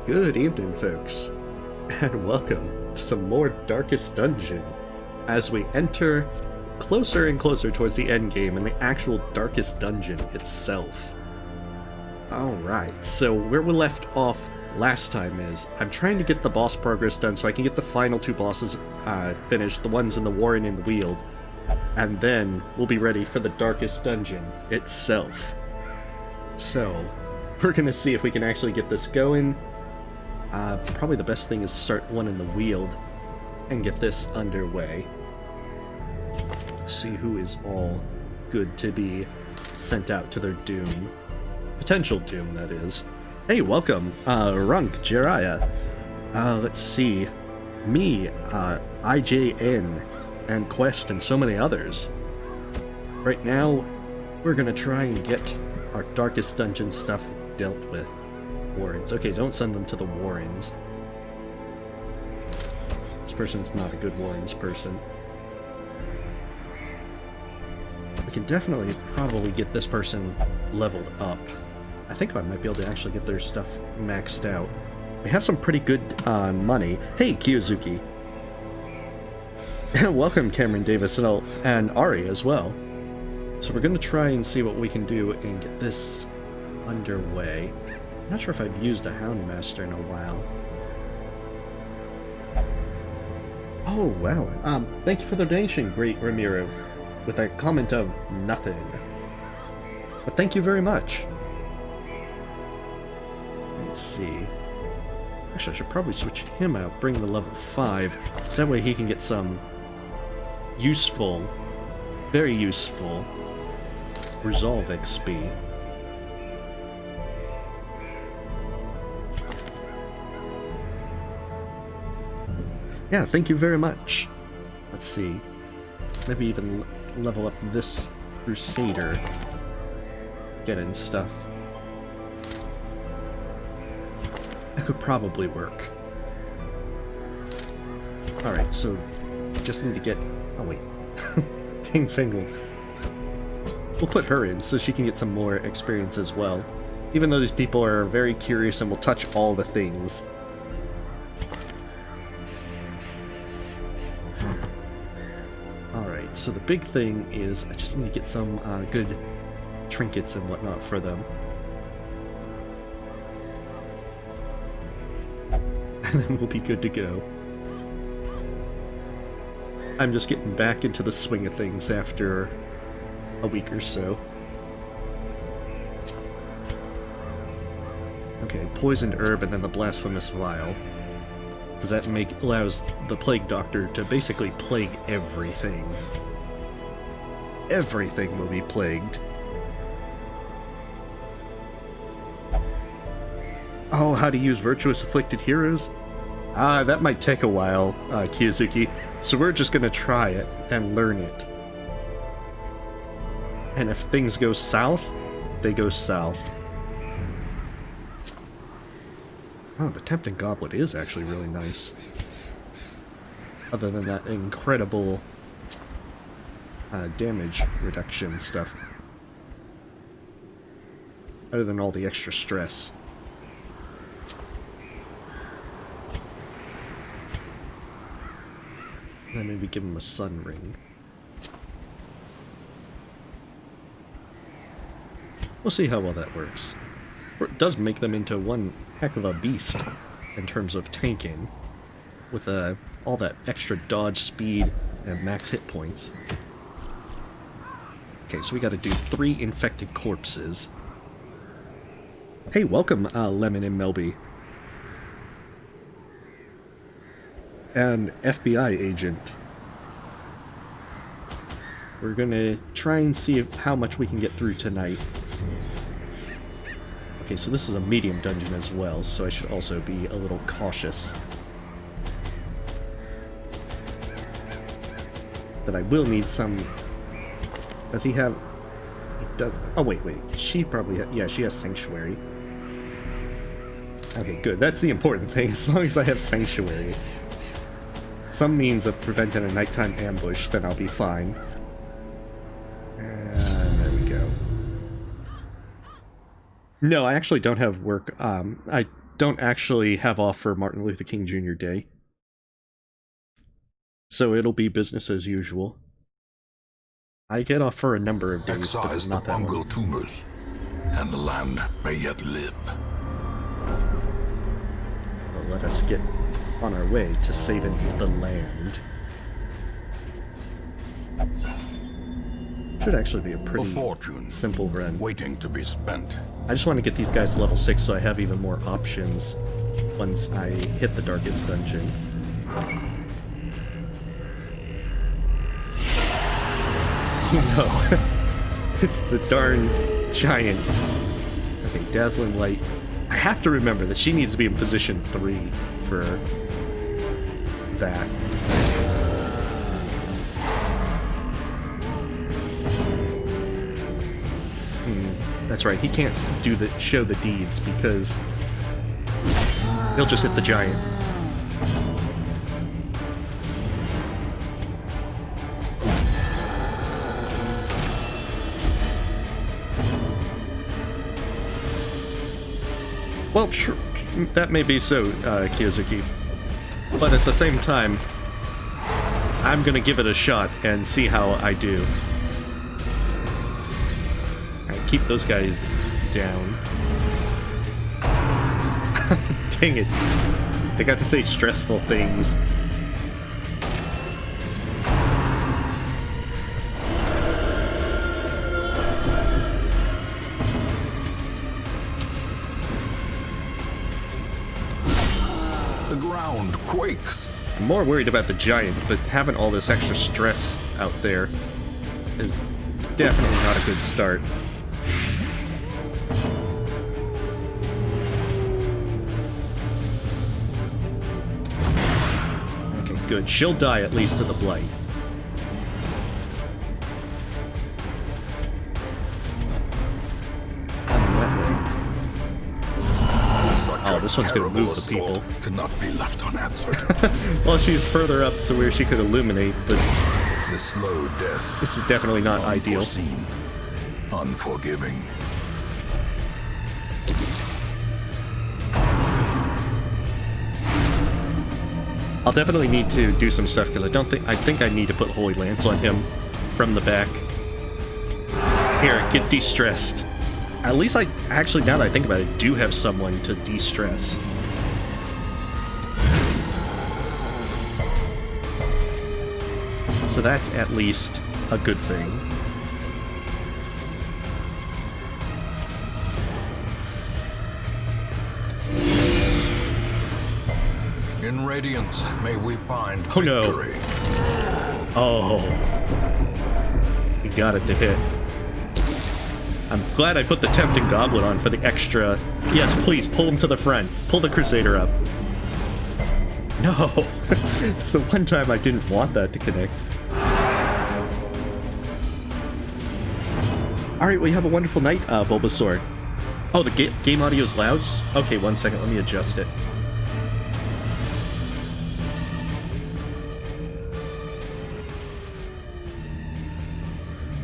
Good evening, folks, and welcome to some more Darkest Dungeon as we enter closer and closer towards the end game in the actual Darkest Dungeon itself. Alright, so where we left off last time is I'm trying to get the boss progress done so I can get the final two bosses finished, the ones in the Warrens and Weald, and then we'll be ready for the Darkest Dungeon itself. So, we're gonna see if we can actually get this going. Probably the best thing is start one in the Weald and get this underway. Let's see who is all good to be sent out to their doom. Potential doom, that is. Hey, welcome, Runk, Jiraiya. Let's see. Me, IJN, and Quest, and so many others. Right now, we're gonna try and get our Darkest Dungeon stuff dealt with. Warrens. Okay, don't send them to the Warrens. This person's not a good Warrens person. We can definitely probably get this person leveled up. I think I might be able to actually get their stuff maxed out. We have some pretty good money. Hey, Kiyozuki. Welcome, Cameron Davis and Ari as well. So we're going to try and see what we can do and get this underway. I'm not sure if I've used a Houndmaster in a while. Oh, wow. Thank you for the donation, Great Ramiro, with a comment of nothing. But thank you very much. Let's see. Actually, I should probably switch him out, bring the level 5, so that way he can get some useful, very useful Resolve XP. Yeah, thank you very much. Let's see. Maybe even level up this Crusader. Getting stuff. That could probably work. Alright, so just need to get... Oh wait. Dang Fingal. We'll put her in so she can get some more experience as well. Even though these people are very curious and will touch all the things. Alright, so the big thing is I just need to get some good trinkets and whatnot for them. And then we'll be good to go. I'm just getting back into the swing of things after a week or so. Okay, poisoned herb and then the blasphemous vial. Because that allows the plague doctor to basically plague everything. Everything will be plagued. Oh, how to use virtuous afflicted heroes? That might take a while, Kiyozuki. So we're just gonna try it and learn it. And if things go south, they go south. Oh, the Tempting Goblet is actually really nice. Other than that incredible damage reduction stuff. Other than all the extra stress. And then maybe give him a sun ring. We'll see how well that works. It does make them into one heck of a beast in terms of tanking, with all that extra dodge speed and max hit points. Okay, so we gotta do 3 infected corpses. Hey, welcome, Lemon and Melby. An FBI agent. We're gonna try and see how much we can get through tonight. Okay, so this is a medium dungeon as well, so I should also be a little cautious. That I will need some... Does he have... He does... Oh, wait. She probably... Yeah, she has Sanctuary. Okay, good. That's the important thing, as long as I have Sanctuary. Some means of preventing a nighttime ambush, then I'll be fine. And there we go. No, I actually don't have work. I don't actually have off for Martin Luther King Jr. Day. So it'll be business as usual. I get off for a number of days, Excise but not the that fungal one. tumors, and the land may yet live. Well, let us get on our way to saving the land. Should actually be a pretty simple run. Waiting to be spent. I just want to get these guys level 6 so I have even more options once I hit the darkest dungeon. No, it's the darn giant. Okay, Dazzling Light. I have to remember that she needs to be in position 3 for that. That's right, he can't show the deeds because he'll just hit the giant. Well, that may be so, Kiyozuki. But at the same time, I'm gonna give it a shot and see how I do. Keep those guys down. Dang it. They got to say stressful things. The ground quakes. I'm more worried about the giant, but having all this extra stress out there is definitely not a good start. Good. She'll die at least to the blight. Oh, this one's gonna move the people. Cannot be left unanswered. Well, she's further up to where she could illuminate, but the slow death. This is definitely not ideal. Unforeseen, unforgiving. I'll definitely need to do some stuff because I think I need to put Holy Lance on him from the back. Here, get de-stressed. At least I actually, now that I think about it, do have someone to de-stress. So that's at least a good thing. In Radiance, may we find Oh no. victory. Oh. We got it to hit. I'm glad I put the Tempting Goblet on for the extra... Yes, please, pull him to the front. Pull the Crusader up. No. It's the one time I didn't want that to connect. Alright, well, you have a wonderful night, Bulbasaur. Oh, the game audio's loud? Okay, 1 second, let me adjust it.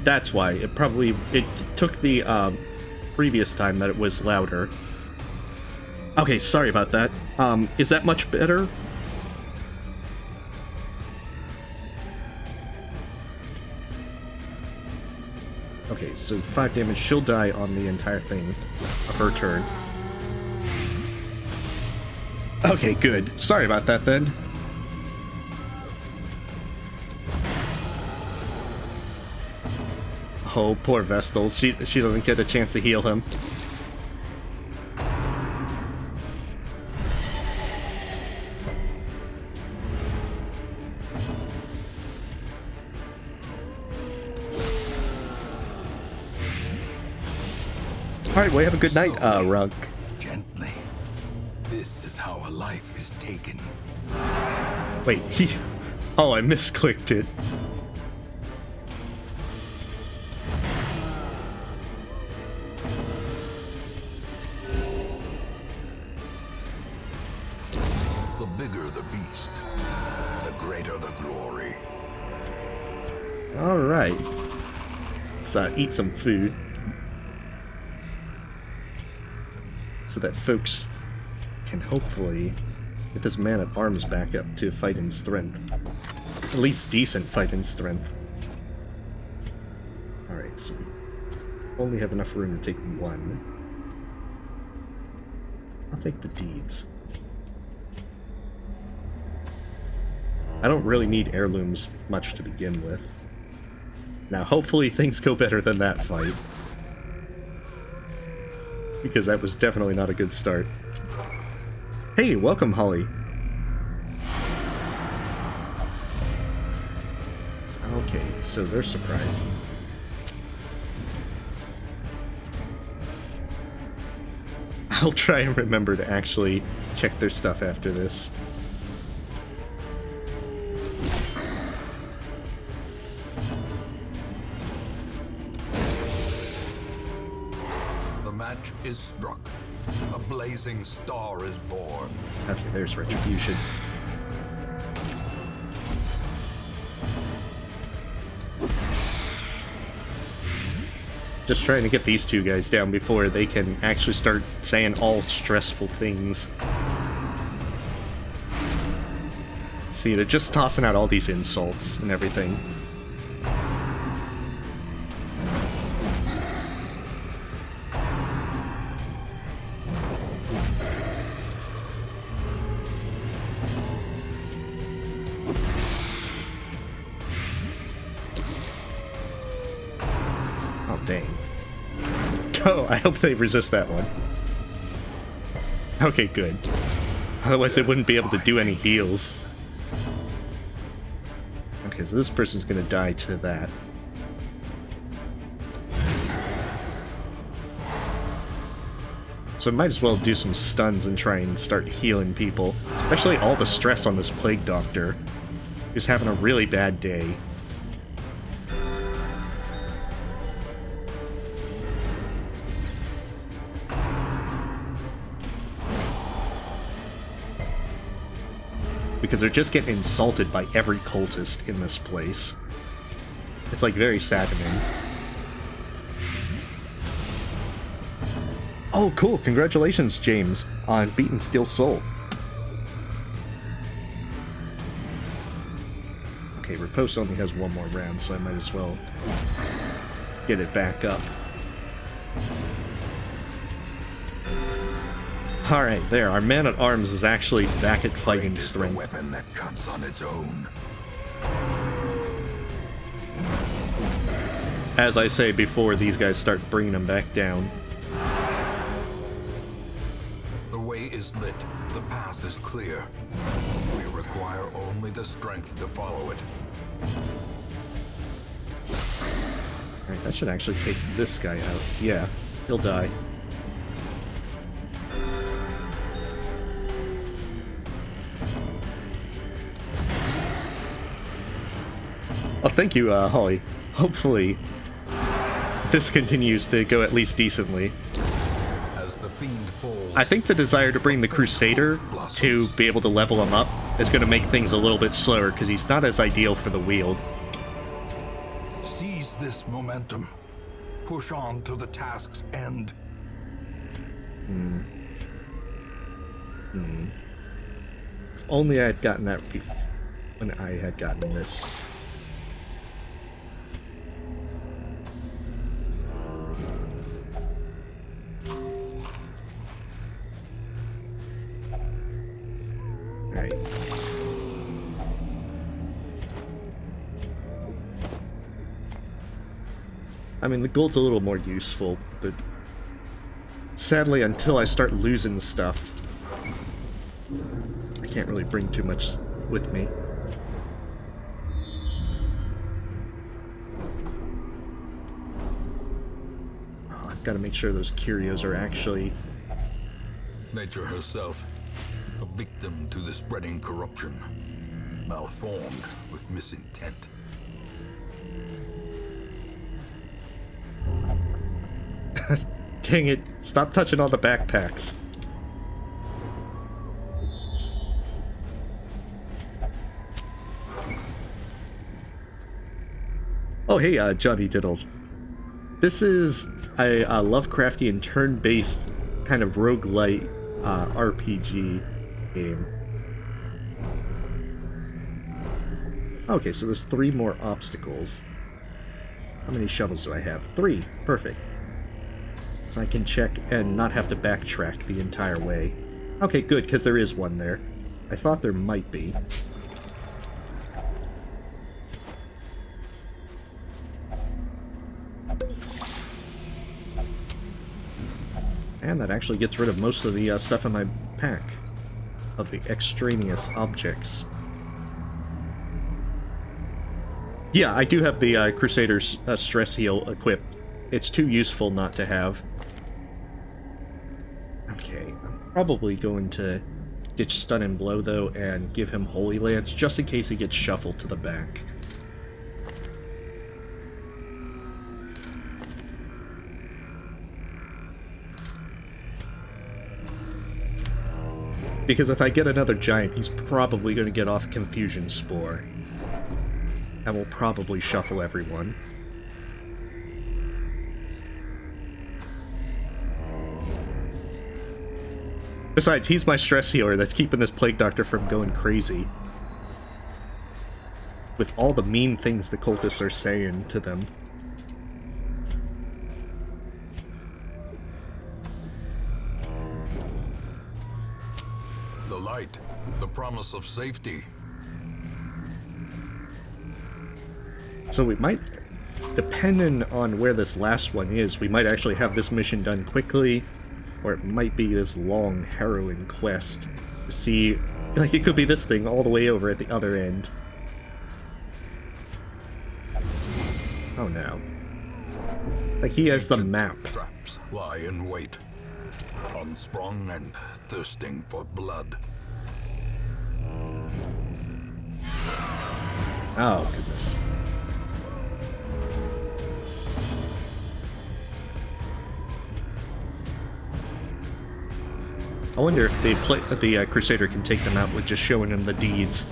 That's why. It took the previous time that it was louder. Okay, sorry about that. Is that much better? Okay, so 5 damage. She'll die on the entire thing of her turn. Okay, good. Sorry about that then. Oh, poor Vestal. She doesn't get a chance to heal him. Alright, well, have a good night, Runk. Gently. This is how a life is taken. Wait, oh, I misclicked it. The bigger the beast, the greater the glory. Alright. Let's eat some food. So that folks can hopefully get this man-at-arms back up to fighting strength. At least decent fighting strength. Alright, so we only have enough room to take one. I'll take the deeds. I don't really need heirlooms much to begin with. Now, hopefully things go better than that fight. Because that was definitely not a good start. Hey, welcome, Holly. Okay, so they're surprised. I'll try and remember to actually check their stuff after this. The match is struck. A blazing star is born. Okay, there's retribution. Just trying to get these two guys down before they can actually start saying all stressful things. See, they're just tossing out all these insults and everything. Oh, dang. Oh, I hope they resist that one. Okay, good. Otherwise they wouldn't be able to do any heals. Okay, so this person's gonna die to that. So I might as well do some stuns and try and start healing people. Especially all the stress on this Plague Doctor, who's having a really bad day. Because they're just getting insulted by every cultist in this place. It's like very saddening. Oh, cool! Congratulations, James, on beating Steel Soul. Okay, Riposte only has one more round, so I might as well get it back up. Alright, there. Our man-at-arms is actually back at fighting strength. A weapon that cuts on its own. As I say before these guys start bringing them back down. The way is lit. The path is clear. We require only the strength to follow it. Alright, that should actually take this guy out. Yeah, he'll die. Oh, thank you, Holly. Hopefully, this continues to go at least decently. As the fiend falls, I think the desire to bring the Crusader to be able to level him up is going to make things a little bit slower, because he's not as ideal for the wield. seize this momentum. Push on to the task's end. If only I had gotten that when I had gotten this. Alright. I mean, the gold's a little more useful, but sadly, until I start losing stuff, I can't really bring too much with me. Oh, I've got to make sure those curios are actually... Nature herself, a victim to the spreading corruption, malformed with misintent. Dang it, stop touching all the backpacks. Oh hey, Johnny Diddles. This is a Lovecraftian turn-based kind of roguelite RPG game. Okay, so there's 3 more obstacles. How many shovels do I have? 3. Perfect. So I can check and not have to backtrack the entire way. Okay, good, because there is one there. I thought there might be. And that actually gets rid of most of the stuff in my pack. Of the extraneous objects. Yeah, I do have the Crusader's stress heal equipped. It's too useful not to have. Okay, I'm probably going to ditch Stun and Blow, though, and give him Holy Lance, just in case he gets shuffled to the back. Because if I get another giant, he's probably going to get off Confusion Spore. And will probably shuffle everyone. Besides, he's my stress healer that's keeping this Plague Doctor from going crazy. With all the mean things the cultists are saying to them. The light, the promise of safety. So we might, depending on where this last one is, we might actually have this mission done quickly, or it might be this long, harrowing quest to see, like it could be this thing all the way over at the other end. Oh no. Like he has the map. Traps lie in wait, unsprung and thirsting for blood. Oh goodness. I wonder if the Crusader can take them out with just showing them the deeds.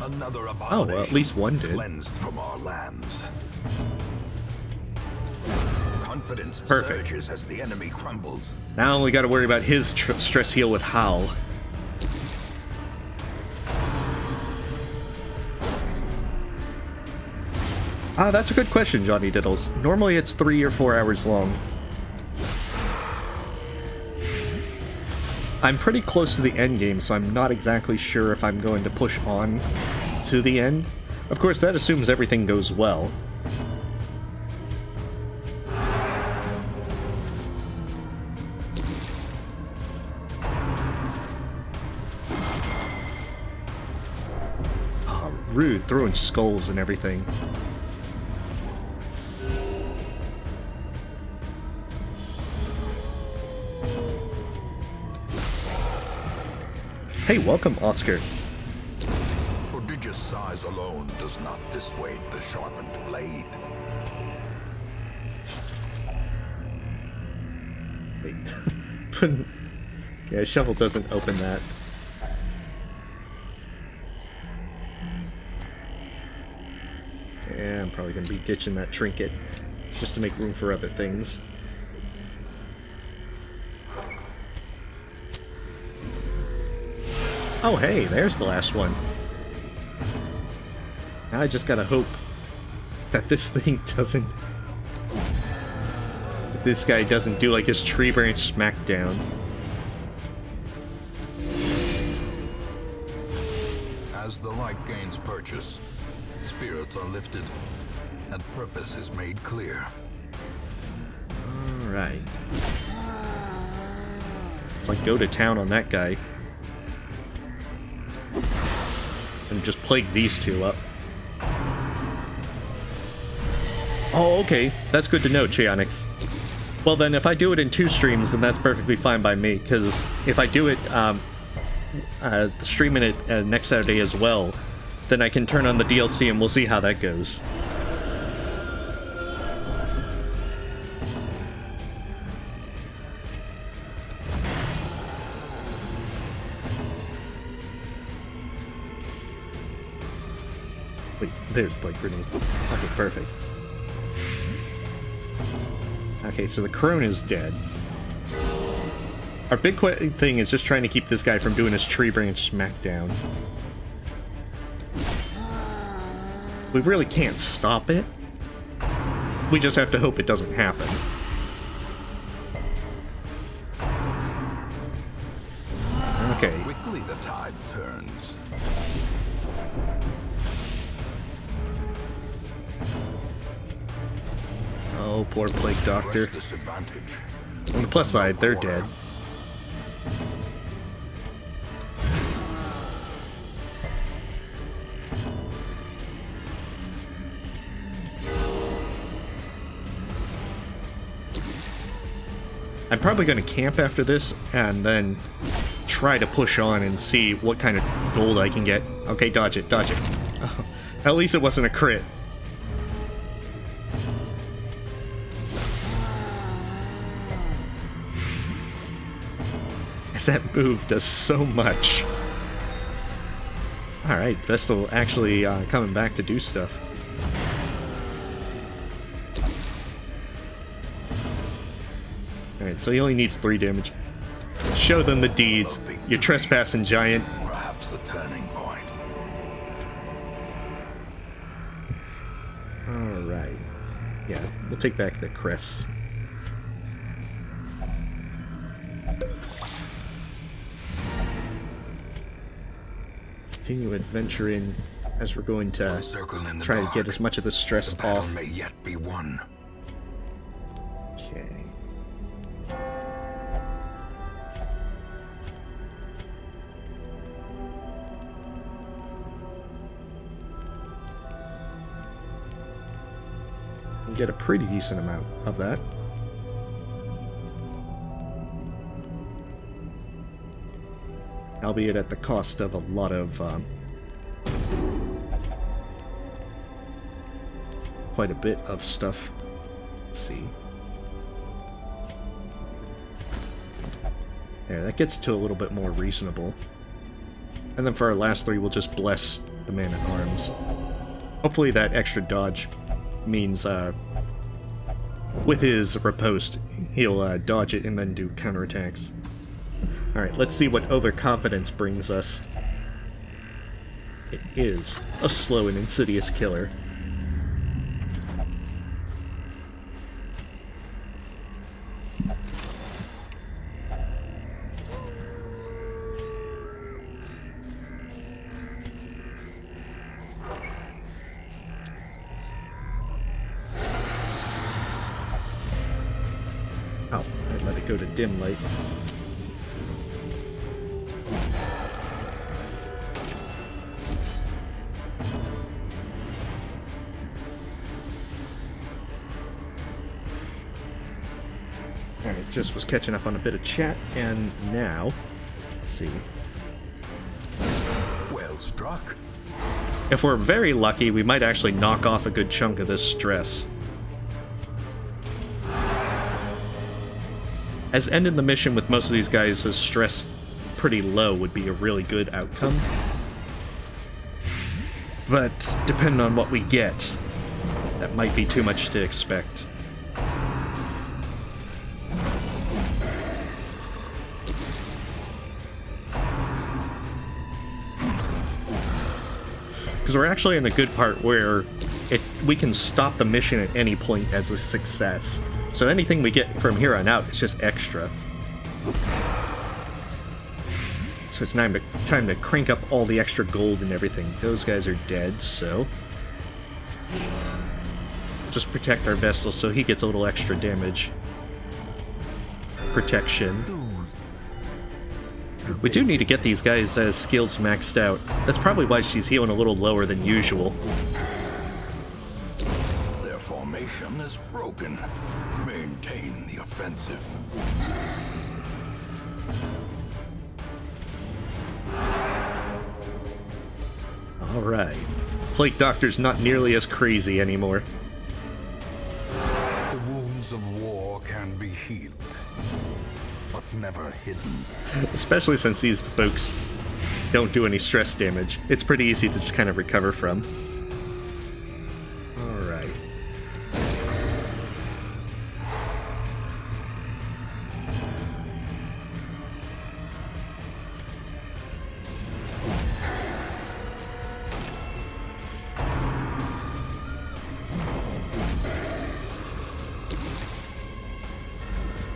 Another Oh, well, at least one did. Cleansed from our lands. Confidence Perfect. surges as the enemy crumbles. Now we gotta worry about his stress heal with Howl. Ah, that's a good question, Johnny Diddles. Normally it's 3 or 4 hours long. I'm pretty close to the end game, so I'm not exactly sure if I'm going to push on to the end. Of course, that assumes everything goes well. Oh, rude, throwing skulls and everything. Hey, welcome, Oscar. Prodigious size alone does not dissuade the sharpened blade. Wait. Yeah, shovel doesn't open that. Yeah, I'm probably gonna be ditching that trinket just to make room for other things. Oh hey, there's the last one. Now I just gotta hope that this thing doesn't... that this guy doesn't do like his tree branch smackdown. As the light gains purchase, spirits are lifted, and purpose is made clear. Alright. Like, go to town on that guy. And just plague these two up. Oh, okay. That's good to know, Cheonix. Well then, if I do it in 2 streams, then that's perfectly fine by me, because if I do it, streaming it next Saturday as well, then I can turn on the DLC and we'll see how that goes. Wait, there's Blake Grenade. Okay, perfect. Okay, so the crone is dead. Our big thing is just trying to keep this guy from doing his tree branch smackdown. We really can't stop it. We just have to hope it doesn't happen. Okay. Quickly the tide turns. Oh, poor Plague Doctor. Disadvantage. On the plus side, they're dead. I'm probably going to camp after this and then try to push on and see what kind of gold I can get. Okay, dodge it, dodge it. Oh, at least it wasn't a crit. As that move does so much. Alright, Vestal actually coming back to do stuff. Alright, so he only needs 3 damage. Show them the deeds. You trespassing giant. Perhaps the turning point. Alright. Yeah, we'll take back the crests. Continue adventuring as we're going to try to get as much of the stress off. May yet be won. Okay. And get a pretty decent amount of that. Albeit at the cost of a lot of quite a bit of stuff. Let's see. There, that gets to a little bit more reasonable. And then for our last 3, we'll just bless the man-at-arms. Hopefully that extra dodge means with his riposte, he'll dodge it and then do counterattacks. Alright, let's see what overconfidence brings us. It is a slow and insidious killer. Oh, I let it go to dim light. Alright, just was catching up on a bit of chat, and now, let's see. Well struck. If we're very lucky, we might actually knock off a good chunk of this stress. As ending the mission with most of these guys' stress pretty low would be a really good outcome. But depending on what we get, that might be too much to expect. Because we're actually in a good part where we can stop the mission at any point as a success. So anything we get from here on out is just extra. So it's time to crank up all the extra gold and everything. Those guys are dead, so just protect our Vestal so he gets a little extra damage. Protection. We do need to get these guys' skills maxed out. That's probably why she's healing a little lower than usual. Their formation is broken. Maintain the offensive. Alright. Plague Doctor's not nearly as crazy anymore. The wounds of war can be healed, but never hidden. Especially since these folks don't do any stress damage. It's pretty easy to just kind of recover from.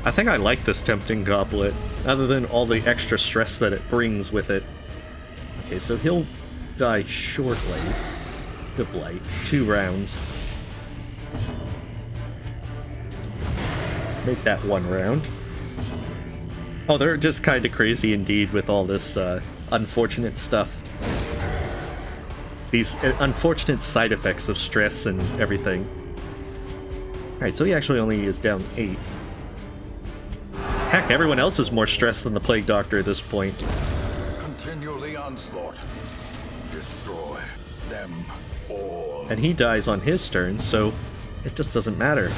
I think I like this tempting goblet, other than all the extra stress that it brings with it. Okay, so he'll die shortly. Good blight. 2 rounds. Make that 1 round. Oh, they're just kind of crazy indeed with all this unfortunate stuff. These unfortunate side effects of stress and everything. Alright, so he actually only is down 8. Heck, everyone else is more stressed than the Plague Doctor at this point. Continue the onslaught. Destroy them all. And he dies on his turn, so it just doesn't matter.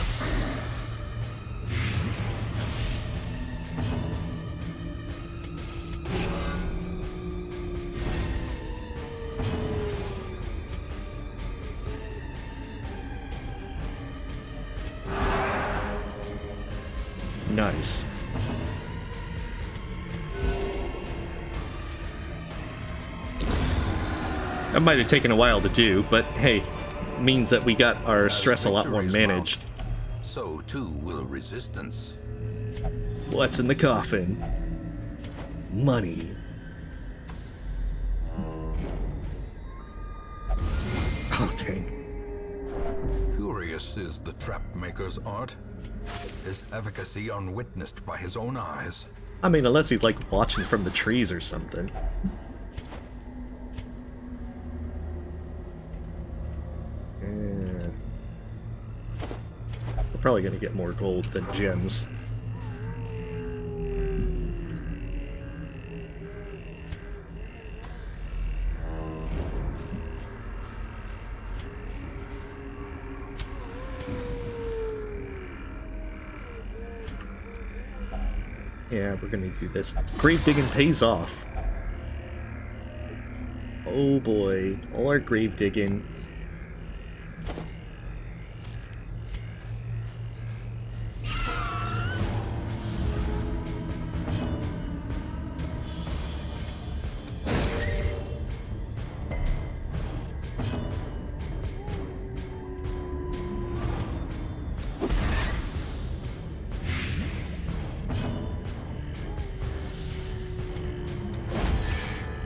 Nice. That might have taken a while to do, but hey, it means that we got our stress a lot more managed. So too will resistance. What's in the coffin? Money. Oh, dang. Curious is the trap maker's art. His efficacy unwitnessed by his own eyes. I mean, unless he's like watching from the trees or something. We're probably gonna get more gold than gems. Yeah, we're gonna do this. Grave digging pays off. Oh boy, all our grave digging.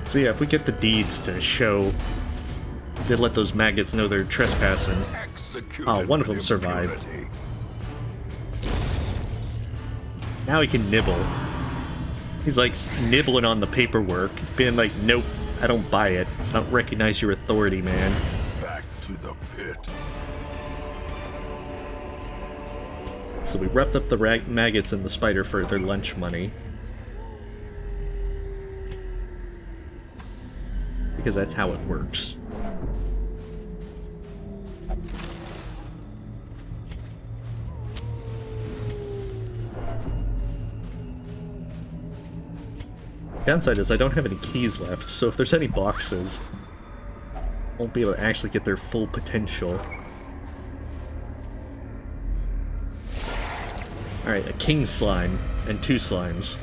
So yeah, if we get the deeds to show, to let those maggots know they're trespassing. Oh, one of them survived. Now he can nibble. He's like nibbling on the paperwork, being like, nope, I don't buy it. I don't recognize your authority, man. Back to the pit. So we roughed up the maggots and the spider for their lunch money. Because that's how it works. Downside is I don't have any keys left, so if there's any boxes, I won't be able to actually get their full potential. Alright, a king slime and 2 slimes.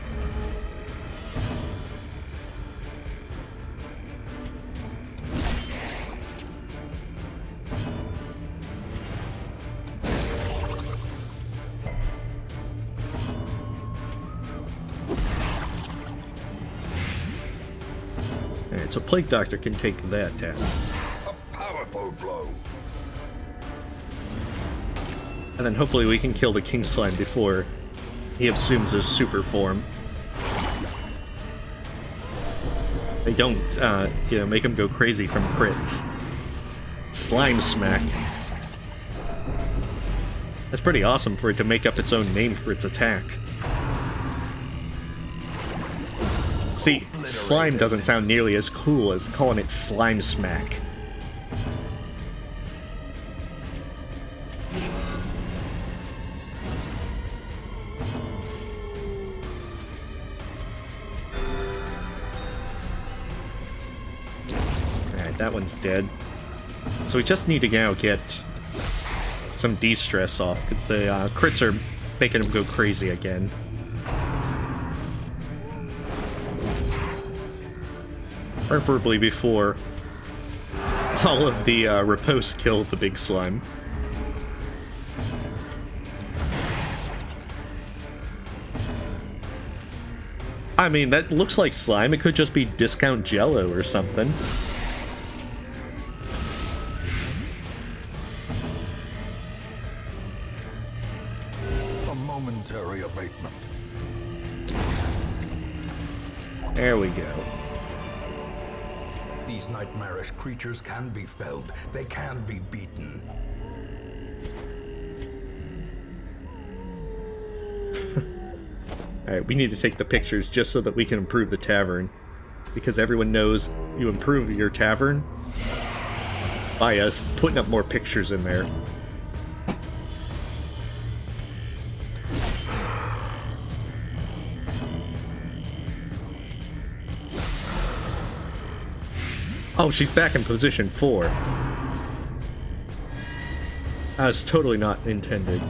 Alright, so Plague Doctor can take that down. A powerful blow. And then hopefully we can kill the King Slime before he assumes his super form. They don't, you know, make him go crazy from crits. Slime Smack. That's pretty awesome for it to make up its own name for its attack. See, slime doesn't sound nearly as cool as calling it Slime Smack. Alright, that one's dead. So we just need to now get some de-stress off, because the crits are making him go crazy again. Preferably before all of the riposte kill the big slime. I mean, that looks like slime. It could just be discount Jello or something. A momentary abatement. There we go. These nightmarish creatures can be felled. They can be beaten. Alright, we need to take the pictures just so that we can improve the tavern. Because everyone knows you improve your tavern by us putting up more pictures in there. Oh, she's back in position 4. That's totally not intended.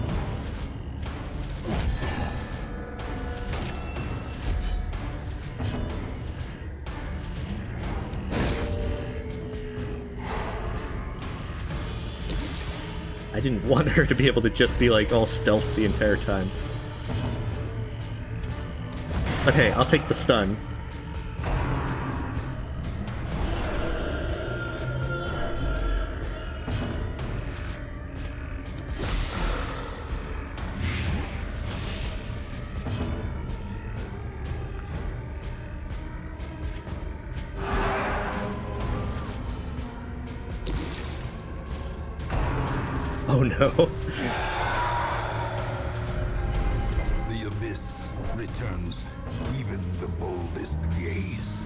I didn't want her to be able to just be like all stealth the entire time. But hey, I'll take the stun. Oh no. The abyss returns even the boldest gaze.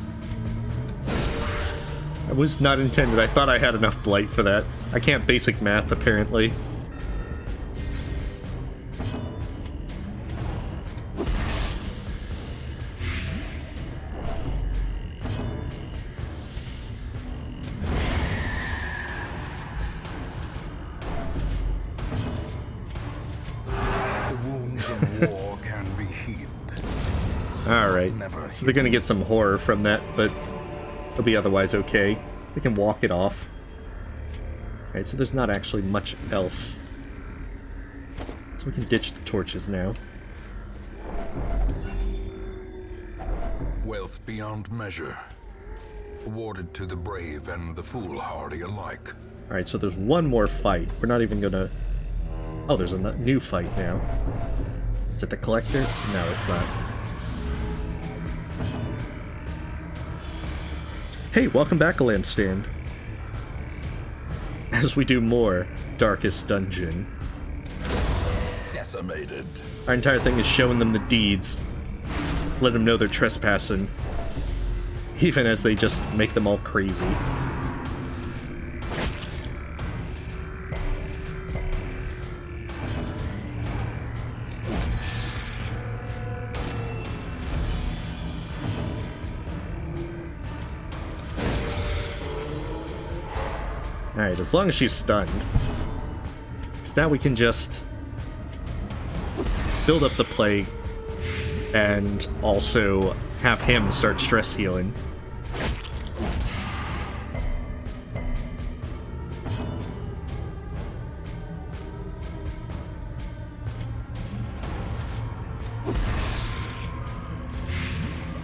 That was not intended. I thought I had enough blight for that. I can't basic math, apparently. War can be healed. Alright, so they're gonna get some horror from that, but they'll be otherwise okay. They can walk it off. Alright, so there's not actually much else. So we can ditch the torches now. Wealth beyond measure, awarded to the brave and the foolhardy alike. Alright, so there's one more fight. We're not even gonna... Oh, there's a new fight now. Is it the collector? No, it's not. Hey, welcome back, Lampstand. As we do more Darkest Dungeon. Decimated. Our entire thing is showing them the deeds. Let them know they're trespassing. Even as they just make them all crazy. Alright, as long as she's stunned. So now we can just build up the plague and also have him start stress healing.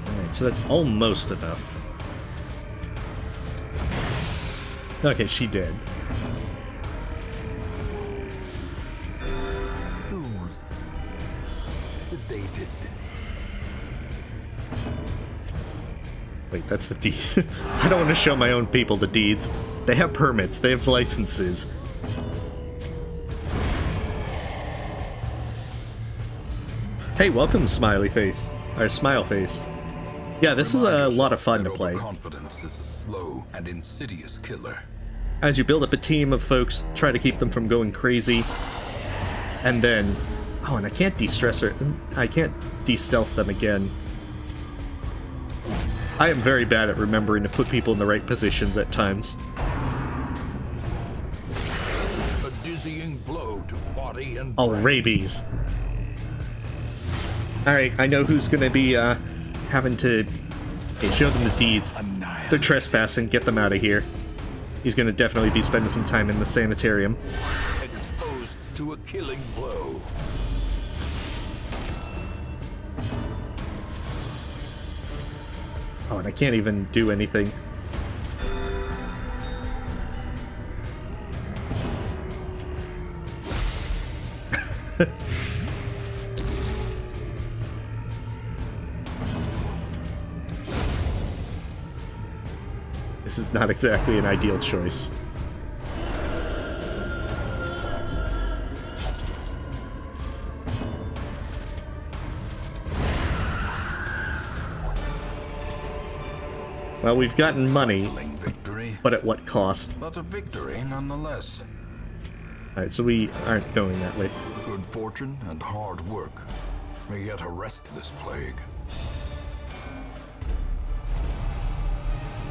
Alright, so that's almost enough. Okay, she did. Soothed. Sedated. Wait, that's the deed. I don't want to show my own people the deeds. They have permits, they have licenses. Hey, welcome, Smiley Face. Or Smile Face. Yeah, this is a lot of fun to play. Confidence is a slow and insidious killer. As you build up a team of folks, try to keep them from going crazy, and then... Oh, and I can't de-stress her. I can't de-stealth them again. I am very bad at remembering to put people in the right positions at times. A dizzying blow to body and Oh, brain. rabies. Alright, I know who's gonna be, having to... Okay, show them the deeds. They're trespassing, get them out of here. He's gonna definitely be spending some time in the sanitarium. Exposed to a killing blow. Oh, and I can't even do anything. This is not exactly an ideal choice. Well, we've gotten money, Victory, but at what cost? but a victory nonetheless. Alright, so we aren't going that way. Good fortune and hard work may yet arrest this plague.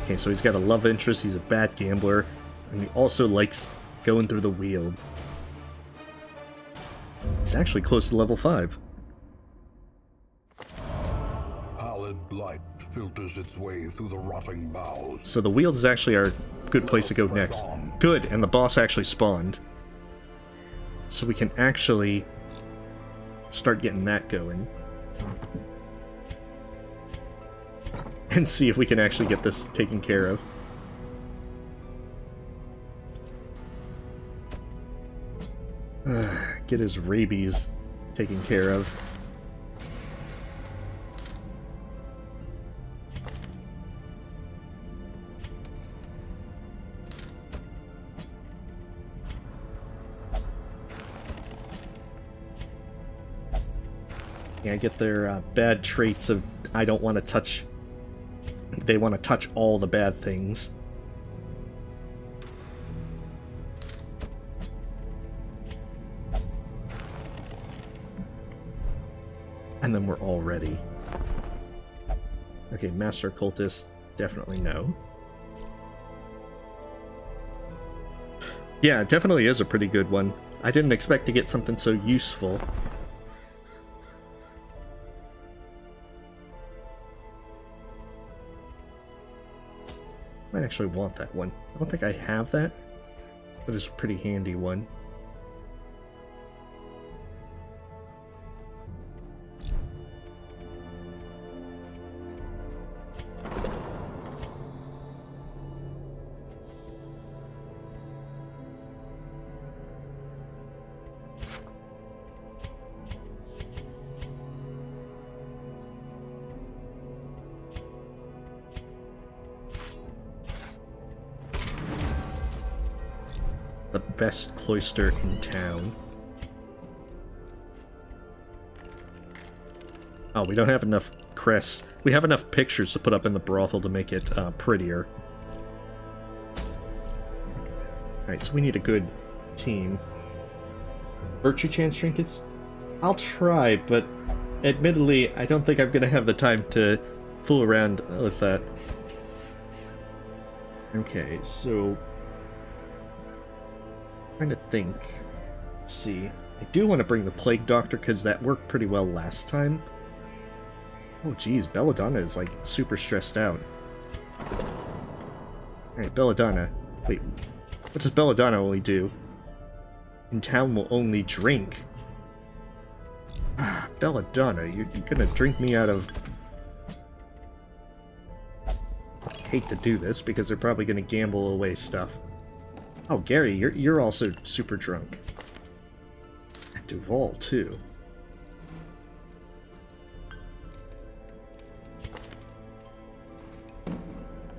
Okay, so he's got a love interest, he's a bad gambler, and he also likes going through the Weald. He's actually close to level 5. Pallid blight filters its way through the rotting boughs. So the Weald is actually our good place to go next. Good, and the boss actually spawned. So we can actually start getting that going. And see if we can actually get this taken care of. Get his rabies taken care of. Yeah, get their bad traits of I don't want to touch. They want to touch all the bad things. And then we're all ready. Okay, Master Cultist, definitely no. Yeah, it definitely is a pretty good one. I didn't expect to get something so useful. Might actually want that one. I don't think I have that, but it's a pretty handy one. The best cloister in town. Oh, we don't have enough crests. We have enough pictures to put up in the brothel to make it prettier. Alright, so we need a good team. Virtue chance trinkets? I'll try, but admittedly, I don't think I'm going to have the time to fool around with that. Okay, so trying to think. Let's see. I do want to bring the Plague Doctor because that worked pretty well last time. Oh geez, Belladonna is like super stressed out. Alright, Belladonna. Wait, what does Belladonna only do? In town will only drink. Ah, Belladonna, you're gonna drink me out of... I hate to do this because they're probably gonna gamble away stuff. Oh, Gary, you're also super drunk. And Duval, too.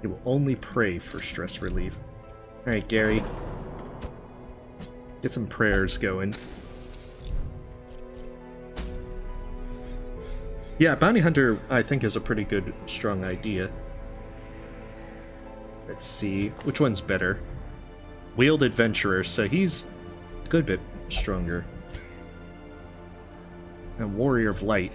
It will only pray for stress relief. Alright, Gary. Get some prayers going. Yeah, Bounty Hunter, I think, is a pretty good, strong idea. Let's see. Which one's better? Weald Adventurer, so he's a good bit stronger. And Warrior of Light.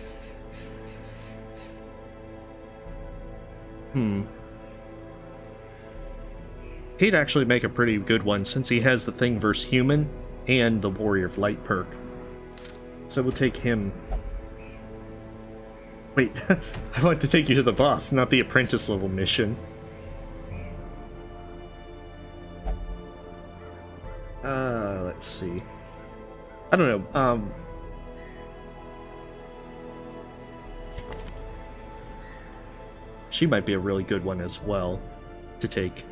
He'd actually make a pretty good one since he has the thing versus human and the Warrior of Light perk. So we'll take him. Wait, I want to take you to the boss, not the apprentice level mission. Let's see. I don't know, she might be a really good one as well to take.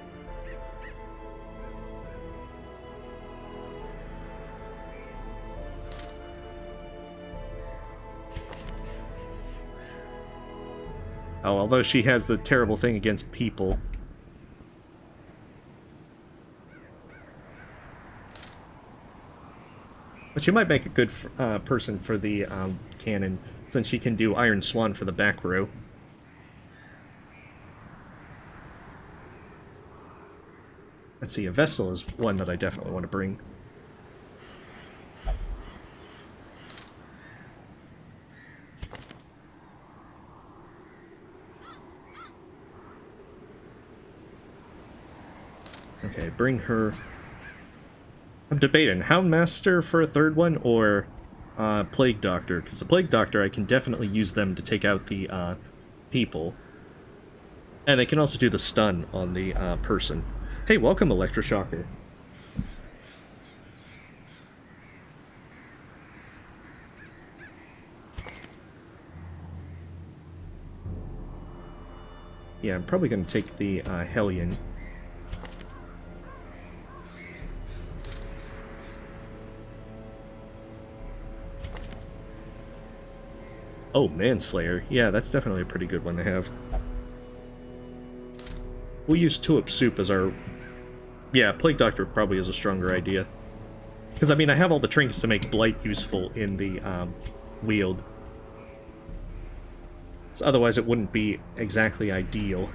Oh, although she has the terrible thing against people. But she might make a good person for the cannon, since she can do Iron Swan for the back row. Let's see, a Vestal is one that I definitely want to bring. Okay, bring her. I'm debating Houndmaster for a third one or Plague Doctor, because the Plague Doctor I can definitely use them to take out the people, and they can also do the stun on the person. Hey, welcome, Electroshocker. Yeah, I'm probably going to take the Hellion. Oh, Manslayer. Yeah, that's definitely a pretty good one to have. We'll use Tulip Soup as our... Yeah, Plague Doctor probably is a stronger idea. Because, I mean, I have all the trinkets to make Blight useful in the Weald. So otherwise it wouldn't be exactly ideal.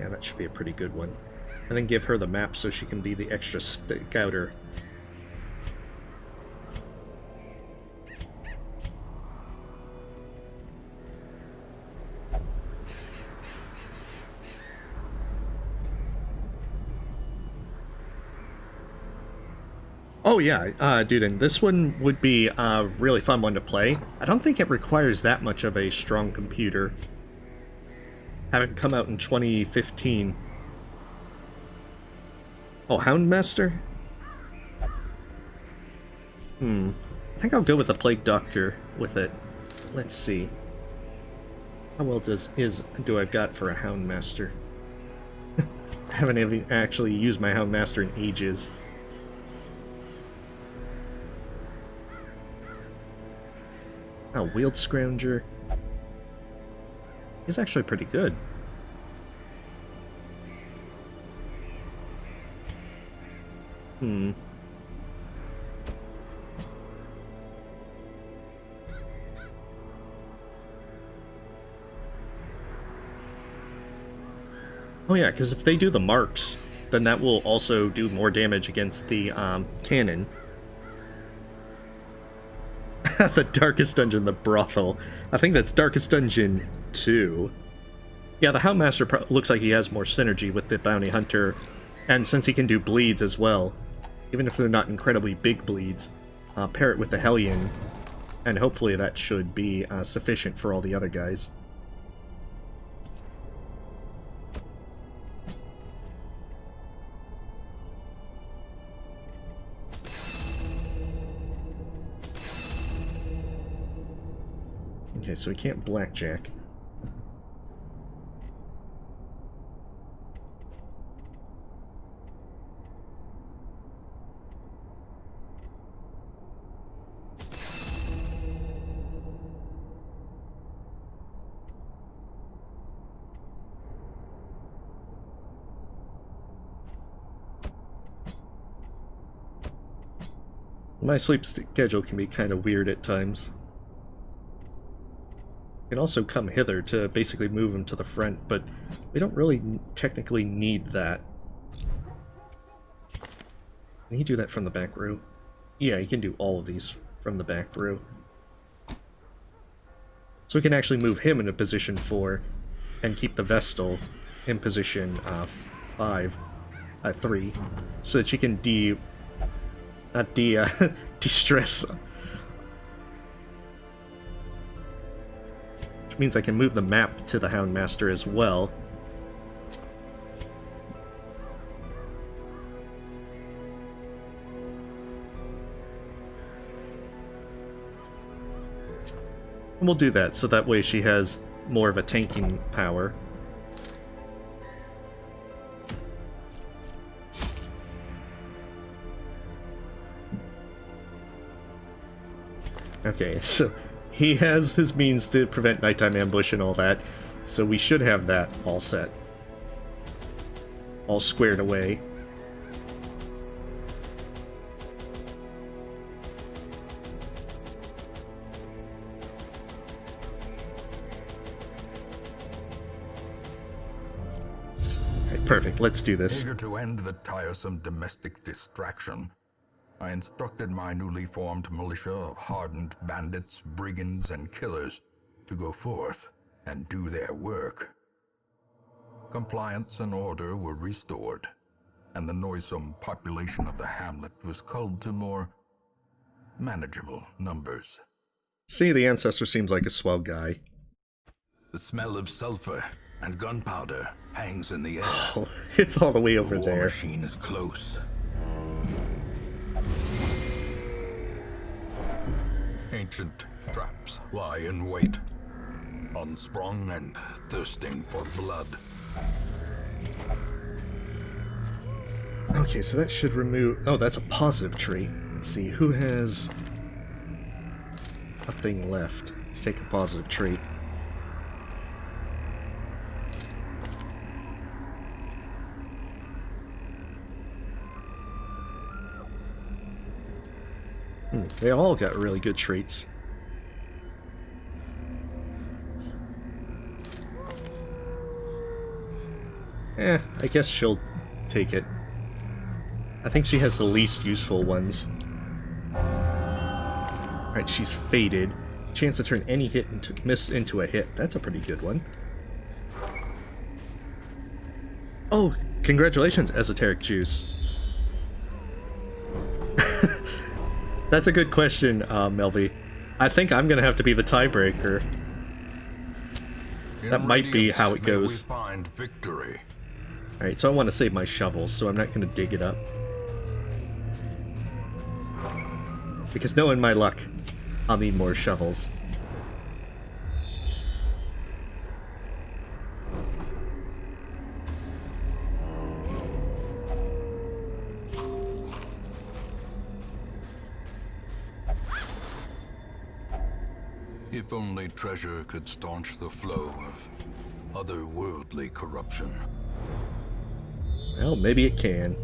Yeah, that should be a pretty good one. And then give her the map so she can be the extra scouter. Oh yeah, dude, and this one would be a really fun one to play. I don't think it requires that much of a strong computer. Having come out in 2015. Oh, Houndmaster? I think I'll go with the Plague Doctor with it. Let's see. How well do I've got for a Houndmaster? I haven't even actually used my Houndmaster in ages. Oh, Weald Scrounger. He's actually pretty good. Oh yeah, because if they do the marks, then that will also do more damage against the cannon. The Darkest Dungeon, the Brothel. I think that's Darkest Dungeon 2. Yeah, the Houndmaster looks like he has more synergy with the Bounty Hunter, and since he can do bleeds as well, even if they're not incredibly big bleeds, pair it with the Hellion, and hopefully that should be sufficient for all the other guys. Okay, so we can't blackjack. My sleep schedule can be kind of weird at times. Can also come hither to basically move him to the front, but we don't really technically need that. Can he do that from the back row? Yeah, he can do all of these from the back row. So we can actually move him into position 4 and keep the Vestal in position 3, so that she can Not de-stress. Which means I can move the map to the Houndmaster as well. And we'll do that, so that way she has more of a tanking power. Okay, so he has his means to prevent nighttime ambush and all that, so we should have that all set. All squared away. Okay, perfect, let's do this. Eager to end the tiresome domestic distraction, I instructed my newly formed militia of hardened bandits, brigands, and killers to go forth and do their work. Compliance and order were restored, and the noisome population of the hamlet was culled to more manageable numbers. See, the Ancestor seems like a swell guy. The smell of sulfur and gunpowder hangs in the air. Oh, it's all the way over The war there. machine is close. Ancient traps lie in wait, unsprung and thirsting for blood. Okay, so that should remove... Oh, that's a positive trait. Let's see, who has a thing left to take a positive trait? They all got really good traits. I guess she'll take it. I think she has the least useful ones. Alright, she's faded. Chance to turn any miss into a hit. That's a pretty good one. Oh, congratulations, Esoteric Juice. That's a good question, Melby. I think I'm gonna have to be the tiebreaker. That might be how it goes. Find victory. Alright, so I want to save my shovels, so I'm not gonna dig it up. Because knowing my luck, I'll need more shovels. If only treasure could staunch the flow of otherworldly corruption. Well, maybe it can.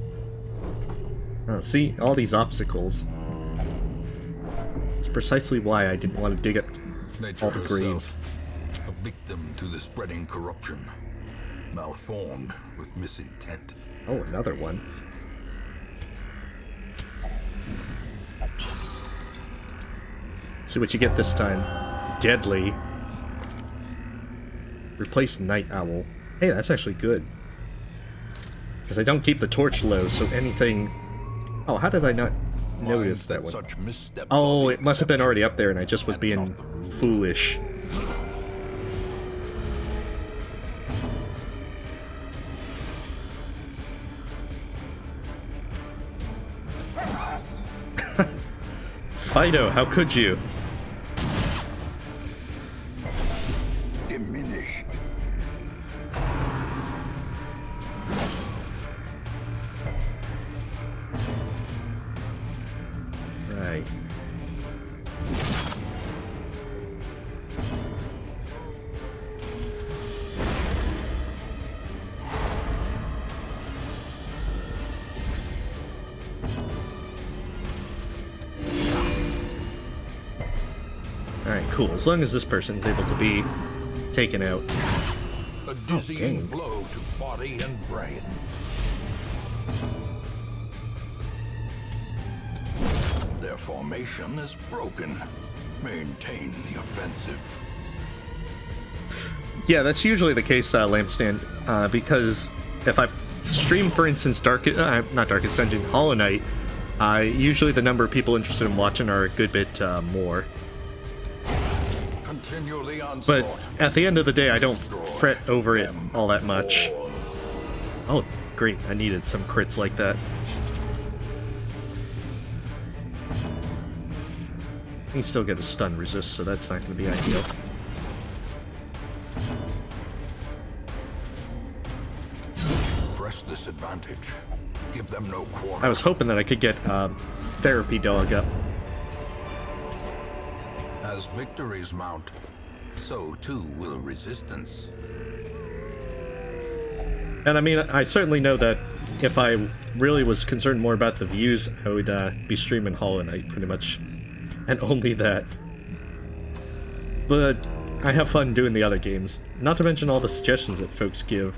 Oh, see? All these obstacles. It's precisely why I didn't want to dig up Nature all the graves. herself, a victim to the spreading corruption, malformed with misintent. Oh, another one. See what you get this time. Deadly. Replace Night Owl. Hey, that's actually good. Because I don't keep the torch low, so anything... Oh, how did I not notice that one? Such missteps Oh, are it must have been exception already up there and I just was and being not the rule. foolish. Fido, how could you? Diminished. Right. Alright, cool. As long as this person's able to be taken out. A dizzying dang. blow to body and brain. Their formation is broken. Maintain the offensive. Yeah, that's usually the case, Lampstand, because if I stream, for instance, not Darkest Dungeon, Hollow Knight, Usually the number of people interested in watching are a good bit more. Continually But onslaught. at the end of the day, I don't fret over it all that much. Oh, great. I needed some crits like that. You still get a stun resist, so that's not going to be ideal. Press this advantage. Give them no quarter. I was hoping that I could get Therapy Dog up. As victories mount, so too will resistance. And I mean, I certainly know that if I really was concerned more about the views, I would be streaming Hollow Knight pretty much. And only that. But I have fun doing the other games. Not to mention all the suggestions that folks give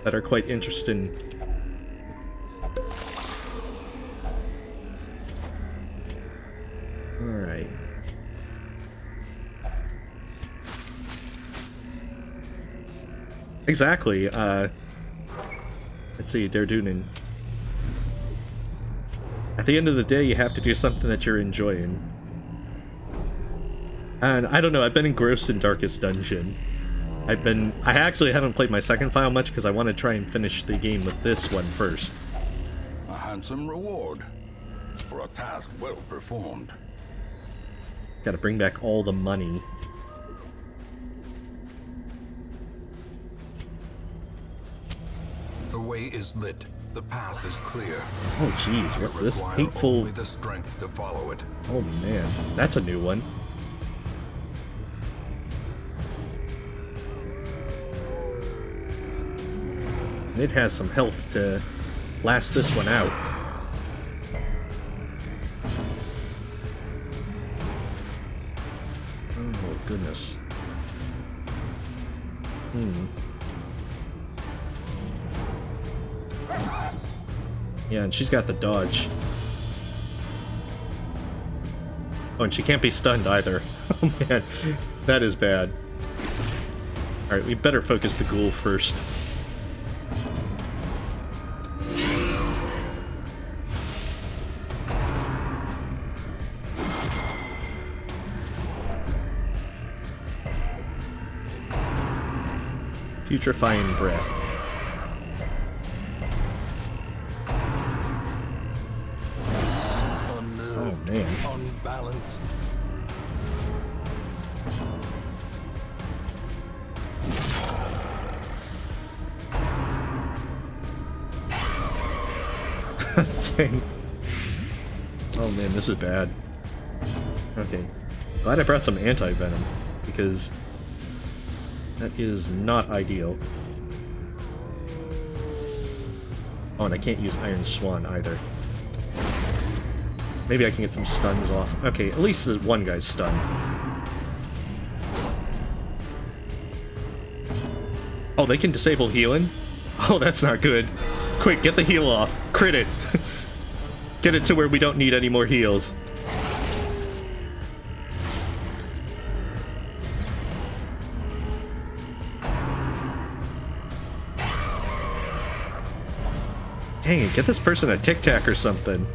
that are quite interesting. Alright. Exactly, let's see, Derdunin. At the end of the day, you have to do something that you're enjoying. And I don't know, I've been engrossed in Darkest Dungeon. I actually haven't played my second file much because I want to try and finish the game with this one first. A handsome reward for a task well performed. Gotta bring back all the money. The way is lit. The path is clear. Oh jeez, what's this? Require Hateful... only the strength to follow it. Oh man, that's a new one. It has some health to last this one out. Oh goodness. Yeah, and she's got the dodge. Oh, and she can't be stunned either. Oh man, that is bad. Alright, we better focus the ghoul first. Putrefying breath. Oh man. Unbalanced. Dang. Oh man, this is bad. Okay. Glad I brought some anti-venom, because that is not ideal. Oh, and I can't use Iron Swan either. Maybe I can get some stuns off. Okay, at least the one guy's stunned. Oh, they can disable healing? Oh, that's not good. Quick, get the heal off. Crit it. Get it to where we don't need any more heals. Dang it, get this person a Tic Tac or something.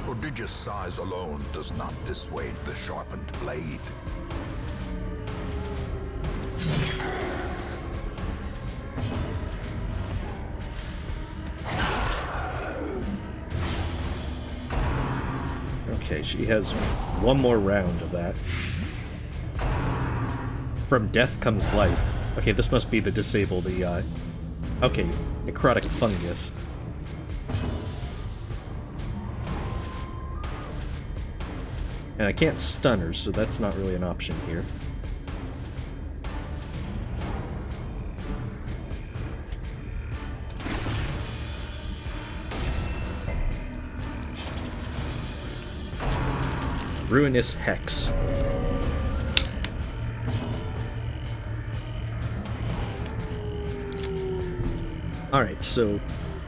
Prodigious size alone does not dissuade the sharpened blade. Okay, she has one more round of that. From death comes life. Okay, this must be the disable, okay, necrotic fungus. And I can't stun her, so that's not really an option here. Ruinous Hex. Alright, so it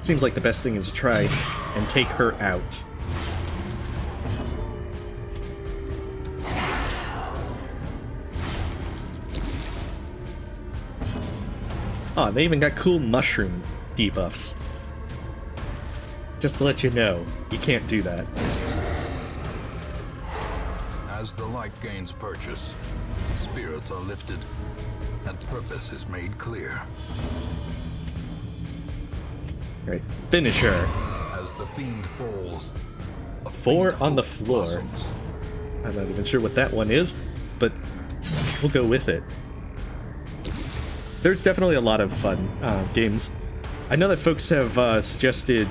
seems like the best thing is to try and take her out. Oh, they even got cool mushroom debuffs. Just to let you know, you can't do that. As the light gains purchase, spirits are lifted, and purpose is made clear. Alright, finisher. As the fiend falls, a 4 faint on the hope floor. blossoms. I'm not even sure what that one is, but we'll go with it. There's definitely a lot of fun games. I know that folks have suggested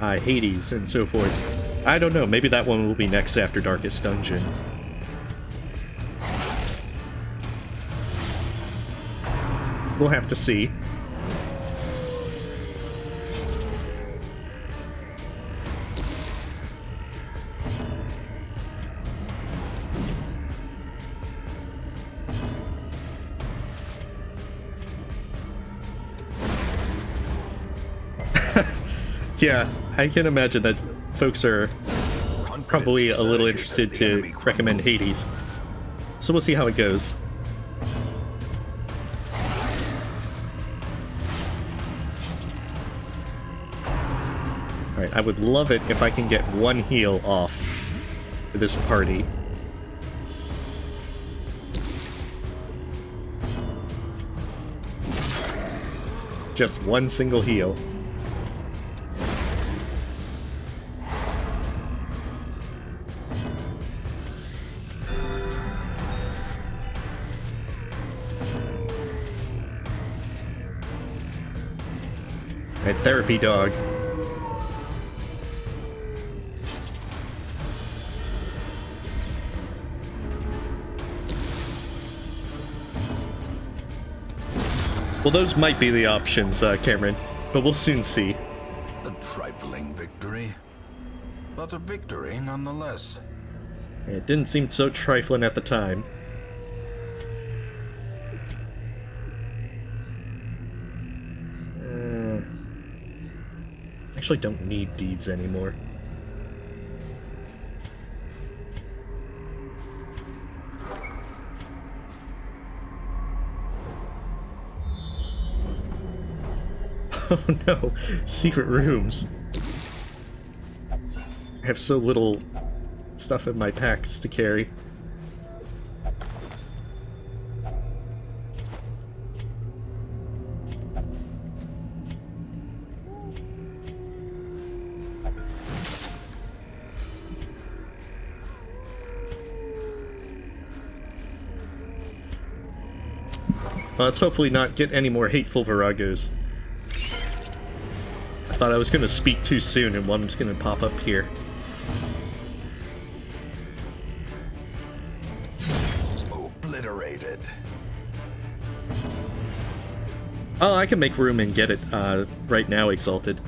Hades and so forth. I don't know, maybe that one will be next after Darkest Dungeon. We'll have to see. Yeah, I can imagine that folks are probably a little interested to recommend Hades. So we'll see how it goes. Alright, I would love it if I can get one heal off for this party. Just one single heal. Alright, therapy dog. Well, those might be the options, Cameron, but we'll soon see. A trifling victory, but a victory nonetheless. It didn't seem so trifling at the time. Actually don't need deeds anymore. Oh no, secret rooms. I have so little stuff in my packs to carry. Let's hopefully not get any more hateful Viragos. I thought I was going to speak too soon and one was going to pop up here. Obliterated. Oh, I can make room and get it right now, Exalted.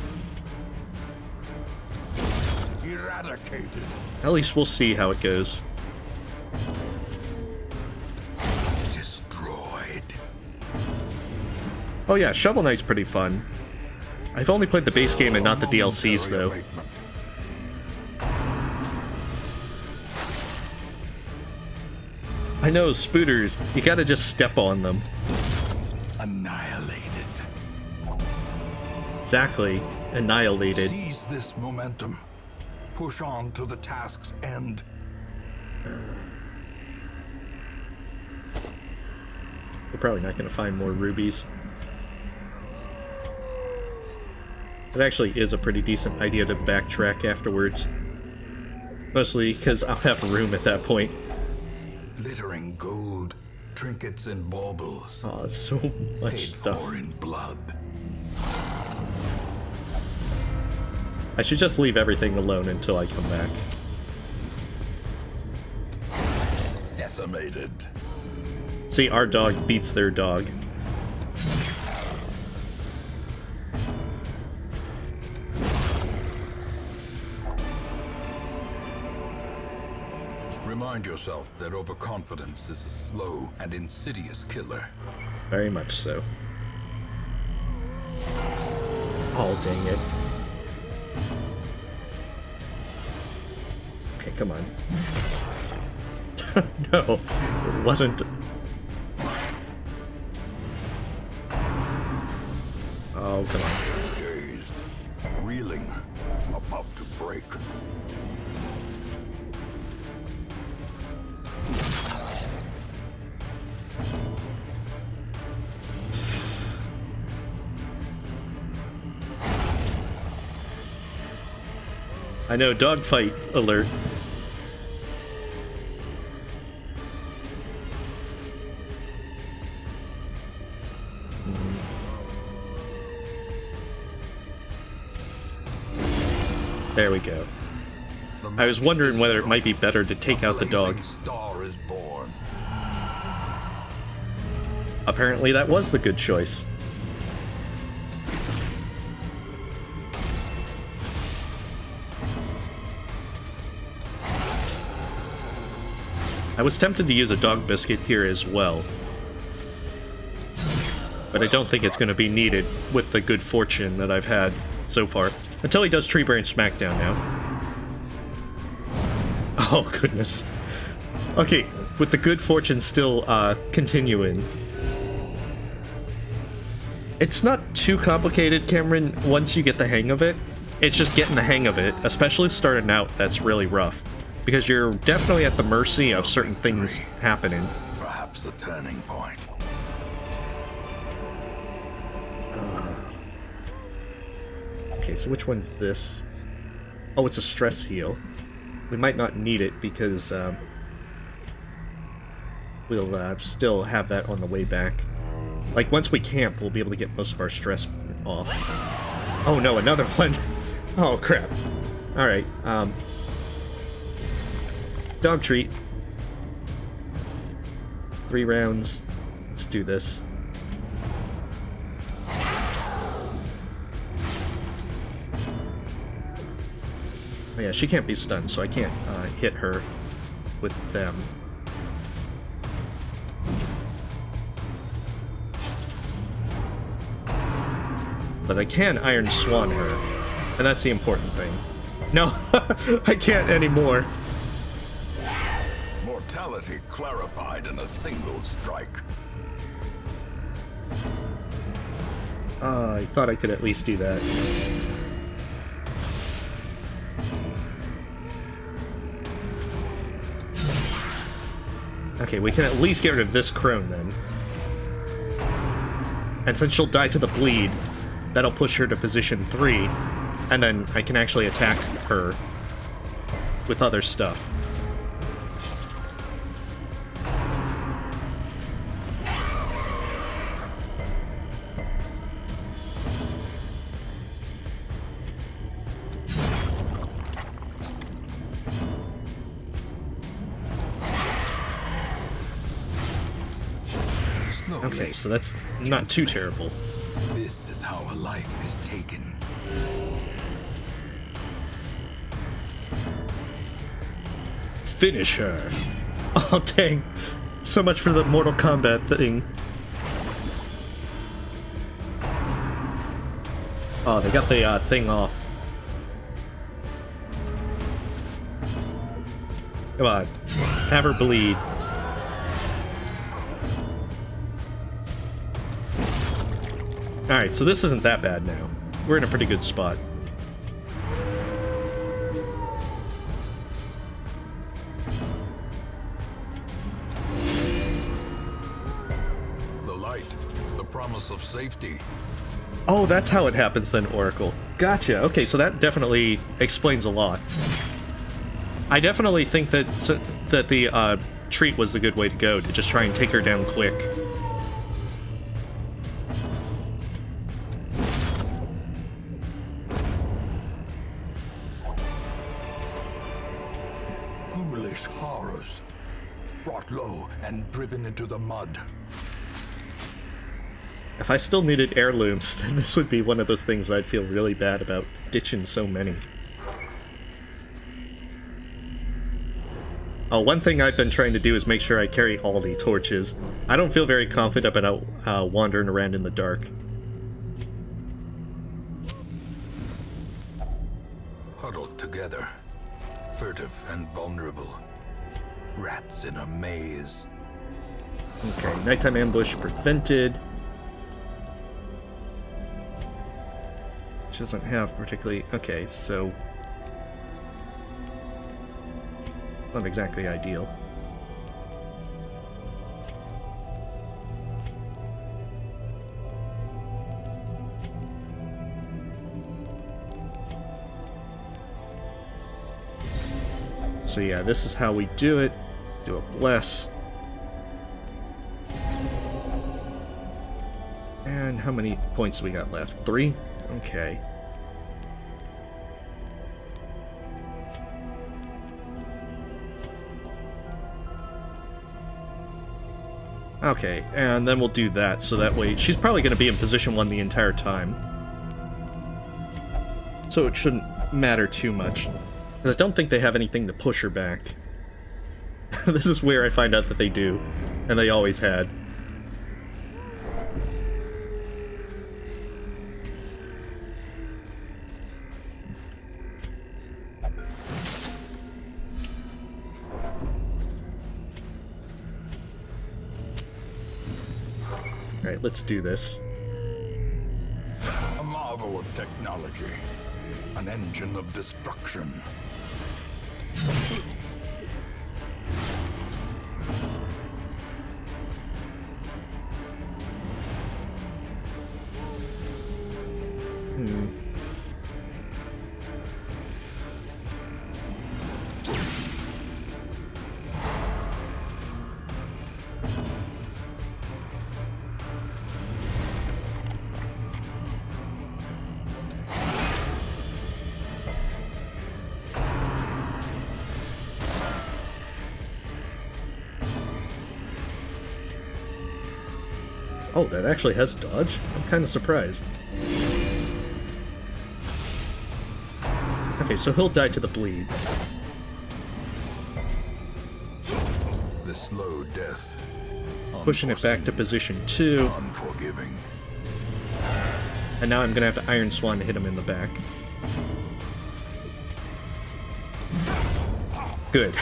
Eradicated. At least we'll see how it goes. Oh yeah, Shovel Knight's pretty fun. I've only played the base game and not the DLCs, though. I know, spooters, you gotta just step on them. Annihilated. Exactly. Annihilated. Seize this momentum. Push on to the task's end. We're probably not gonna find more rubies. It actually is a pretty decent idea to backtrack afterwards. Mostly because I'll have room at that point. Glittering gold, trinkets and baubles. Oh, so much Paid stuff. for in blood. I should just leave everything alone until I come back. Decimated. See, our dog beats their dog. Remind yourself that overconfidence is a slow and insidious killer. Very much so. Oh, dang it. Okay, come on. No, it wasn't. Oh, come on. Dazed, reeling, about to break. I know, dogfight alert. There we go. I was wondering whether it might be better to take out the dog. Star is born. Apparently that was the good choice. I was tempted to use a dog biscuit here as well. But I don't think it's going to be needed with the good fortune that I've had so far. Until he does Tree Branch Smackdown now. Oh, goodness. Okay, with the good fortune still continuing. It's not too complicated, Cameron, once you get the hang of it. It's just getting the hang of it, especially starting out, that's really rough. Because you're definitely at the mercy of certain things happening. Perhaps the turning point. Okay, so which one's this? Oh, it's a stress heal. We might not need it because we'll still have that on the way back. Like, once we camp, we'll be able to get most of our stress off. Oh no, another one! Oh crap. Alright, dog treat. 3 rounds. Let's do this. Oh yeah, she can't be stunned, so I can't hit her with them. But I can Iron Swan her, and that's the important thing. No, I can't anymore. Mortality clarified in a single strike. I thought I could at least do that. Okay, we can at least get rid of this crone then. And since she'll die to the bleed, that'll push her to position 3, and then I can actually attack her with other stuff. Okay, so that's not too terrible. This is how a life is taken. Finish her. Oh, dang. So much for the Mortal Kombat thing. Oh, they got the thing off. Come on. Have her bleed. Alright, so this isn't that bad now. We're in a pretty good spot. The light, the promise of safety. Oh, that's how it happens then, Oracle. Gotcha. Okay, so that definitely explains a lot. I definitely think that the treat was the good way to go, to just try and take her down quick. Ghoulish horrors, brought low and driven into the mud. If I still needed heirlooms, then this would be one of those things I'd feel really bad about ditching so many. Oh, one thing I've been trying to do is make sure I carry all the torches. I don't feel very confident about wandering around in the dark. Huddled together, furtive and vulnerable. Rats in a maze. Okay, nighttime ambush prevented. Which doesn't have particularly... Okay, so... Not exactly ideal. So yeah, this is how we do it. Do a bless. And how many points do we got left? 3? Okay. Okay, and then we'll do that, so that way she's probably going to be in position 1 the entire time. So it shouldn't matter too much. Because I don't think they have anything to push her back. This is where I find out that they do. And they always had. Alright, let's do this. A marvel of technology. An engine of destruction. Oh, that actually has dodge? I'm kind of surprised. Okay, so he'll die to the bleed. The slow death. Pushing it back to position 2. Unforgiving. And now I'm gonna have to Iron Swan to hit him in the back. Good.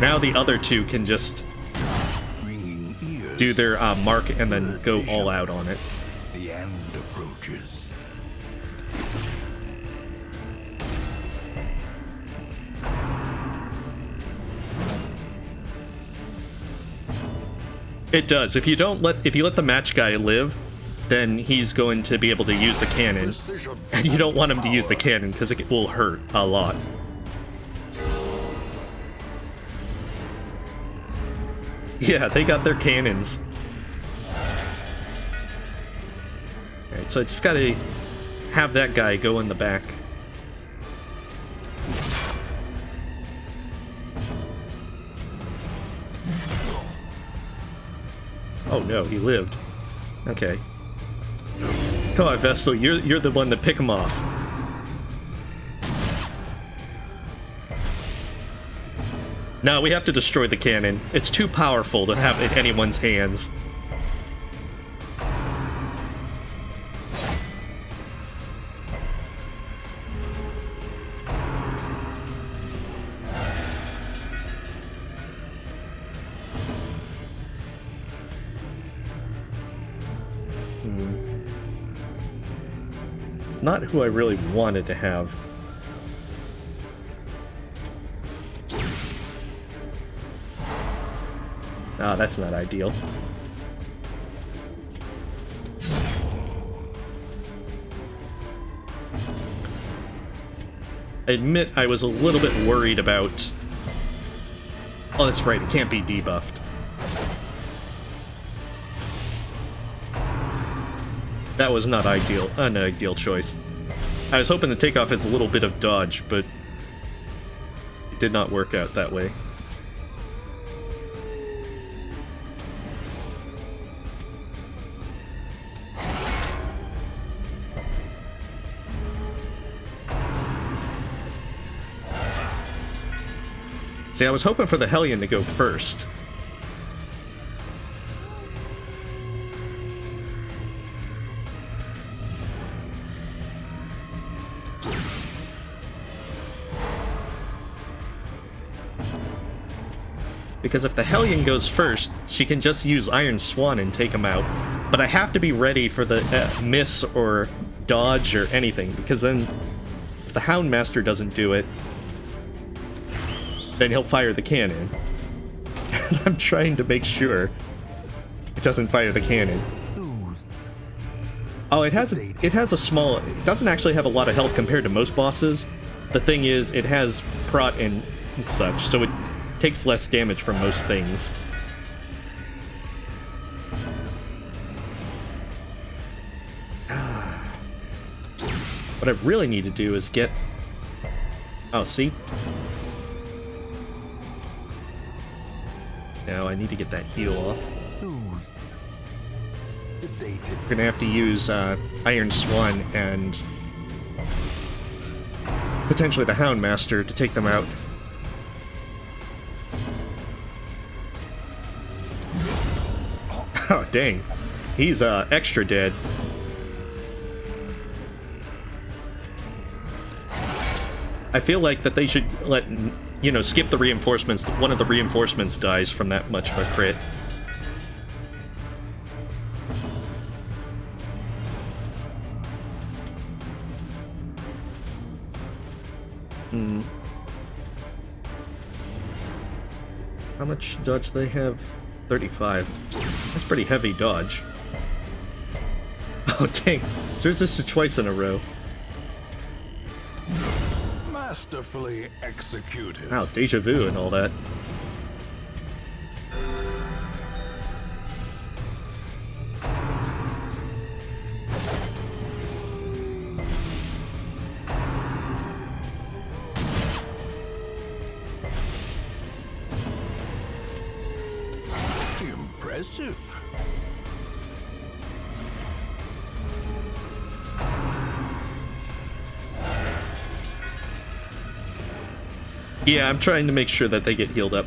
Now the other 2 can just do their mark and then go all out on it. The end approaches. It does. If you let the match guy live, then he's going to be able to use the cannon. And you don't want him to use the cannon because it will hurt a lot. Yeah, they got their cannons. Alright, so I just gotta have that guy go in the back. Oh no, he lived. Okay. Come on, Vestal, you're the one to pick him off. No, we have to destroy the cannon. It's too powerful to have in anyone's hands. Not who I really wanted to have. Ah, that's not ideal. I admit I was a little bit worried about... Oh, that's right, it can't be debuffed. That was not ideal, an ideal choice. I was hoping to take off its little bit of dodge, but it did not work out that way. See, I was hoping for the Hellion to go first. Because if the Hellion goes first, she can just use Iron Swan and take him out. But I have to be ready for the miss or dodge or anything, because then if the Houndmaster doesn't do it, then he'll fire the cannon. And I'm trying to make sure it doesn't fire the cannon. Oh, it has a small... It doesn't actually have a lot of health compared to most bosses. The thing is, it has prot and such, so it takes less damage from most things. What I really need to do is get... Oh, see? Now I need to get that heal off. We're gonna have to use Iron Swan and potentially the Houndmaster to take them out. Oh, dang. He's extra dead. I feel like that they should let, you know, skip the reinforcements. One of the reinforcements dies from that much of a crit. How much dodge do they have? 35. That's pretty heavy dodge. Oh, dang. So there's this twice in a row. Masterfully executed. Wow, deja vu and all that. Impressive. Yeah, I'm trying to make sure that they get healed up.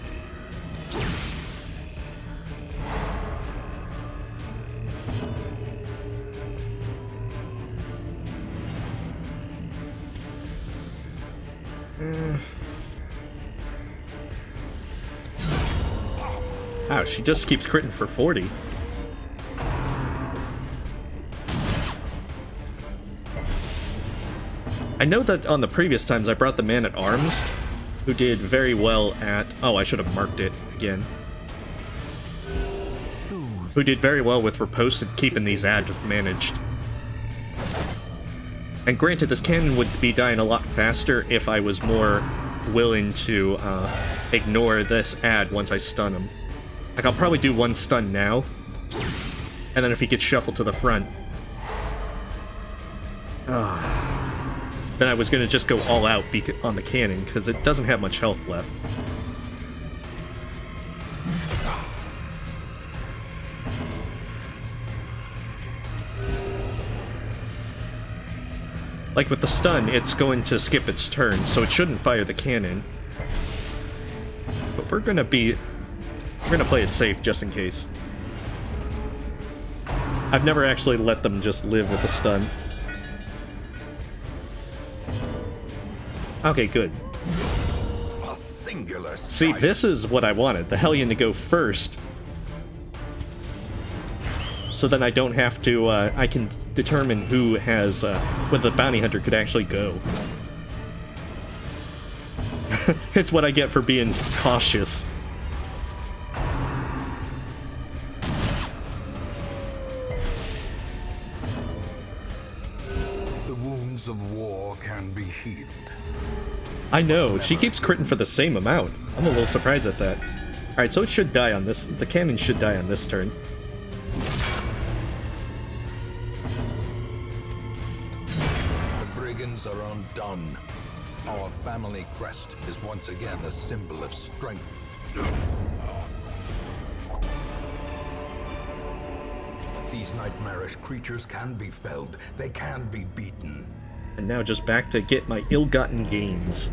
Wow, she just keeps critting for 40. I know that on the previous times I brought the Man-at-Arms, who did very well at... Oh, I should have marked it again. Who did very well with riposte and keeping these ads managed. And granted, this cannon would be dying a lot faster if I was more willing to ignore this ad once I stun him. Like, I'll probably do one stun now, and then if he gets shuffled to the front... then I was going to just go all out on the cannon, because it doesn't have much health left. Like with the stun, it's going to skip its turn, so it shouldn't fire the cannon. But we're going to play it safe just in case. I've never actually let them just live with the stun. Okay, good. A singular sight. See, this is what I wanted. The Hellion to go first. So then I don't have to, I can determine who has, whether the bounty hunter could actually go. It's what I get for being cautious. The wounds of war can be healed. I know, she keeps critting for the same amount. I'm a little surprised at that. Alright, so it should die on this, the cannon should die on this turn. The brigands are undone. Our family crest is once again a symbol of strength. These nightmarish creatures can be felled. They can be beaten. And now just back to get my ill-gotten gains.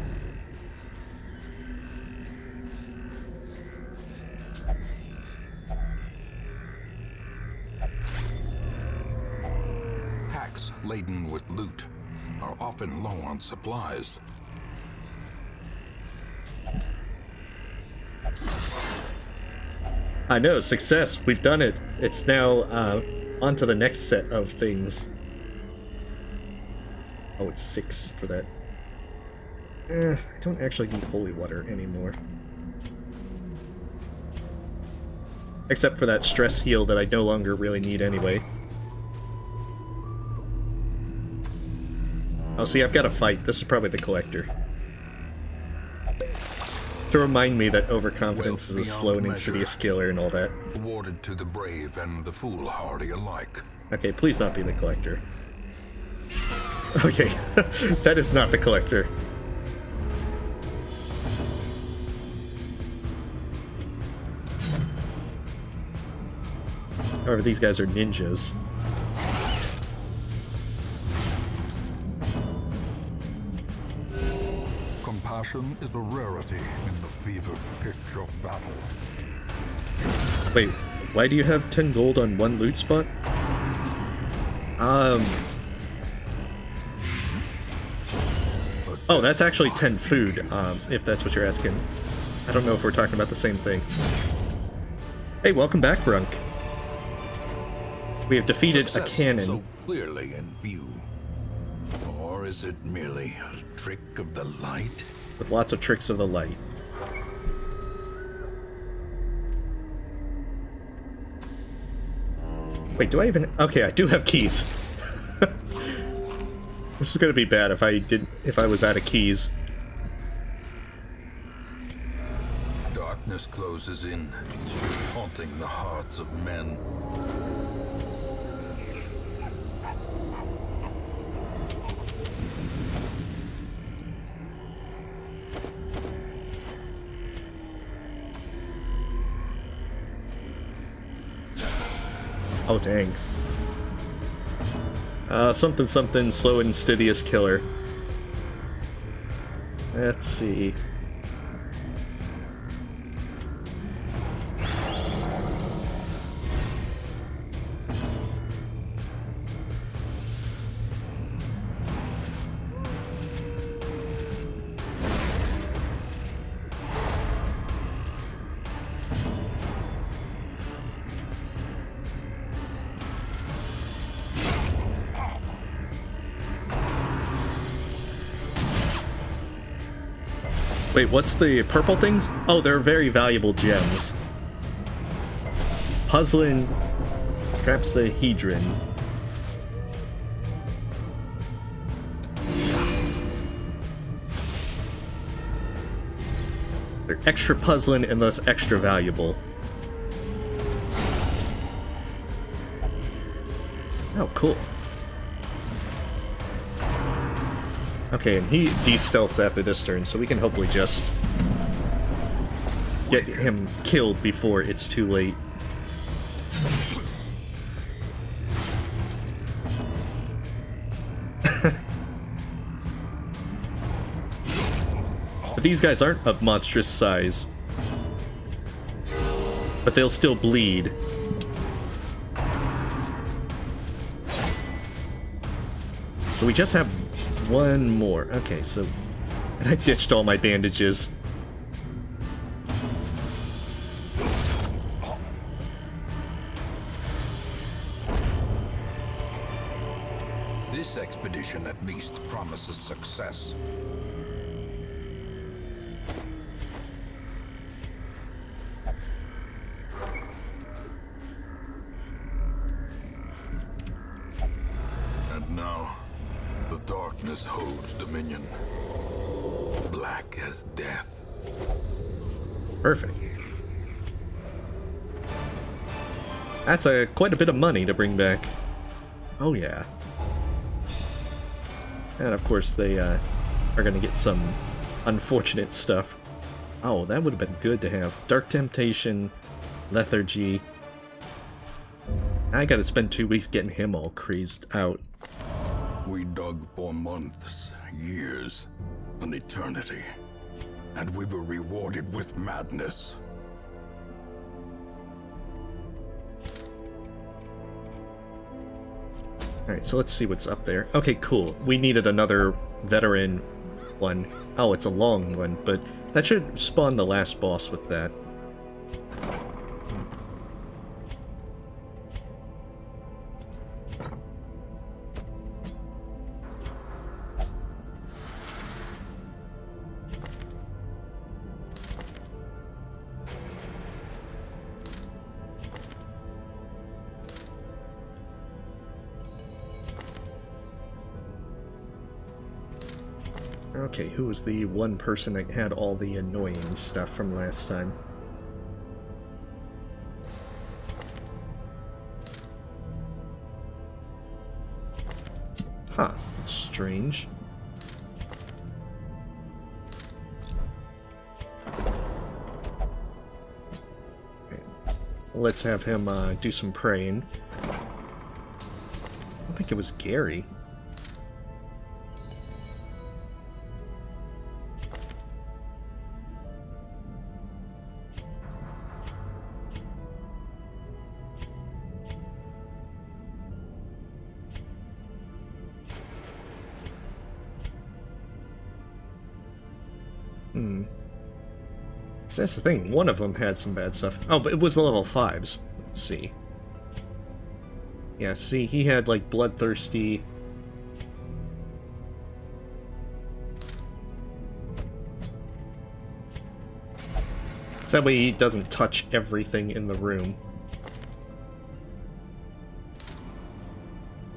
Packs laden with loot are often low on supplies. I know, success, we've done it. It's now on to the next set of things. Oh, it's 6 for that. I don't actually need holy water anymore. Except for that stress heal that I no longer really need anyway. Oh, see, I've got to fight. This is probably the collector. To remind me that overconfidence is a slow and insidious killer and all that. Awarded to the brave and the foolhardy alike. Okay, please not be the collector. Okay, that is not the collector. However, these guys are ninjas. Compassion is a rarity in the fevered pitch of battle. Wait, why do you have 10 gold on 1 loot spot? Oh, that's actually 10 food, if that's what you're asking. I don't know if we're talking about the same thing. Hey, welcome back, Runk. We have defeated a cannon. So clearly in view. Or is it merely a trick of the light? With lots of tricks of the light. Wait, do I even... Okay, I do have keys. This is gonna be bad if I was out of keys. Darkness closes in, haunting the hearts of men. Oh, dang. Something something, slow and insidious killer. Let's see. Wait, what's the purple things? Oh, they're very valuable gems. Puzzling Trapsahedron. They're extra puzzling and thus extra valuable. Oh, cool. Okay, and he de-stealths after this turn, so we can hopefully just get him killed before it's too late. But these guys aren't of monstrous size. But they'll still bleed. So we just have one more. Okay, so... And I ditched all my bandages. This expedition at least promises success. And now, the darkness holds dominion. Black as death. Perfect. That's quite a bit of money to bring back. Oh yeah. And of course they are gonna get some unfortunate stuff. Oh, that would have been good to have. Dark Temptation, Lethargy. I gotta spend 2 weeks getting him all crazed out. We dug for months, years, an eternity, and we were rewarded with madness. Alright, so let's see what's up there. Okay, cool. We needed another veteran one. Oh, it's a long one, but that should spawn the last boss with that. Okay, who was the one person that had all the annoying stuff from last time? Huh, that's strange. Okay. Let's have him do some praying. I don't think it was Gary. So that's the thing, one of them had some bad stuff. Oh, but it was the level 5s. Let's see. Yeah, see, he had, like, bloodthirsty... So that way he doesn't touch everything in the room.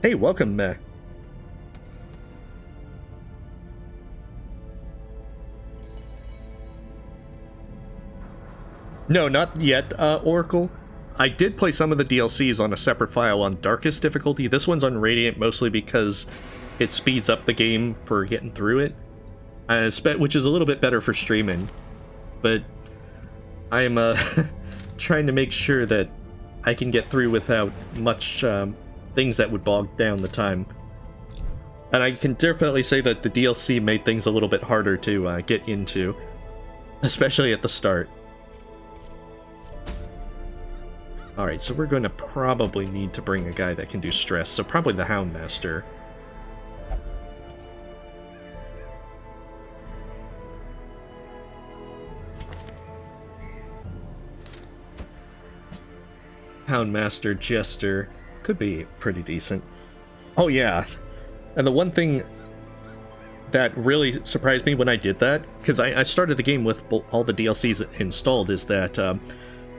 Hey, welcome, Meh. No, not yet, Oracle. I did play some of the DLCs on a separate file on Darkest difficulty. This one's on Radiant mostly because it speeds up the game for getting through it, which is a little bit better for streaming. But I'm trying to make sure that I can get through without much things that would bog down the time. And I can definitely say that the DLC made things a little bit harder to get into, especially at the start. Alright, so we're going to probably need to bring a guy that can do stress, so probably the Houndmaster. Houndmaster, Jester, could be pretty decent. Oh yeah, and the one thing that really surprised me when I did that, because I started the game with all the DLCs installed, is that...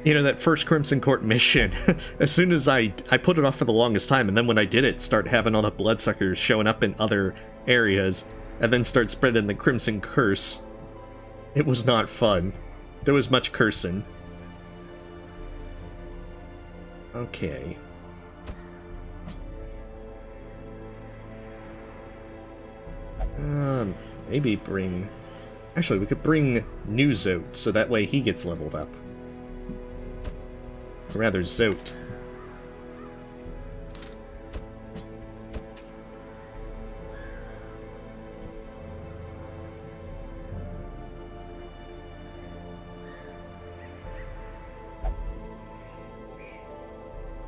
you know, that first Crimson Court mission, as soon as I put it off for the longest time, and then when I did it, start having all the bloodsuckers showing up in other areas, and then start spreading the Crimson Curse. It was not fun. There was much cursing. Okay. Maybe bring... Actually, we could bring New Zote, so that way he gets leveled up. Or rather, Zote.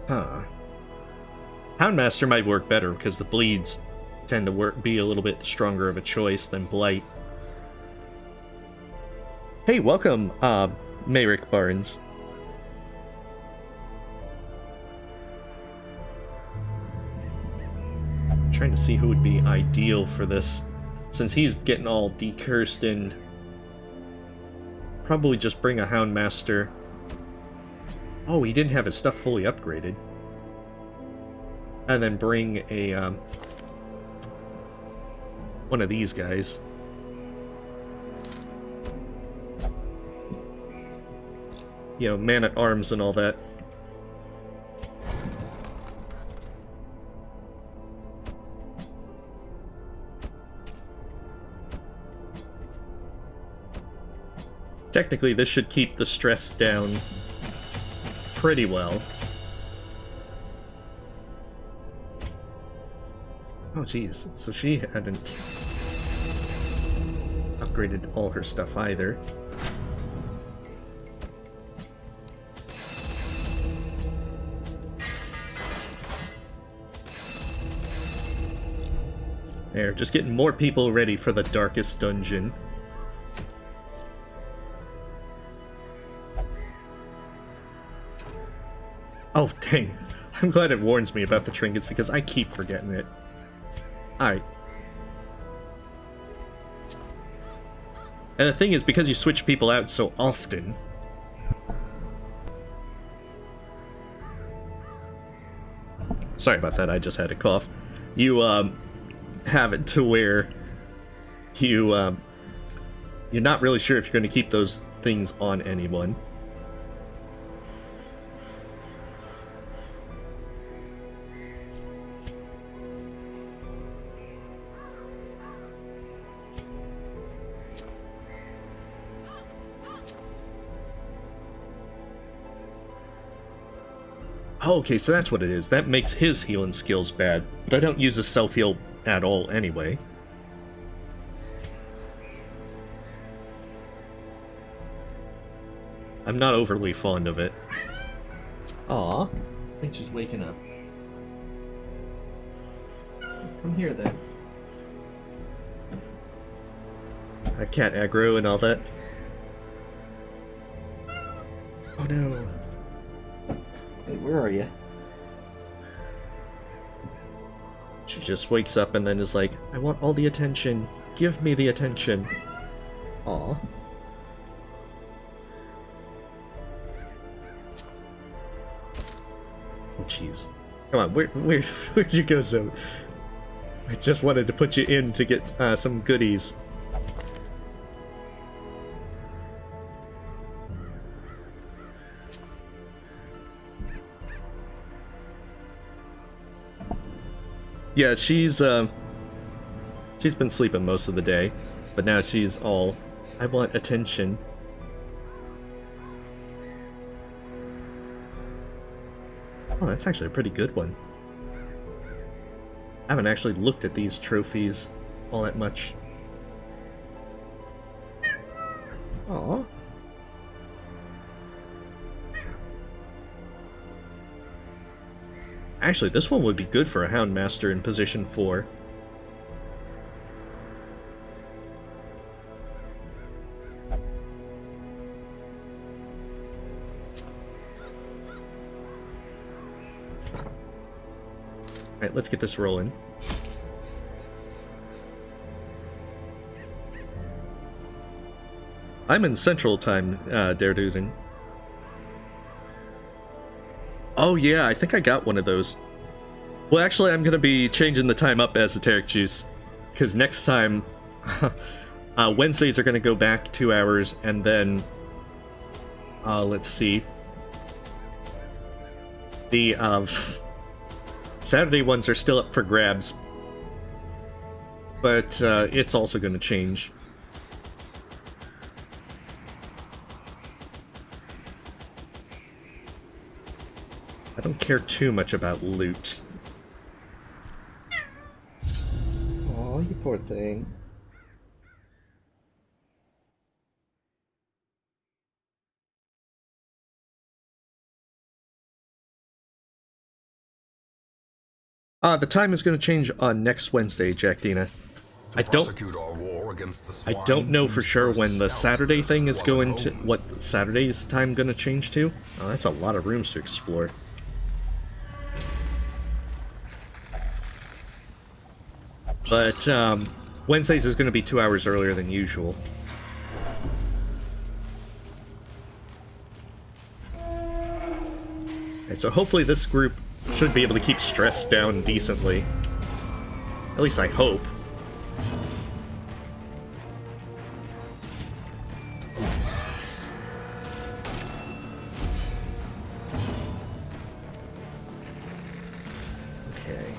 Huh. Houndmaster might work better because the bleeds tend to be a little bit stronger of a choice than Blight. Hey, welcome, Mayrick Barnes. Trying to see who would be ideal for this, since he's getting all decursed, and probably just bring a Houndmaster. Oh, he didn't have his stuff fully upgraded. And then bring a one of these guys. You know, man-at-arms and all that. Technically, this should keep the stress down pretty well. Oh, jeez. So she hadn't upgraded all her stuff either. There, just getting more people ready for the darkest dungeon. Oh, dang. I'm glad it warns me about the trinkets because I keep forgetting it. Alright. And the thing is, because you switch people out so often... Sorry about that, I just had a cough. You, have it to where you're not really sure if you're going to keep those things on anyone. Oh, okay, so that's what it is. That makes his healing skills bad, but I don't use a self-heal at all anyway. I'm not overly fond of it. Aw, I think she's waking up. Come here, then. Cat aggro and all that. Oh no. Hey, where are you? She just wakes up and then is like, I want all the attention. Give me the attention. Aw. Oh, jeez. Come on, where'd you go, Zoe? I just wanted to put you in to get some goodies. Yeah, she's been sleeping most of the day, but now she's all, I want attention. Oh, that's actually a pretty good one. I haven't actually looked at these trophies all that much. Aww. Actually, this one would be good for a Houndmaster in position 4. Alright, let's get this rolling. I'm in Central Time, Dareduden. Oh yeah, I think I got one of those. Well, actually, I'm gonna be changing the time up as Eteric Juice, because next time, Wednesdays are gonna go back 2 hours, and then, let's see, the Saturday ones are still up for grabs, but it's also gonna change. I don't care too much about loot. Aw, you poor thing. The time is going to change on next Wednesday, Jack Dina. I don't know for sure when the Saturday thing is going to... what Saturday's time going to change to. Oh, that's a lot of rooms to explore. But, Wednesdays is going to be 2 hours earlier than usual. Okay, so hopefully this group should be able to keep stress down decently. At least I hope. Okay.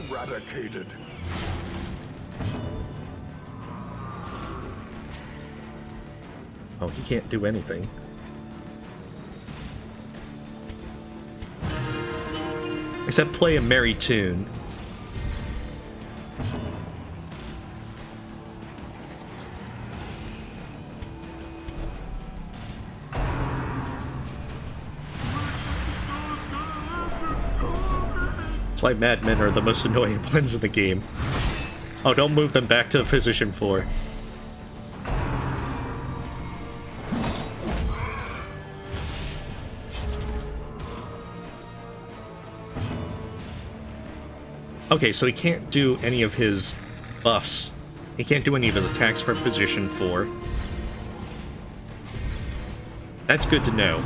Eradicated. Oh, he can't do anything. Except play a merry tune. That's why madmen are the most annoying ones in the game. Oh, don't move them back to position 4. Okay, so he can't do any of his buffs. He can't do any of his attacks from position 4. That's good to know.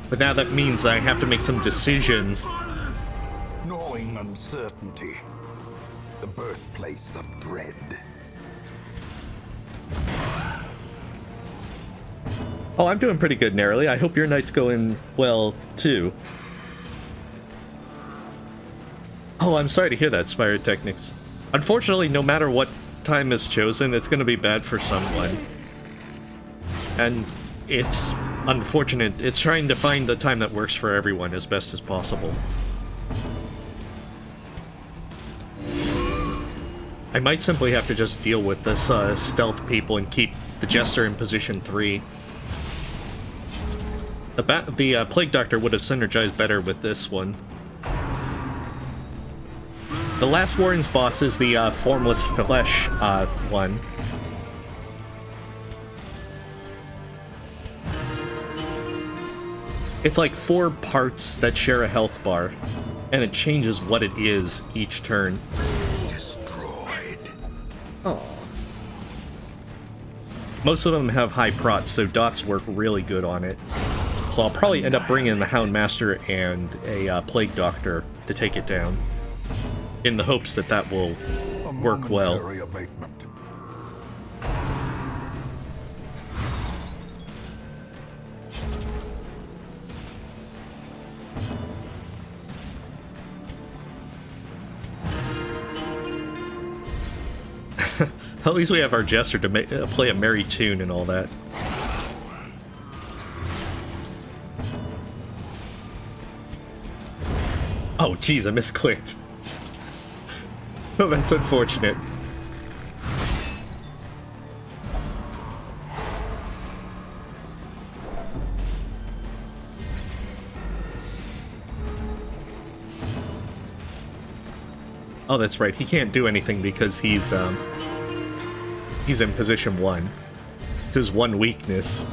But now that means that I have to make some decisions. Gnawing uncertainty. the birthplace of dread. Oh, I'm doing pretty good, narrowly. I hope your night's going well, too. Oh, I'm sorry to hear that, Spyrotechnics. Unfortunately, no matter what time is chosen, it's going to be bad for someone. And it's unfortunate. It's trying to find the time that works for everyone as best as possible. I might simply have to just deal with this stealth people and keep the Jester in position 3. The Plague Doctor would have synergized better with this one. The last Warrens boss is the Formless Flesh one. It's like 4 parts that share a health bar, and it changes what it is each turn. Destroyed. Oh. Most of them have high prots, so dots work really good on it. So I'll probably end up bringing the Houndmaster and a Plague Doctor to take it down, in the hopes that that will work well. Abatement. At least we have our Jester to play a merry tune and all that. Oh, jeez, I misclicked. Oh, that's unfortunate. Oh, that's right. He can't do anything because he's in position 1. It's his one weakness.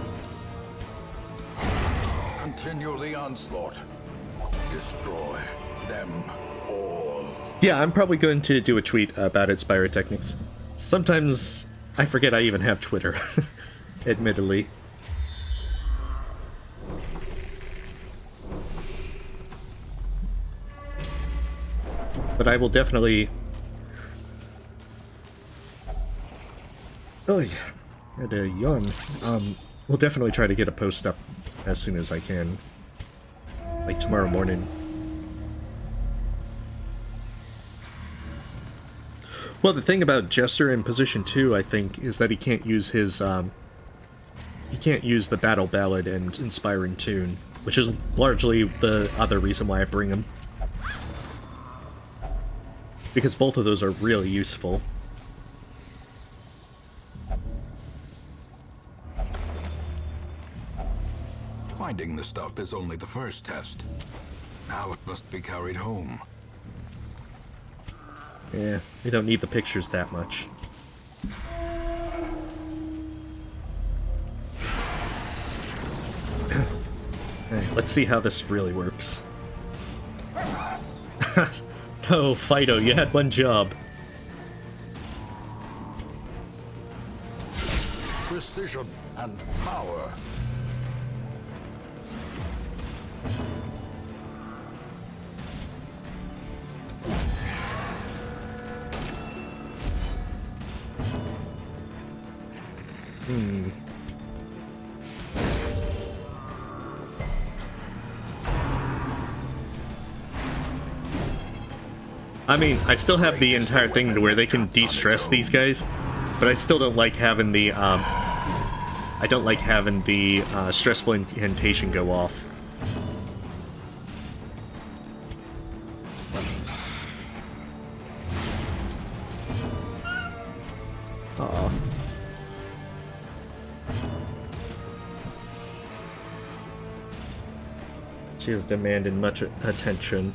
Continue the onslaught. Destroy them all. Yeah, I'm probably going to do a tweet about it, Spyrotechnics. Sometimes I forget I even have Twitter, admittedly. But I will definitely... Oh, yeah. I had a yawn. We'll definitely try to get a post up as soon as I can. Like tomorrow morning. Well, the thing about Jester in position 2, I think, is that he can't use his, he can't use the Battle Ballad and Inspiring Tune, which is largely the other reason why I bring him. Because both of those are really useful. Finding the stuff is only the first test. Now it must be carried home. Yeah, we don't need the pictures that much. Alright, let's see how this really works. No, Fido, you had one job. Precision and power. I mean, I still have the entire thing to where they can de-stress these guys, but I still don't like having the, I don't like having the, stressful incantation go off. Aw. She has demanded much attention.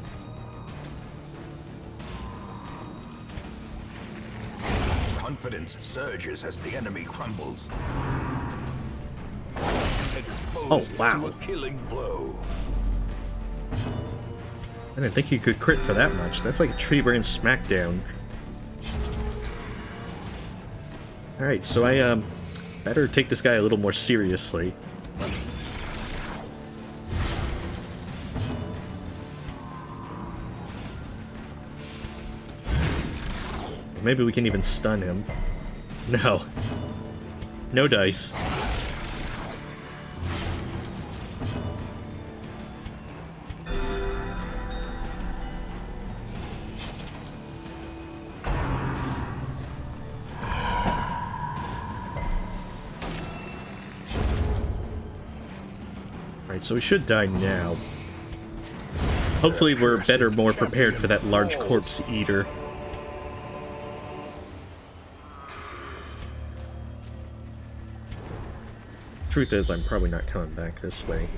Confidence surges as the enemy crumbles. Exposed Oh, wow. to a killing blow. I didn't think you could crit for that much. That's like a tree branch smackdown. Alright, so I better take this guy a little more seriously. maybe we can even stun him. No. No dice. Alright, so we should die now. Hopefully we're better, more prepared for that large corpse eater. Truth is, I'm probably not coming back this way.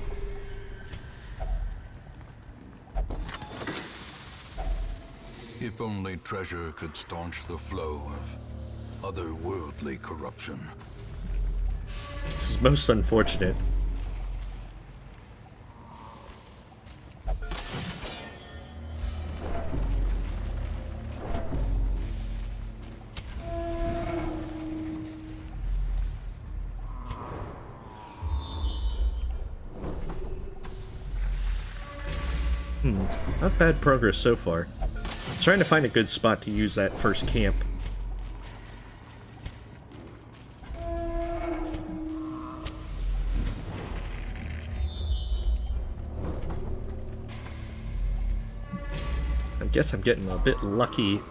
If only treasure could staunch the flow of otherworldly corruption. This is most unfortunate. Not bad progress so far. Trying to find a good spot to use that first camp. I guess I'm getting a bit lucky.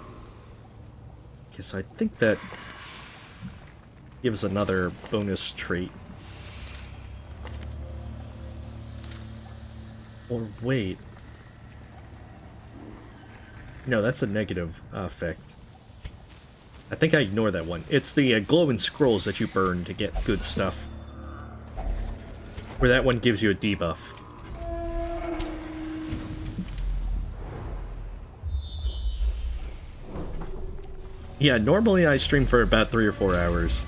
Guess I think that gives another bonus trait. Or wait. No, that's a negative effect. I think I ignore that one. It's the glowing scrolls that you burn to get good stuff. Where that one gives you a debuff. Yeah, normally I stream for about 3 or 4 hours.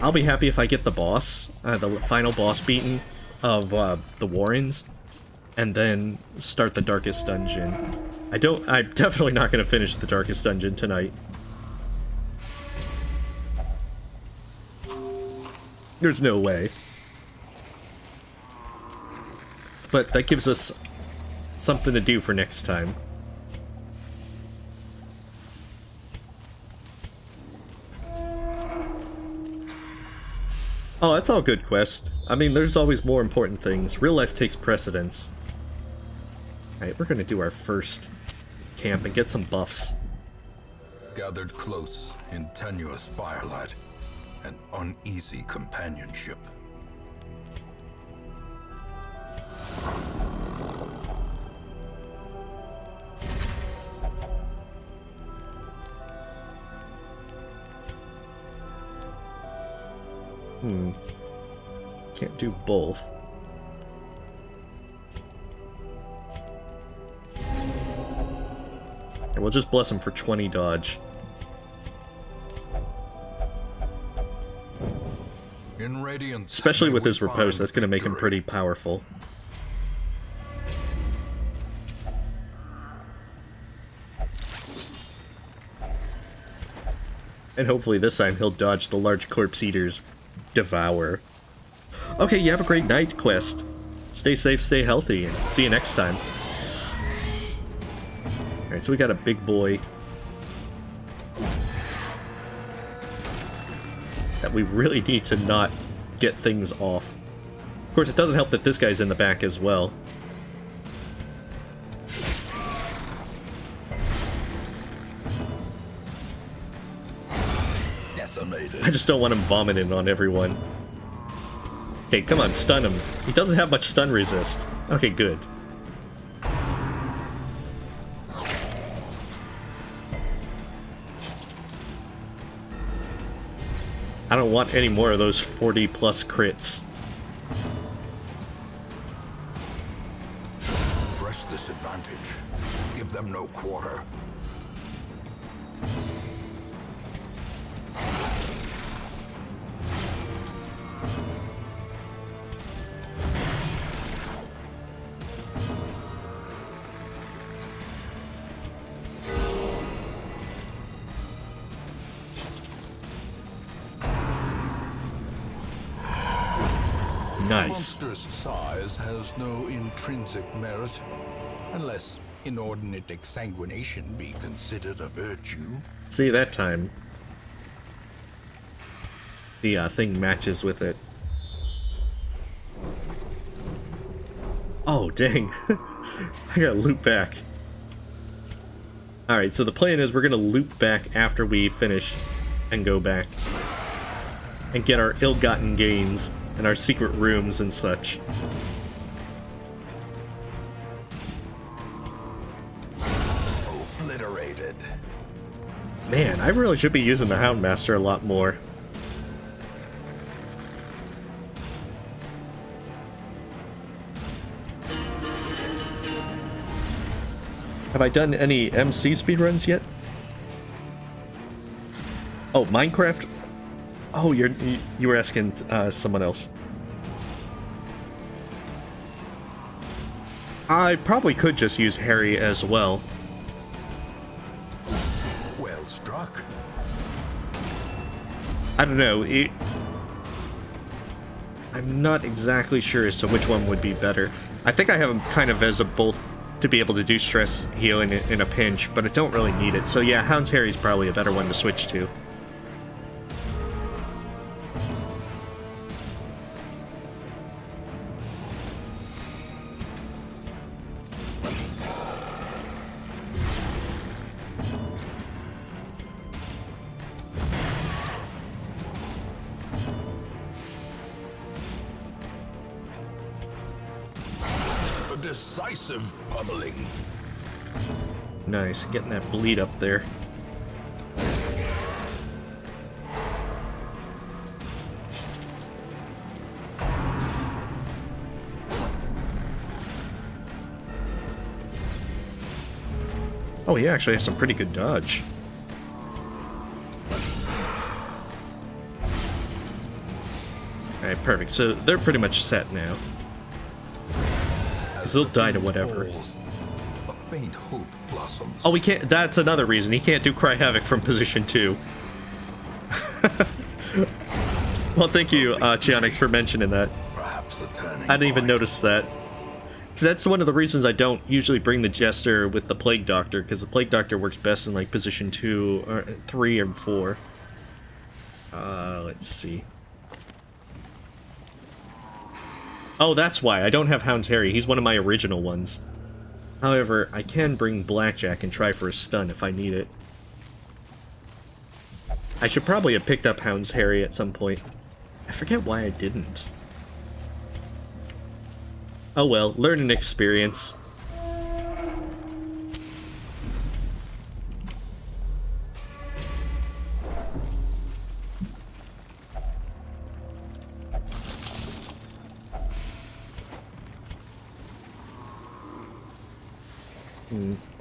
I'll be happy if I get the boss, the final boss beaten of the Warrens. And then start the Darkest Dungeon. I'm definitely not going to finish the Darkest Dungeon tonight. There's no way. But that gives us something to do for next time. Oh, that's all good, quest. I mean, there's always more important things. Real life takes precedence. Alright, we're gonna do our first camp and get some buffs. Gathered close in tenuous firelight and uneasy companionship. Can't do both. And we'll just bless him for 20 dodge. In radiance, especially with his repose, that's going to make him pretty powerful. And hopefully this time he'll dodge the large corpse eater's devour. Okay, you have a great night, quest. Stay safe, stay healthy, and see you next time. Alright, so we got a big boy that we really need to not get things off. Of course, it doesn't help that this guy's in the back as well. Decimated. I just don't want him vomiting on everyone. Okay, come on, stun him. He doesn't have much stun resist. Okay, good. I don't want any more of those 40+ crits. Press this advantage. Give them no quarter. Nice. Monstrous size has no intrinsic merit, unless inordinate exsanguination be considered a virtue? See, that time the thing matches with it. Oh, dang. I gotta loop back. Alright, so the plan is we're gonna loop back after we finish and go back and get our ill-gotten gains and our secret rooms and such. Obliterated. Man, I really should be using the Houndmaster a lot more. Have I done any MC speedruns yet? Oh, Minecraft? Oh, you were asking someone else. I probably could just use Harry as well. Well struck. I don't know. I'm not exactly sure as to which one would be better. I think I have them kind of as a both to be able to do stress healing in a pinch, but I don't really need it. So yeah, Hound's Harry's probably a better one to switch to. Decisive pummeling. Nice, getting that bleed up there. Oh, he actually has some pretty good dodge. Alright, perfect. So they're pretty much set now. Because they'll die to whatever. A faint hope blossoms. Oh, we can't. That's another reason. He can't do Cry Havoc from position 2. Well, thank you, Chionyx, for mentioning that. Perhaps the turning I didn't even point. notice that. Because that's one of the reasons I don't usually bring the Jester with the Plague Doctor, because the Plague Doctor works best in, like, position 2, or 3, or 4. Let's see. Oh, that's why. I don't have Hound's Harry. He's one of my original ones. However, I can bring Blackjack and try for a stun if I need it. I should probably have picked up Hound's Harry at some point. I forget why I didn't. Oh well, learning experience.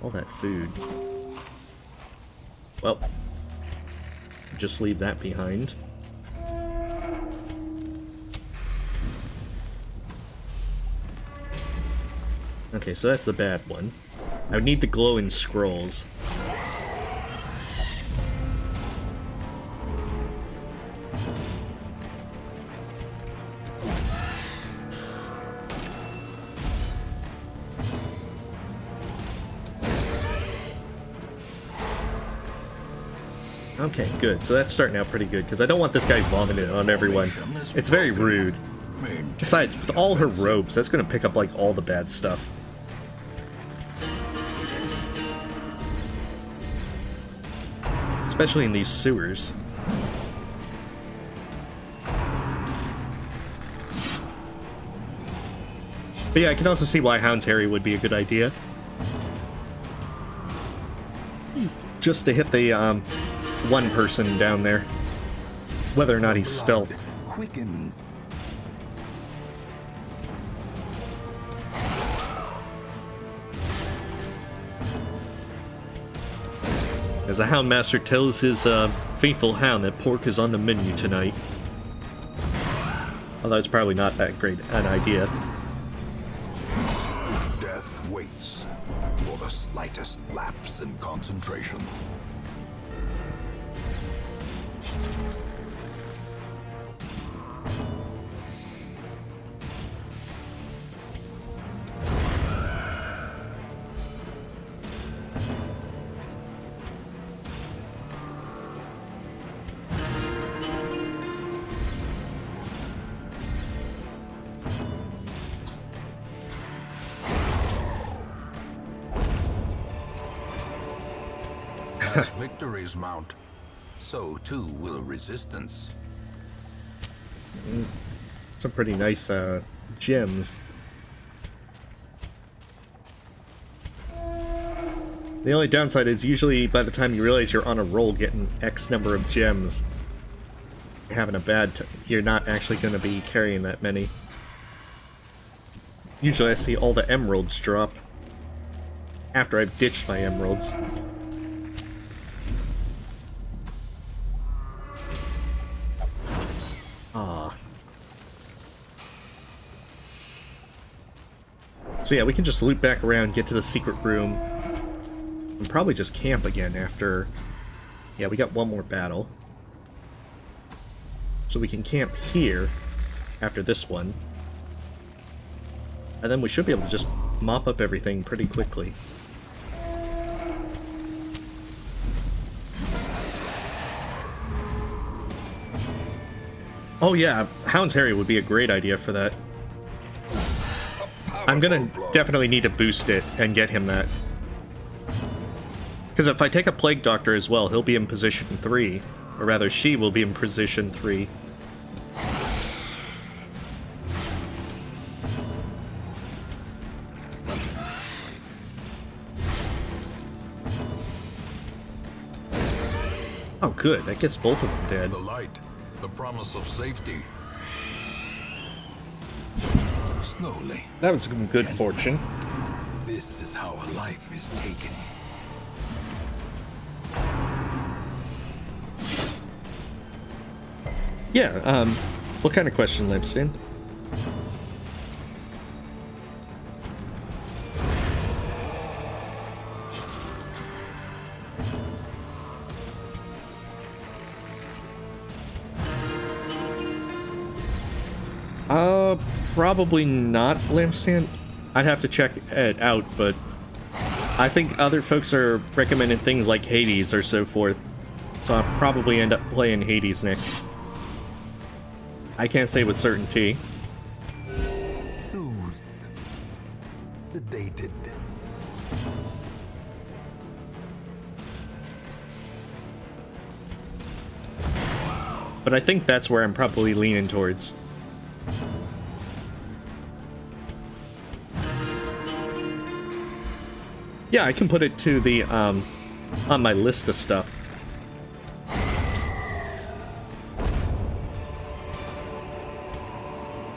All that food. Well, just leave that behind. Okay, so that's the bad one. I would need the glowing scrolls. Okay, good. So that's starting out pretty good, because I don't want this guy vomiting on everyone. It's very rude. Besides, with all her robes, that's going to pick up, like, all the bad stuff. Especially in these sewers. But yeah, I can also see why Hound's Harry would be a good idea. Just to hit the, one person down there. Whether or not he's stealth. Quickens. As the Houndmaster tells his faithful hound that pork is on the menu tonight. Although it's probably not that great an idea. Death waits for the slightest lapse in concentration. As victories mount, so too will resistance. Some pretty nice gems. The only downside is usually by the time you realize you're on a roll getting X number of gems, you're having a you're not actually going to be carrying that many. Usually I see all the emeralds drop after I've ditched my emeralds. So yeah, we can just loop back around, get to the secret room, and probably just camp again after... Yeah, we got one more battle. So we can camp here after this one. And then we should be able to just mop up everything pretty quickly. Oh yeah, Hound's Harry would be a great idea for that. I'm gonna definitely need to boost it and get him that. Because if I take a Plague Doctor as well, he'll be in position 3. Or rather, she will be in position 3. Oh good, that gets both of them dead. The light, the promise of safety. Slowly. That was some good fortune. This is how a life is taken. Yeah, what kind of question, Lampstand? Probably not, Lampstand. I'd have to check it out, but I think other folks are recommending things like Hades or so forth, so I'll probably end up playing Hades next. I can't say with certainty. Soothed. Sedated. But I think that's where I'm probably leaning towards. Yeah, I can put it to the, on my list of stuff.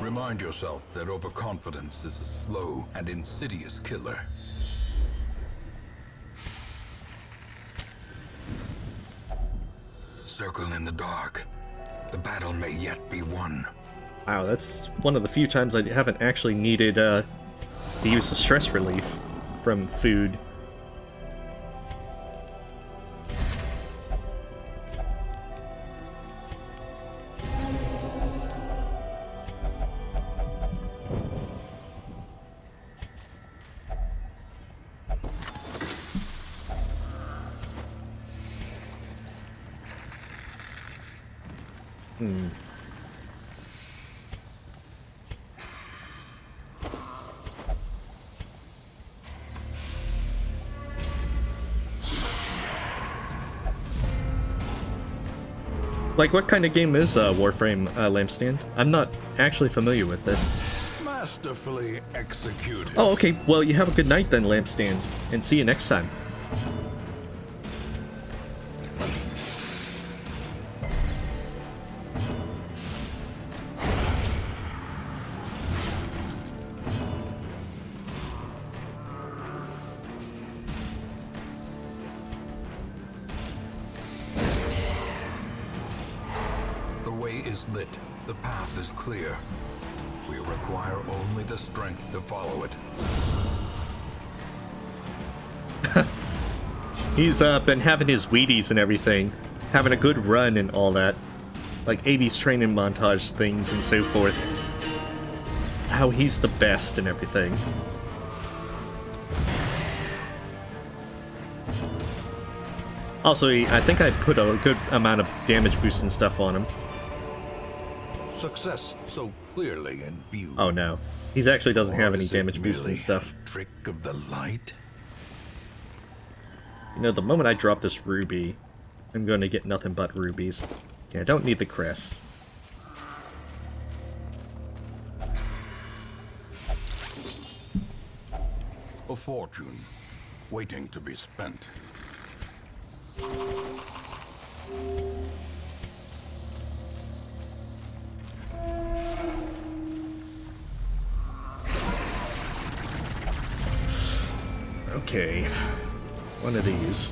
Remind yourself that overconfidence is a slow and insidious killer. Circle in the dark. The battle may yet be won. Wow, that's one of the few times I haven't actually needed, to use the stress relief from food. Like, what kind of game is Warframe, Lampstand? I'm not actually familiar with it. Masterfully executed. Oh, okay. Well, you have a good night then, Lampstand, and see you next time. Lit. The path is clear. We require only the strength to follow it. He's been having his Wheaties and everything, having a good run and all that, like 80s training montage things and so forth. It's how he's the best and everything. Also, I think I put a good amount of damage boost and stuff on him. Success so clearly in view. Oh no. He actually doesn't have any damage boost and stuff. Trick of the light? You know, the moment I drop this ruby, I'm going to get nothing but rubies. Yeah, I don't need the crests. A fortune, waiting to be spent. Okay, one of these.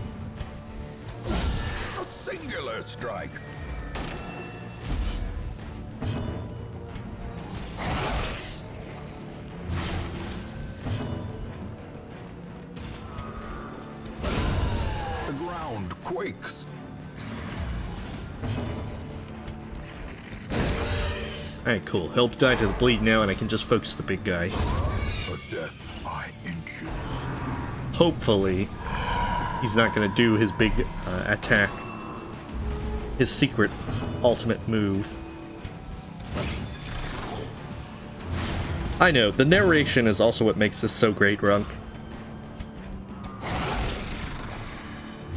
A singular strike. The ground quakes. Alright, cool. He'll die to the bleed now, and I can just focus the big guy. A death by inches. Hopefully, he's not going to do his big attack. His secret ultimate move. I know, the narration is also what makes this so great, Runk.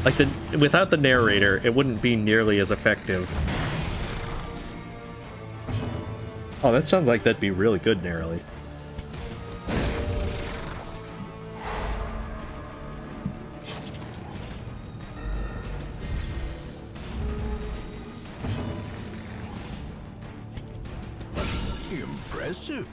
Like, without the narrator, it wouldn't be nearly as effective. Oh, that sounds like that'd be really good narrowly. Impressive.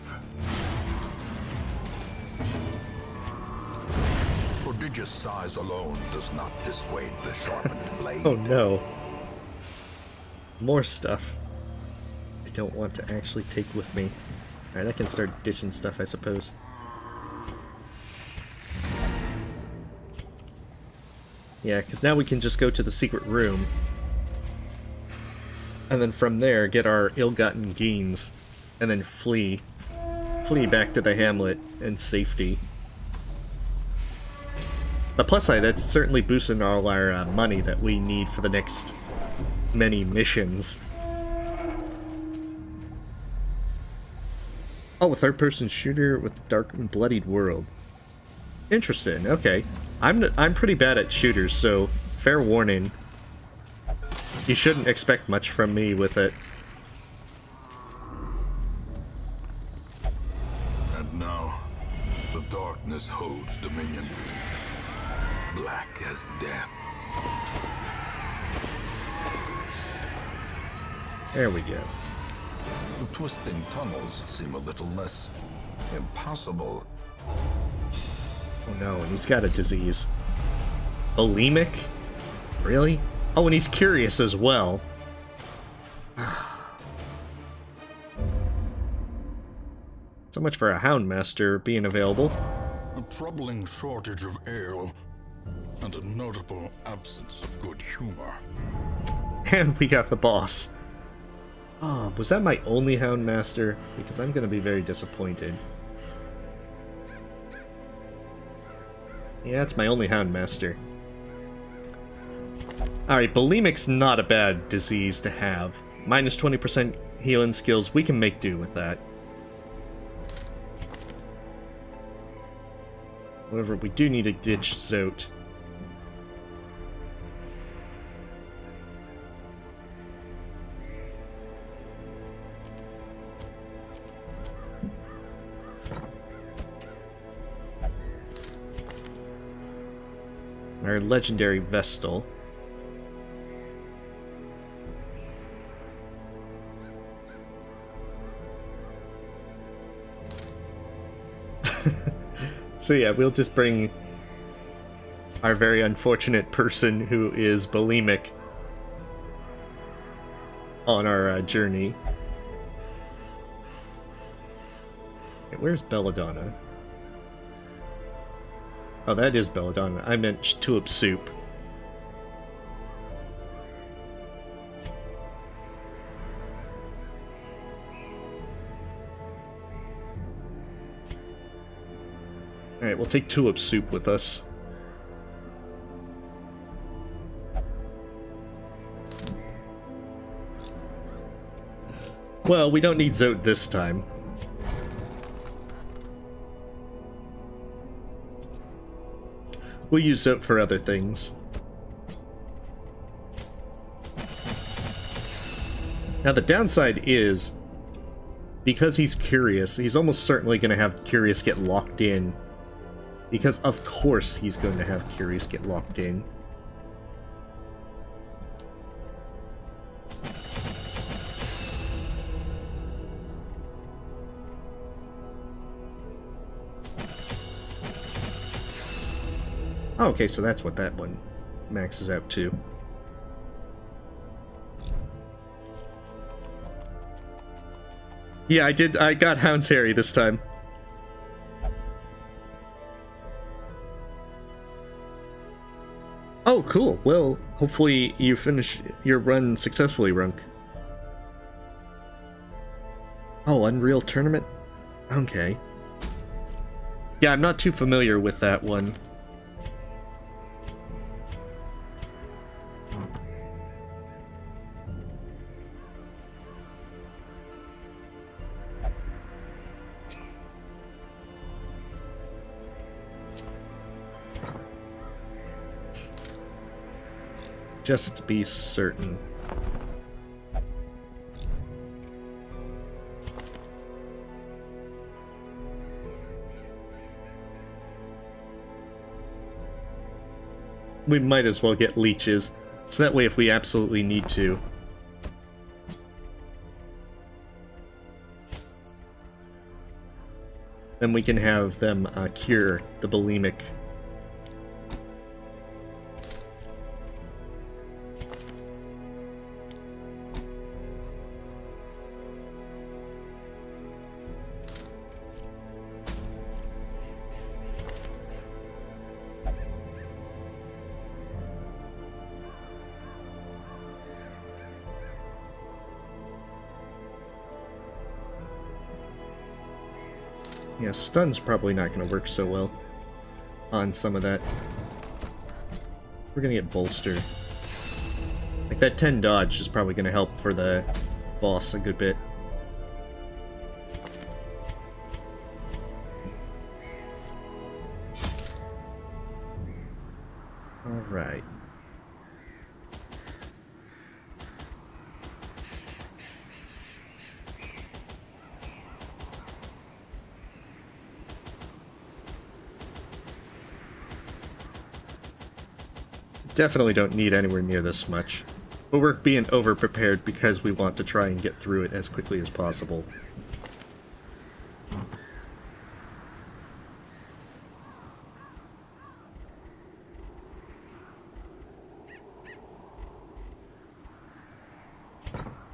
Prodigious size alone does not dissuade the sharpened blade. Oh no. More stuff I don't want to actually take with me. Alright, I can start ditching stuff, I suppose. Yeah, because now we can just go to the secret room. And then from there, get our ill-gotten gains. And then flee. Flee back to the hamlet in safety. The plus side, that's certainly boosting all our money that we need for the next many missions. Oh, a third-person shooter with a dark and bloodied world. Interesting, okay. I'm pretty bad at shooters, so fair warning. You shouldn't expect much from me with it. And now, the darkness holds dominion. Black as death. There we go. The twisting tunnels seem a little less impossible. Oh no, and he's got a disease. Bulimic? Really? Oh, and he's curious as well. So much for a Houndmaster being available. A troubling shortage of ale, and a notable absence of good humor. And we got the boss. Oh, was that my only Houndmaster? Because I'm gonna be very disappointed. Yeah, it's my only Houndmaster. Alright, Bulimic's not a bad disease to have. Minus 20% healing skills, we can make do with that. However, we do need to ditch Zote. Our legendary Vestal. So yeah, we'll just bring our very unfortunate person who is bulimic on our journey. Okay, where's Belladonna? Oh, that is Belladonna. I meant Tulip Soup. Alright, we'll take Tulip Soup with us. Well, we don't need Zote this time. We'll use Zote for other things. Now the downside is, because he's curious, he's almost certainly going to have Curious get locked in. Because of course he's going to have Curious get locked in. Oh, okay, so that's what that one maxes out to. Yeah, I got Hound's Harry this time. Oh, cool. Well, hopefully you finish your run successfully, Runk. Oh, Unreal Tournament? Okay. Yeah, I'm not too familiar with that one. Just to be certain. We might as well get leeches, so that way if we absolutely need to. Then we can have them cure the bulimic. Yeah, stun's probably not going to work so well on some of that. We're going to get bolster. Like, that 10 dodge is probably going to help for the boss a good bit. Alright. Definitely don't need anywhere near this much. But we're being over-prepared because we want to try and get through it as quickly as possible.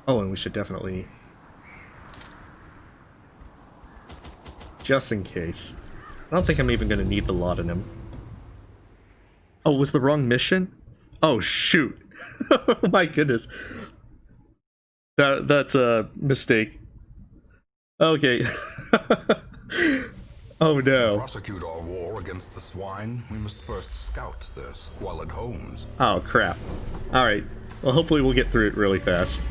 Oh, and we should definitely... just in case. I don't think I'm even going to need the laudanum. Oh, was the wrong mission? Oh, shoot. Oh my goodness. That's a mistake. Okay. Oh no. To prosecute our war against the swine, we must first scout their squalid homes. Oh, crap. Alright. Well, hopefully we'll get through it really fast.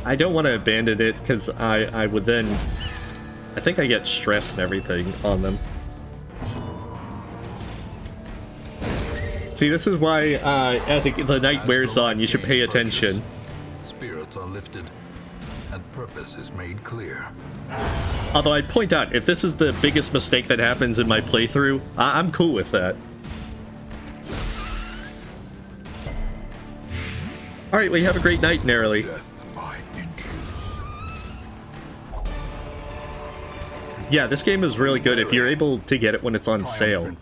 I don't want to abandon it, because I would then... I think I get stressed and everything on them. See, this is why, as the night wears on, you should pay attention. Spirits are lifted, and purpose is made clear. Although I'd point out, if this is the biggest mistake that happens in my playthrough, I'm cool with that. Alright, well, you have a great night, Narrowly. Yeah, this game is really good. If you're able to get it when it's on sale,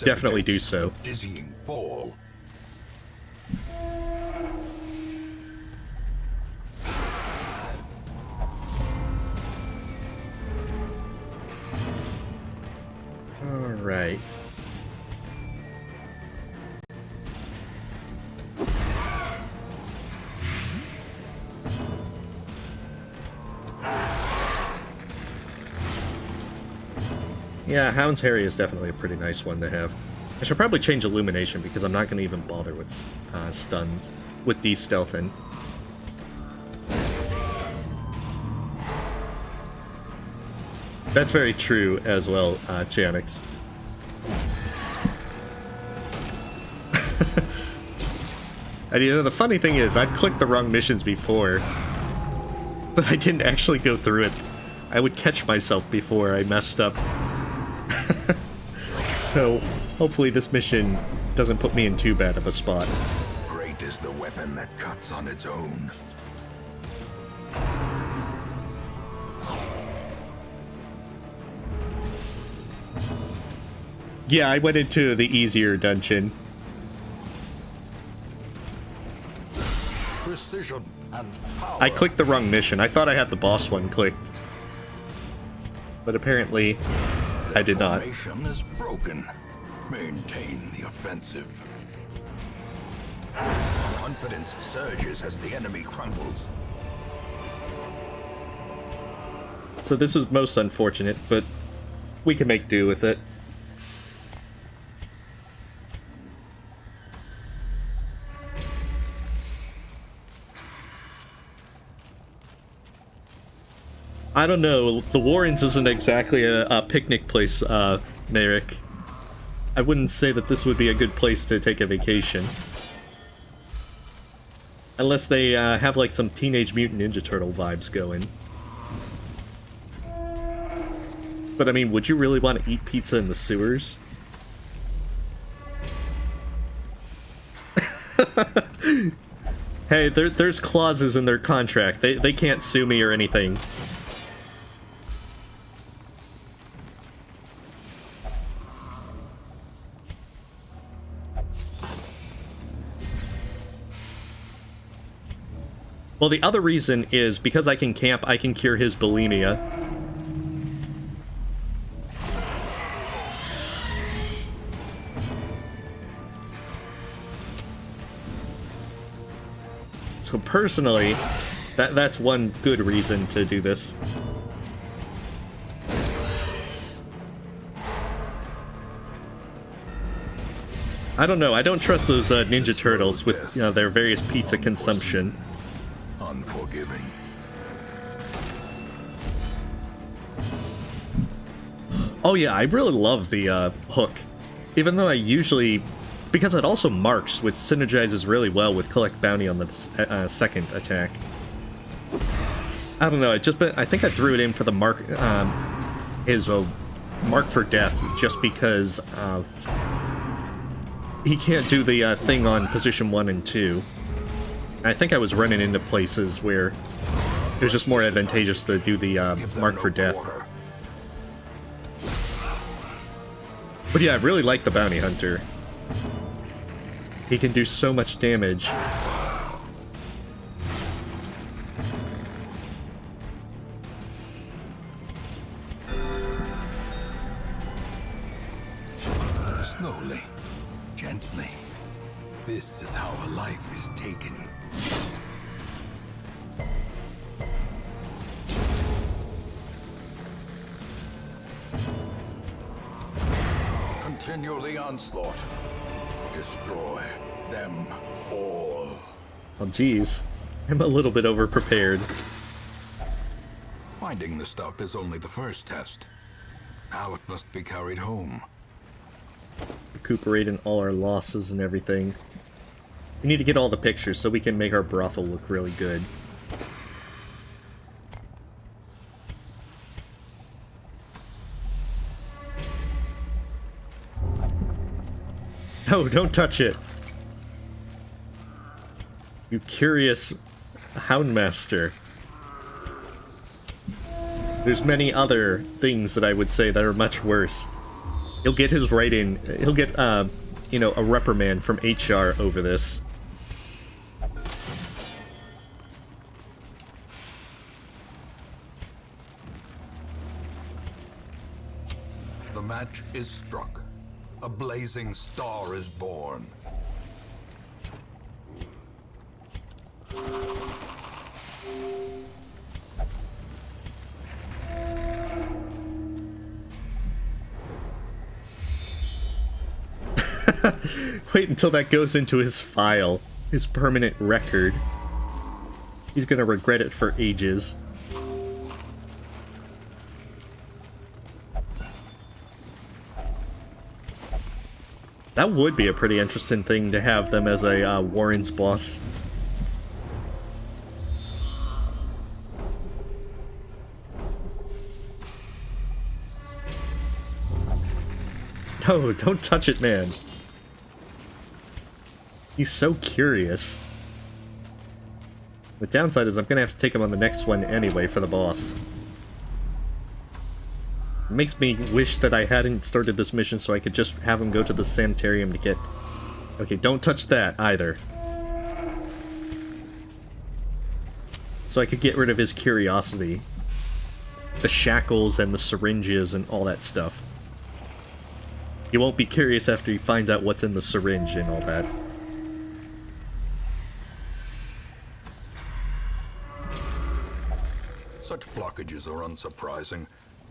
definitely do so. Dizzying fall. Alright. Yeah, Hound's Harry is definitely a pretty nice one to have. I should probably change Illumination because I'm not going to even bother with stuns, with de-stealthing. That's very true as well, Chianix. And you know, the funny thing is, I've clicked the wrong missions before, but I didn't actually go through it. I would catch myself before I messed up. So, hopefully this mission doesn't put me in too bad of a spot. Great is the weapon that cuts on its own. Yeah, I went into the easier dungeon. Precision and power. I clicked the wrong mission. I thought I had the boss one clicked. But apparently, I did not. Formation is broken. Maintain the offensive. Confidence surges as the enemy crumbles. So this is most unfortunate, but we can make do with it. I don't know, the Warrens isn't exactly a picnic place, Merrick. I wouldn't say that this would be a good place to take a vacation. Unless they have like some Teenage Mutant Ninja Turtle vibes going. But I mean, would you really want to eat pizza in the sewers? Hey, there's clauses in their contract. They can't sue me or anything. Well, the other reason is because I can camp, I can cure his bulimia. So personally, that's one good reason to do this. I don't know, I don't trust those Ninja Turtles with, you know, their various pizza consumption. Unforgiving. Oh yeah, I really love the hook. Even though I usually... Because it also marks, which synergizes really well with collect bounty on the second attack. I don't know, I think I threw it in for the mark... is a mark for death, just because he can't do the thing on position 1 and 2. I think I was running into places where it was just more advantageous to do the mark for death. But yeah, I really like the bounty hunter. He can do so much damage. Slowly, gently. This is how a life is taken. Continue the onslaught. Destroy them all. Oh geez, I'm a little bit overprepared. Finding the stuff is only the first test. Now it must be carried home. Recuperating all our losses and everything. We need to get all the pictures so we can make our brothel look really good. No, don't touch it! You curious houndmaster. There's many other things that I would say that are much worse. He'll get his write-in, he'll get, you know, a reprimand from HR over this. The match is struck. A blazing star is born. Wait until that goes into his file, his permanent record. He's gonna regret it for ages. That would be a pretty interesting thing to have them as a Warrens boss. No, don't touch it, man. He's so curious. The downside is I'm gonna have to take him on the next one anyway for the boss. It makes me wish that I hadn't started this mission so I could just have him go to the sanitarium to get... Okay, don't touch that either. So I could get rid of his curiosity. The shackles and the syringes and all that stuff. He won't be curious after he finds out what's in the syringe and all that. Such blockages are unsurprising.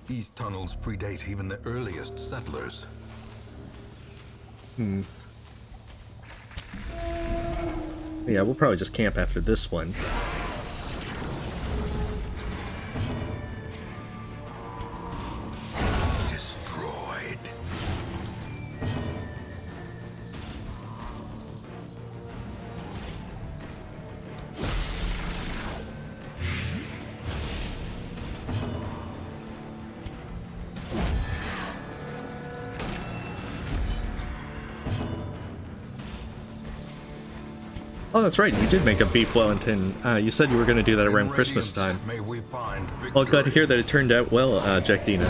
These tunnels predate even the earliest settlers. Yeah, we'll probably just camp after this one. Destroyed. Oh, that's right, you did make a beef Wellington. You said you were going to do that around Christmas time. May we find Well, glad to hear that it turned out well, Jack Dina.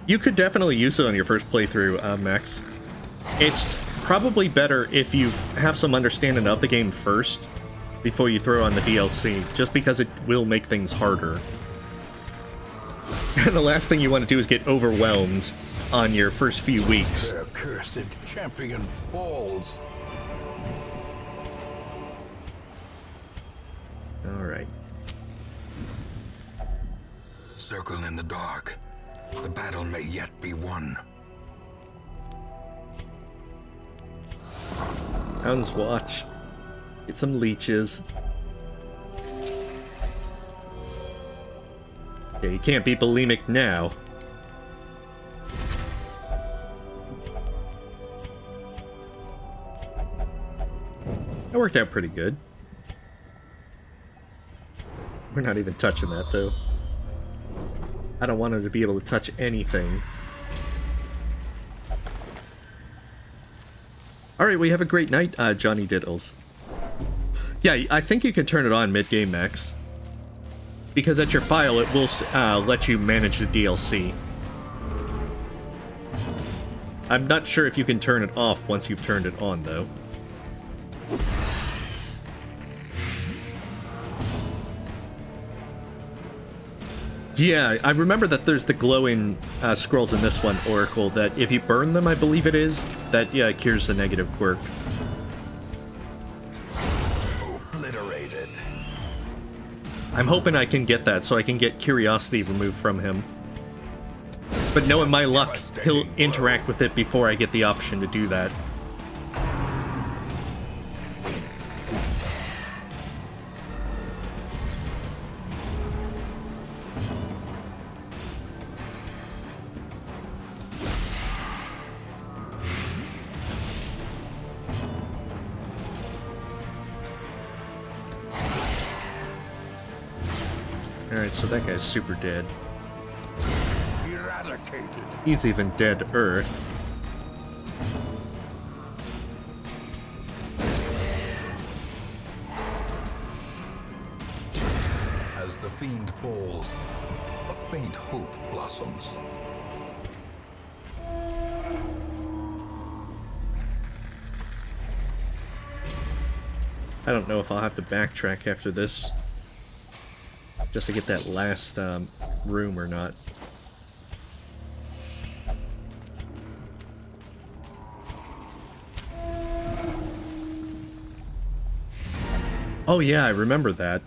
You could definitely use it on your first playthrough, Max. It's probably better if you have some understanding of the game first, before you throw on the DLC, just because it will make things harder. And the last thing you want to do is get overwhelmed on your first few weeks. their cursed champion falls? Alright. Circle in the dark. The battle may yet be won. Hound's Watch. Get some leeches. Okay, you can't be bulimic now. That worked out pretty good. We're not even touching that, though. I don't want him to be able to touch anything. Alright, we have a great night, Johnny Diddles. Yeah, I think you can turn it on mid-game, Max. Because at your file, it will let you manage the DLC. I'm not sure if you can turn it off once you've turned it on, though. Yeah, I remember that there's the glowing scrolls in this one, Oracle, that if you burn them, I believe it is, that, yeah, it cures the negative quirk. Obliterated. I'm hoping I can get that, so I can get curiosity removed from him. But knowing my luck, he'll interact with it before I get the option to do that. Alright, so that guy's super dead. Eradicated. He's even dead-er. As the fiend falls, a faint hope blossoms. I don't know if I'll have to backtrack after this. Just to get that last room or not. Oh yeah, I remember that.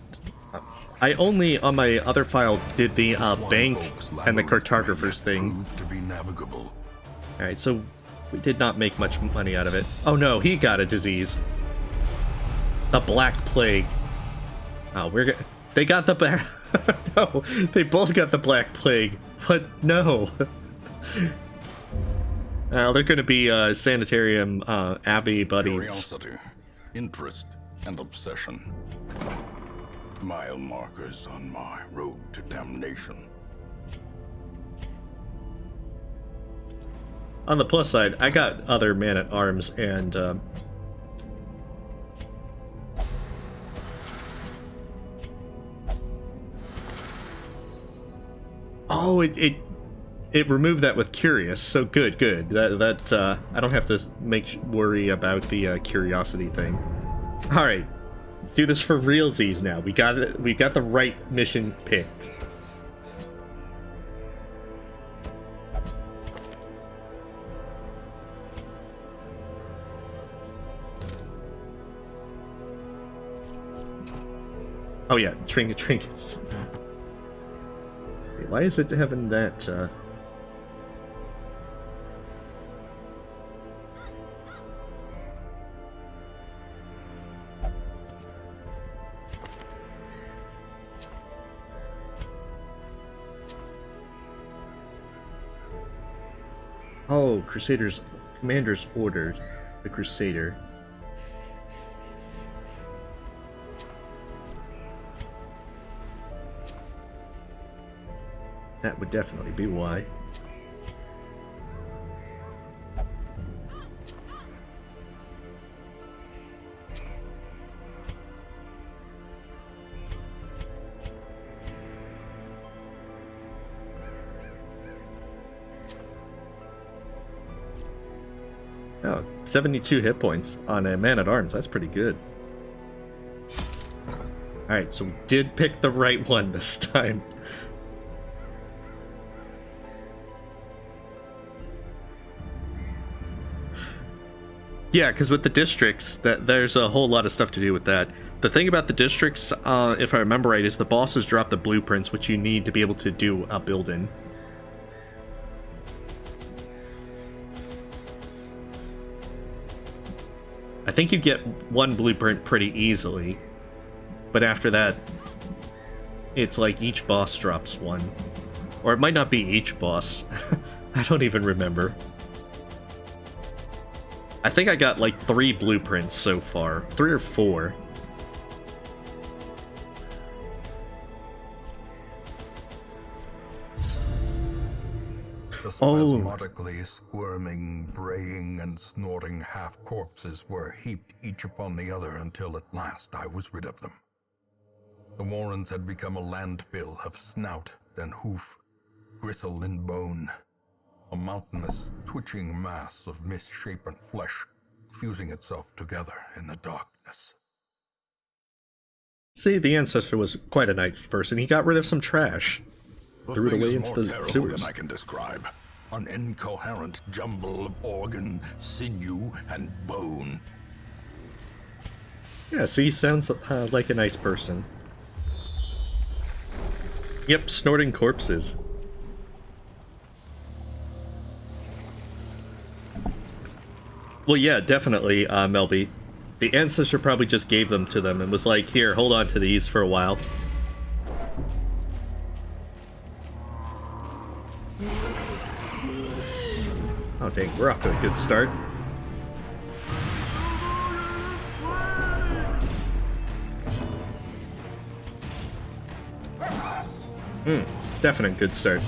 I only, on my other file, did the bank and the cartographer's thing. To be navigable. Alright, so we did not make much money out of it. Oh no, he got a disease. a black plague. Oh, they got the black. No, they both got the black plague. But no. They're gonna be sanitarium Abbey buddies. Curiosity, interest, and obsession. Mile markers on my road to damnation. On the plus side, I got other man-at-arms and oh, it removed that with curious. So good. That I don't have to worry about the curiosity thing. All right, let's do this for realsies now. We got it. We got the right mission picked. Oh yeah, trinkets. Wait, why is it having that? Oh, Commander's ordered the Crusader. That would definitely be why. Oh, 72 hit points on a man-at-arms. That's pretty good. Alright, so we did pick the right one this time. Yeah, because with the districts, there's a whole lot of stuff to do with that. The thing about the districts, if I remember right, is the bosses drop the blueprints, which you need to be able to do a build-in. I think you get one blueprint pretty easily, but after that, it's like each boss drops one. Or it might not be each boss. I don't even remember. I think I got like 3 blueprints so far. 3 or 4. The spasmodically squirming, braying, and snorting half-corpses were heaped each upon the other until at last I was rid of them. The Warrens had become a landfill of snout and hoof, gristle and bone. A mountainous, twitching mass of misshapen flesh fusing itself together in the darkness. See, the Ancestor was quite a nice person. He got rid of some trash. Threw it away into the sewers. Than I can describe. An incoherent jumble of organ, sinew, and bone. Yeah, see, sounds like a nice person. Yep, snorting corpses. Well, yeah, definitely, Melby. The Ancestor probably just gave them to them and was like, here, hold on to these for a while. Oh, dang, we're off to a good start. Definite good start.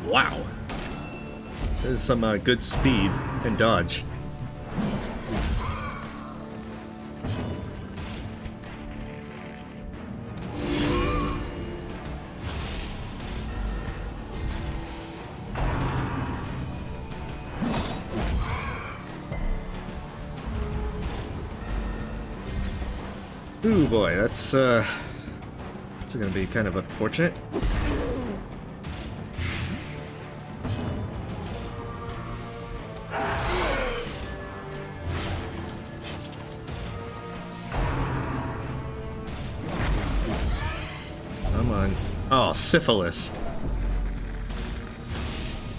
Wow. There's some good speed and dodge. Ooh boy, that's gonna be kind of unfortunate. Come on. Oh, syphilis.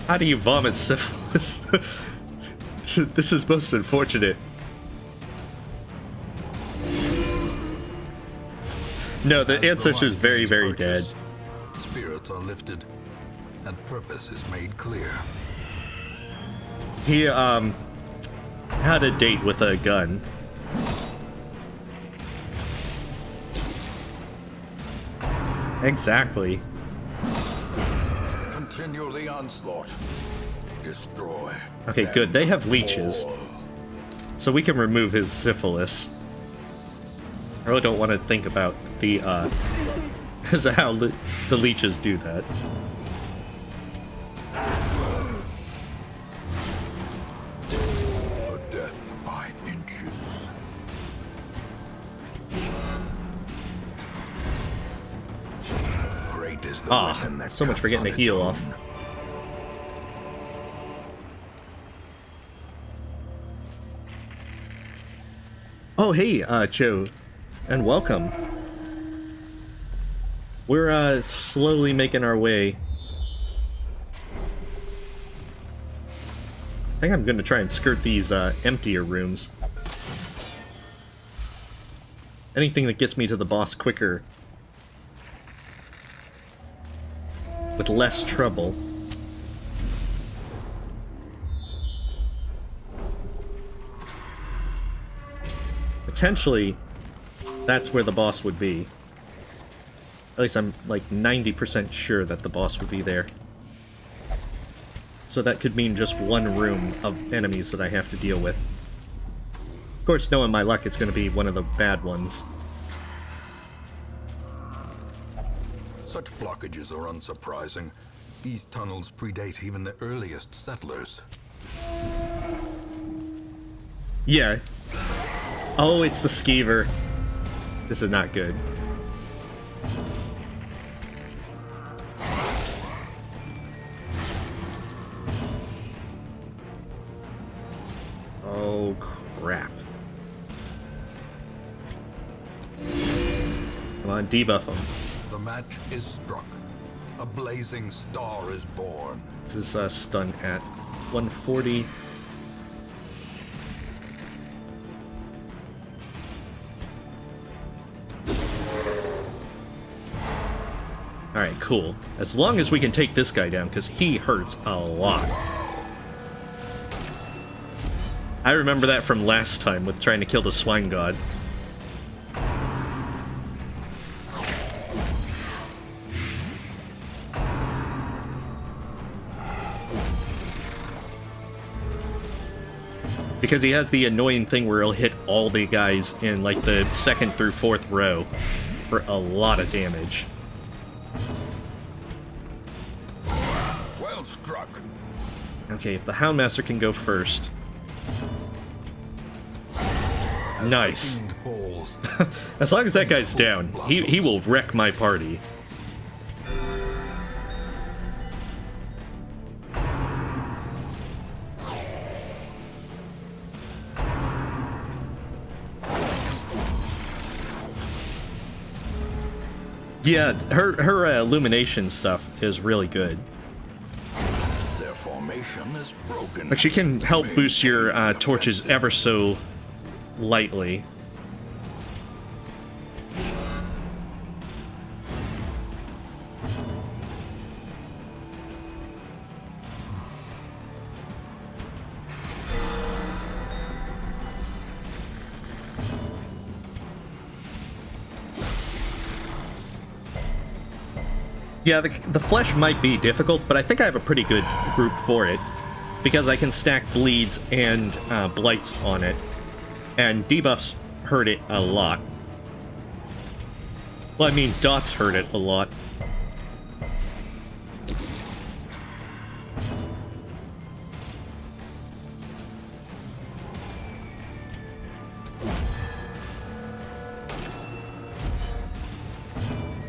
How do you vomit syphilis? This is most unfortunate. No, the ancestor is very, very dead. Spirits are lifted, and purpose is made clear. He, had a date with a gun. Exactly. Continue the onslaught. Destroy. Okay, good. They have leeches. So we can remove his syphilis. I really don't want to think about the, as how the leeches do that. A death by inches. Great is the weapon that so much for cuts getting on a heal its off. own. Oh, hey, Joe, and welcome. We're, slowly making our way. I think I'm gonna try and skirt these, emptier rooms. Anything that gets me to the boss quicker. With less trouble. Potentially, that's where the boss would be. At least I'm like 90% sure that the boss would be there. So that could mean just one room of enemies that I have to deal with. Of course, knowing my luck, it's going to be one of the bad ones. Such blockages are unsurprising. These tunnels predate even the earliest settlers. Yeah. Oh, it's the skeever. This is not good. Oh, crap. Come on, debuff him. The match is struck. A blazing star is born. This is stun at 140. Alright, cool. As long as we can take this guy down, because he hurts a lot. I remember that from last time with trying to kill the swine god. Because he has the annoying thing where he'll hit all the guys in like the 2nd through 4th row for a lot of damage. Well struck. Okay, if the Houndmaster can go first. Nice. As long as that guy's down, he will wreck my party. Yeah, her illumination stuff is really good. Their formation is broken. Like, she can help boost your torches ever so lightly. Yeah, the flesh might be difficult, but I think I have a pretty good group for it. Because I can stack bleeds and blights on it. And debuffs hurt it a lot. Well, I mean, dots hurt it a lot.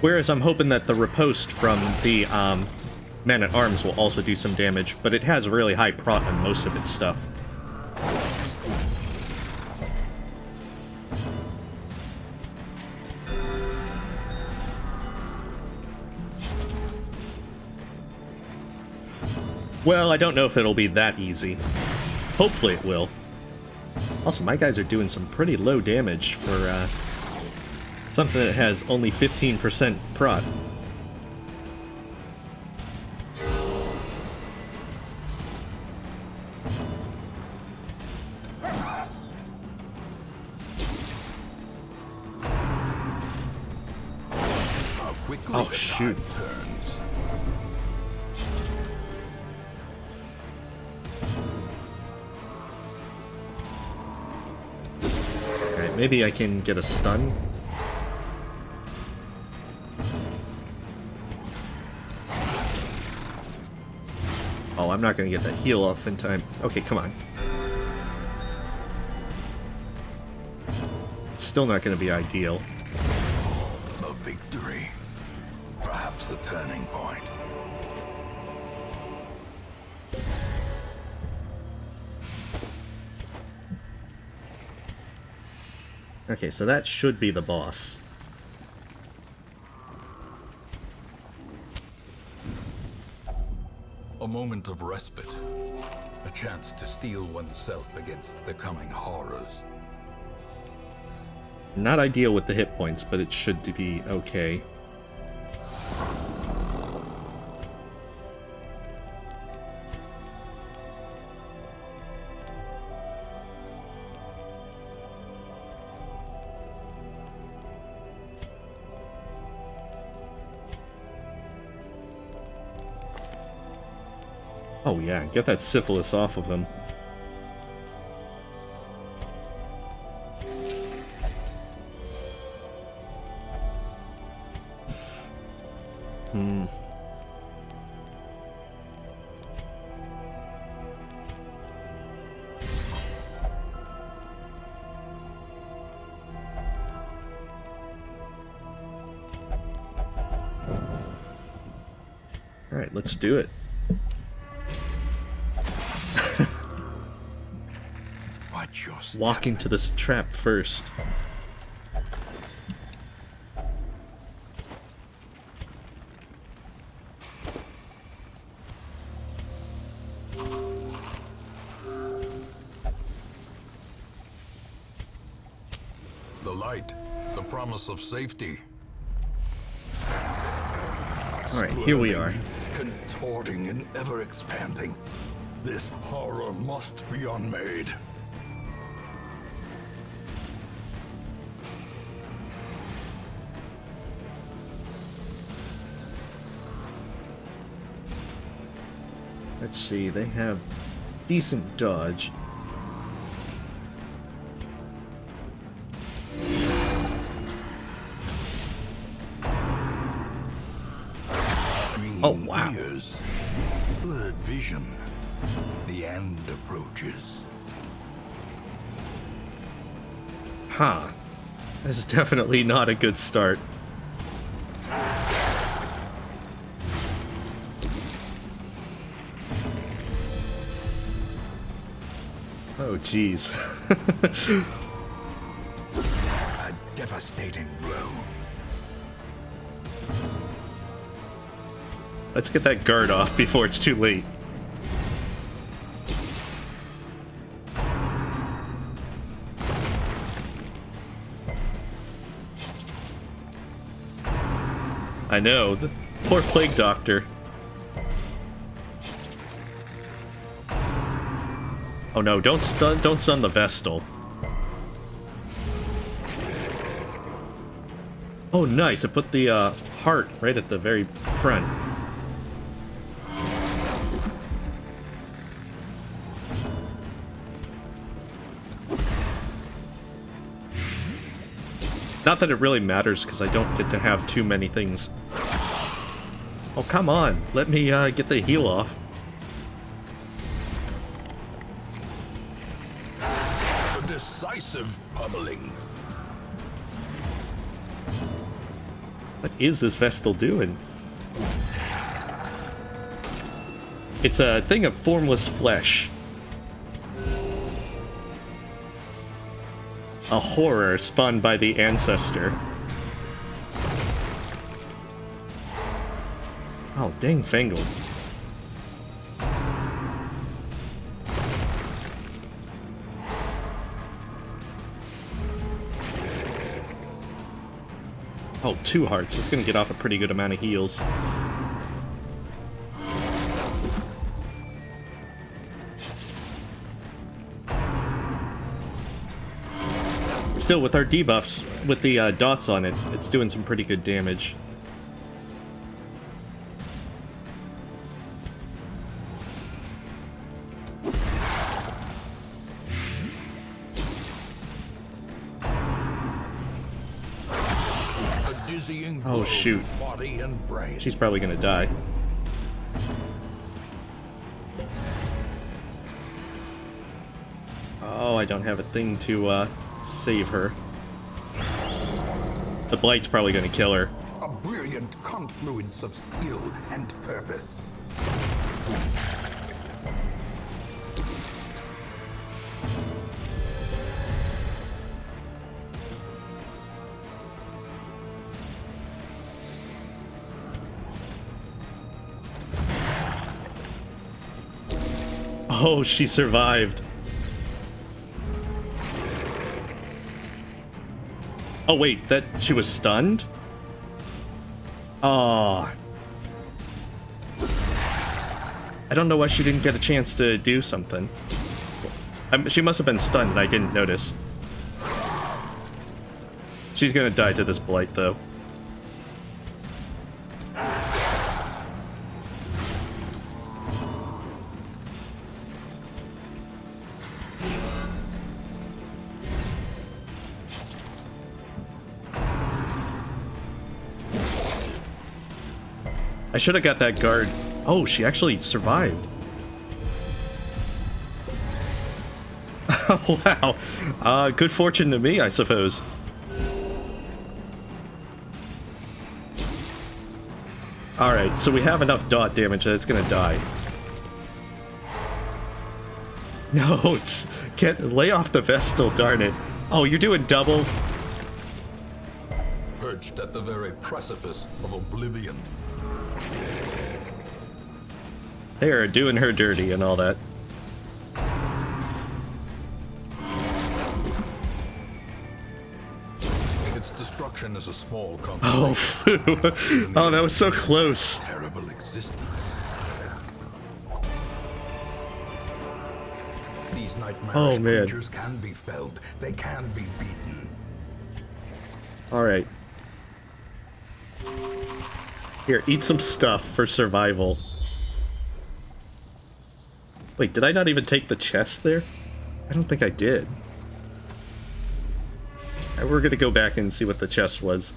Whereas I'm hoping that the riposte from the Man-at-Arms will also do some damage, but it has a really high prot on most of its stuff. Well, I don't know if it'll be that easy. Hopefully it will. Also, my guys are doing some pretty low damage for something that has only 15% prot. Oh, shoot. Alright, maybe I can get a stun. Oh, I'm not gonna get that heal off in time. Okay, come on. It's still not gonna be ideal. A victory. Perhaps the turning point. Okay, so that should be the boss. A moment of respite. A chance to steel oneself against the coming horrors. Not ideal with the hit points, but it should be okay. Oh yeah, get that syphilis off of him. Alright, let's do it. Walk into this trap first. The light, the promise of safety. Alright, here we are. Contorting and ever expanding. This horror must be unmade. Let's see, they have decent dodge. Oh, wow. Ears, blurred vision. The end approaches. Huh. This is definitely not a good start. Oh, jeez. A devastating blow. Let's get that guard off before it's too late. I know, the poor plague doctor. Oh no, don't stun the Vestal. Oh nice, I put the heart right at the very front. Not that it really matters, because I don't get to have too many things. Oh, come on. Let me get the heal off. A decisive pummeling. What is this Vestal doing? It's a thing of formless flesh. A horror spawned by the ancestor. Oh, dang Fangled. Oh, 2 hearts. It's gonna get off a pretty good amount of heals. Still, with our debuffs, with the dots on it, it's doing some pretty good damage. Oh shoot. She's probably gonna die. Oh, I don't have a thing to save her. The Blight's probably gonna kill her. A brilliant confluence of skill and purpose. Oh, she survived. Oh wait, that she was stunned? Ah. I don't know why she didn't get a chance to do something. She must have been stunned and I didn't notice. She's gonna die to this Blight though. I should have got that guard. Oh, she actually survived. Oh, wow. Good fortune to me, I suppose. Alright, so we have enough dot damage that it's gonna die. No, it's... lay off the Vestal, darn it. Oh, you're doing double? Perched at the very precipice of oblivion. They are doing her dirty and all that. Its destruction is a small company. Oh, phew. Oh, that was so close. Terrible existence. These nightmarish creatures can be felled. They can be beaten. Alright. Here, eat some stuff for survival. Wait, did I not even take the chest there? I don't think I did. Alright, we're gonna go back and see what the chest was.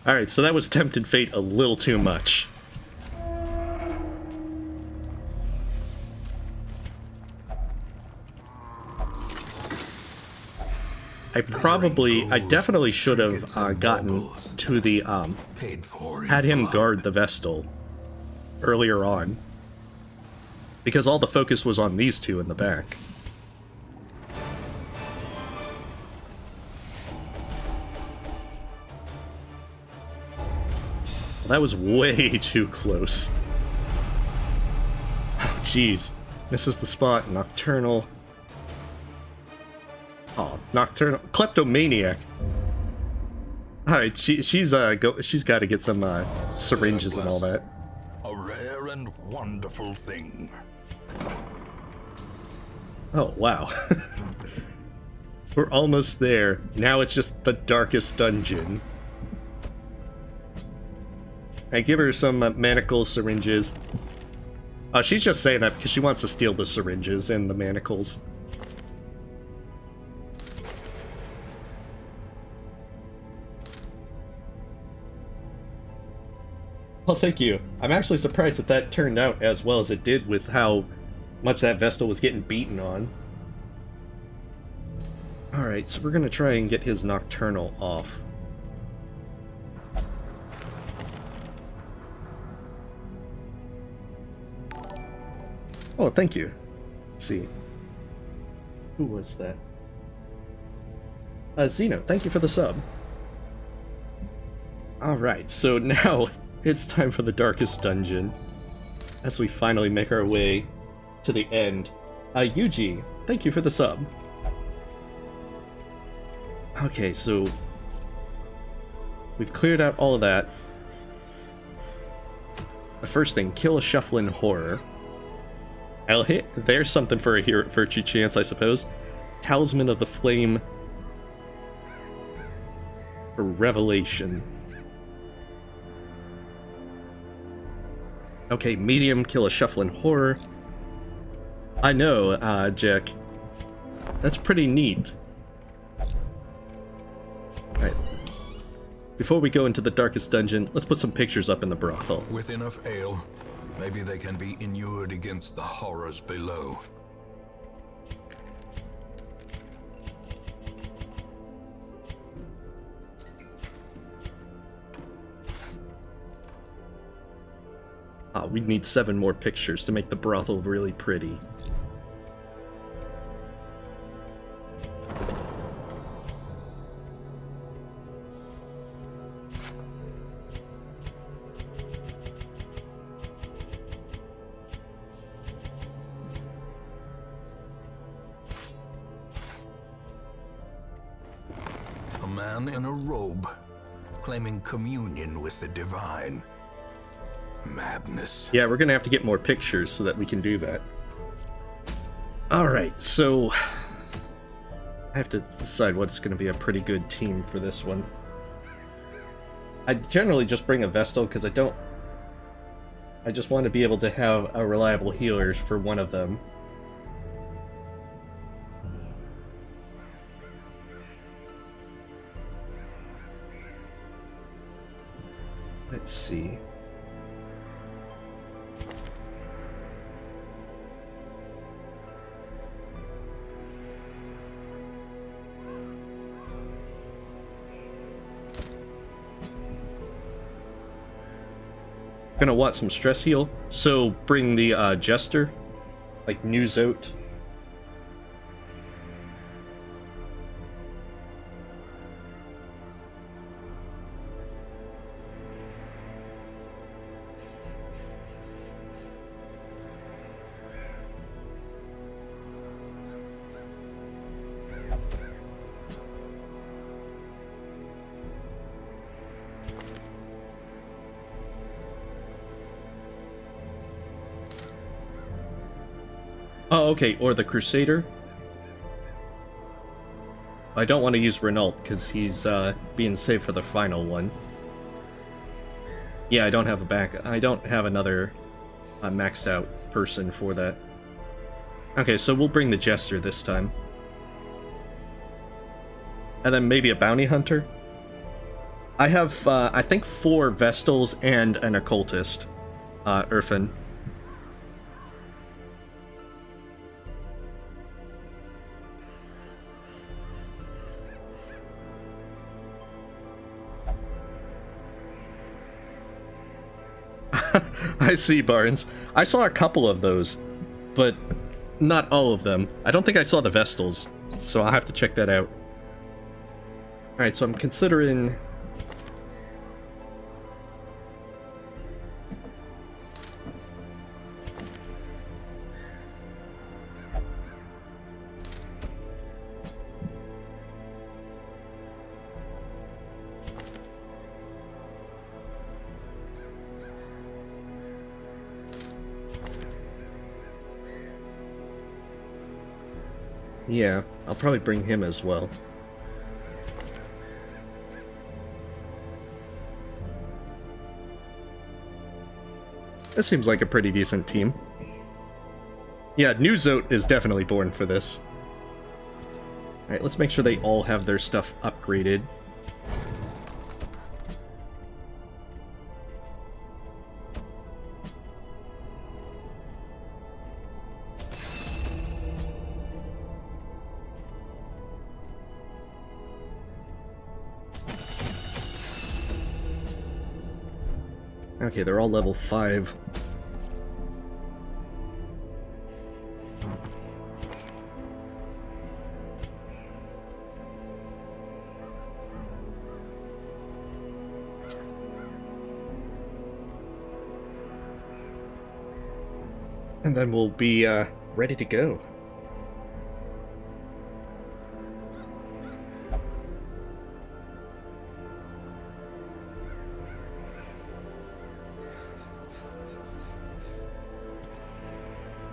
Alright, so that was Tempted Fate a little too much. I definitely should have gotten to the, had him guard the Vestal earlier on. Because all the focus was on these two in the back. Well, that was way too close. Oh, jeez. Misses the spot. Nocturnal. Oh, Nocturnal. Kleptomaniac. Alright, she's got to get some syringes and all that. A rare and wonderful thing. Oh, wow. We're almost there. Now it's just the darkest dungeon. I give her some manacles, syringes. She's just saying that because she wants to steal the syringes and the manacles. Well, thank you. I'm actually surprised that turned out as well as it did with how much that Vestal was getting beaten on. Alright, so we're gonna try and get his Nocturnal off. Oh, thank you. Let's see. Who was that? Zeno, thank you for the sub. Alright, so now it's time for the darkest dungeon. As we finally make our way to the end. Yuji, thank you for the sub. Okay, so we've cleared out all of that. The first thing, kill a shuffling horror. I'll hit. There's something for a hero virtue chance, I suppose. Talisman of the Flame. For revelation. Okay, medium, kill a shuffling horror. I know, Jack. That's pretty neat. Alright. Before we go into the darkest dungeon, let's put some pictures up in the brothel. With enough ale, maybe they can be inured against the horrors below. We need 7 more pictures to make the brothel really pretty. A man in a robe, claiming communion with the divine. Madness. Yeah, we're gonna have to get more pictures so that we can do that. Alright, so I have to decide what's gonna be a pretty good team for this one. I generally just bring a Vestal because I just want to be able to have a reliable healer for one of them. Let's see. Gonna want some stress heal, so bring the Jester, like New Zote. Oh, okay, or the Crusader. I don't want to use Renault, because he's being saved for the final one. Yeah, I don't have another maxed out person for that. Okay, so we'll bring the Jester this time. And then maybe a Bounty Hunter. I have, I think 4 Vestals and an Occultist, Urfin. I see, Barnes. I saw a couple of those, but not all of them. I don't think I saw the Vestals, so I'll have to check that out. Alright, so I'm considering... Yeah, I'll probably bring him as well. This seems like a pretty decent team. Yeah, New Zote is definitely born for this. Alright, let's make sure they all have their stuff upgraded. Okay, they're all level 5. And then we'll be ready to go.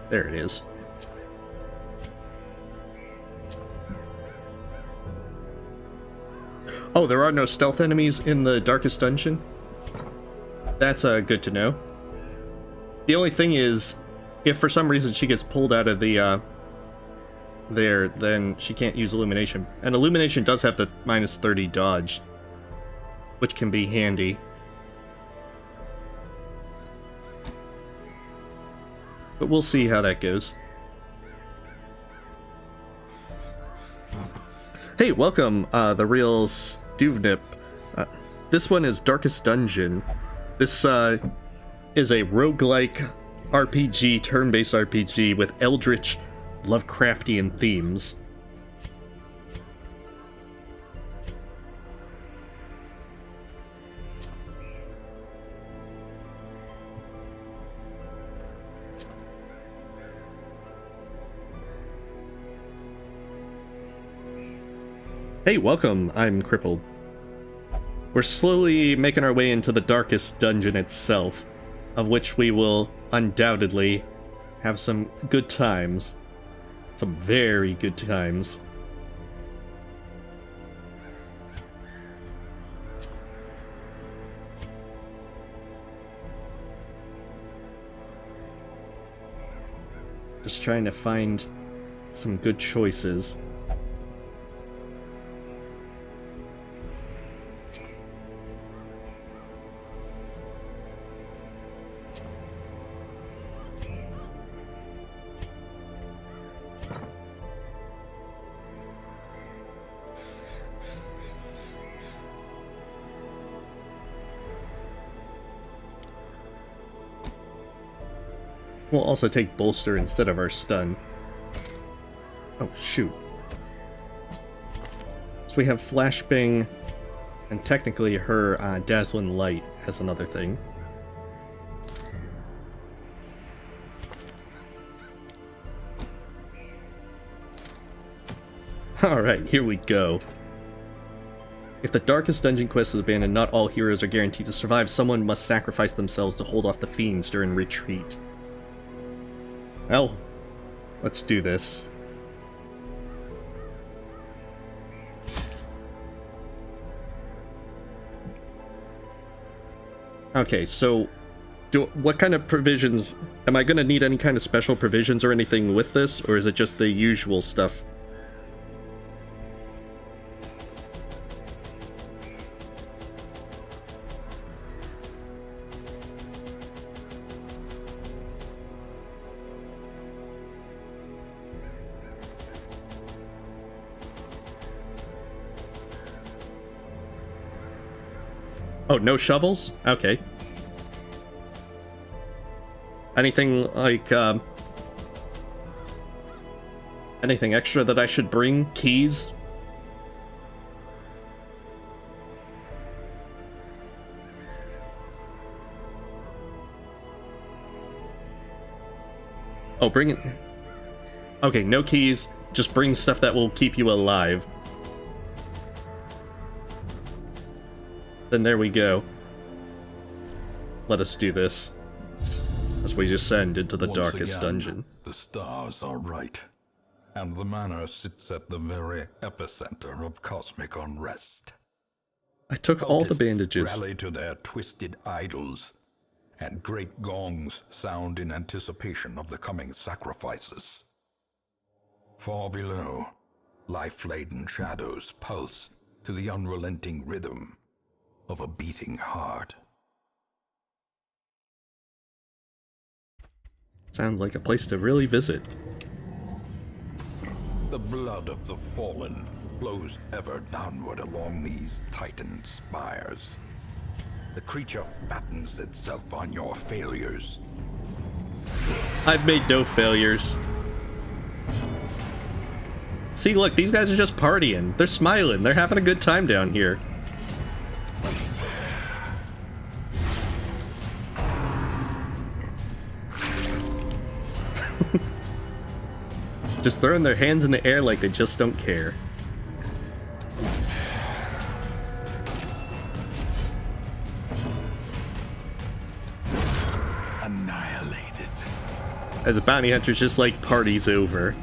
There it is. Oh, there are no stealth enemies in the Darkest Dungeon? That's good to know. The only thing is, if for some reason she gets pulled out of the, there, then she can't use Illumination. And Illumination does have the minus 30 dodge, which can be handy. But we'll see how that goes. Hey, welcome, the real Stuvnip. This one is Darkest Dungeon. This is a roguelike RPG, turn-based RPG with eldritch Lovecraftian themes. Hey, welcome, I'm Crippled. We're slowly making our way into the Darkest Dungeon itself, of which we will undoubtedly have some good times. Some very good times. Just trying to find some good choices. We'll also take Bolster instead of our stun. Oh, shoot. So we have Flashbang, and technically her Dazzling Light as another thing. Alright, here we go. If the Darkest Dungeon quest is abandoned, not all heroes are guaranteed to survive. Someone must sacrifice themselves to hold off the fiends during retreat. Well, let's do this. Okay, so what kind of provisions? Am I going to need any kind of special provisions or anything with this, or is it just the usual stuff? Oh, no shovels? Okay. Anything like, anything extra that I should bring? Keys? Oh, bring it. Okay, no keys. Just bring stuff that will keep you alive. Then there we go. Let us do this. As we descend into the Darkest Dungeon. The stars are right. And the manor sits at the very epicenter of cosmic unrest. I took all the Cultists bandages. rally to their twisted idols, and great gongs sound in anticipation of the coming sacrifices. Far below, life-laden shadows pulse to the unrelenting rhythm of a beating heart. Sounds like a place to really visit. The blood of the fallen flows ever downward along these titan spires. The creature fattens itself on your failures. I've made no failures. See, look, these guys are just partying. They're smiling. They're having a good time down here. Just throwing their hands in the air like they just don't care. Annihilated. as a bounty hunter just like parties over.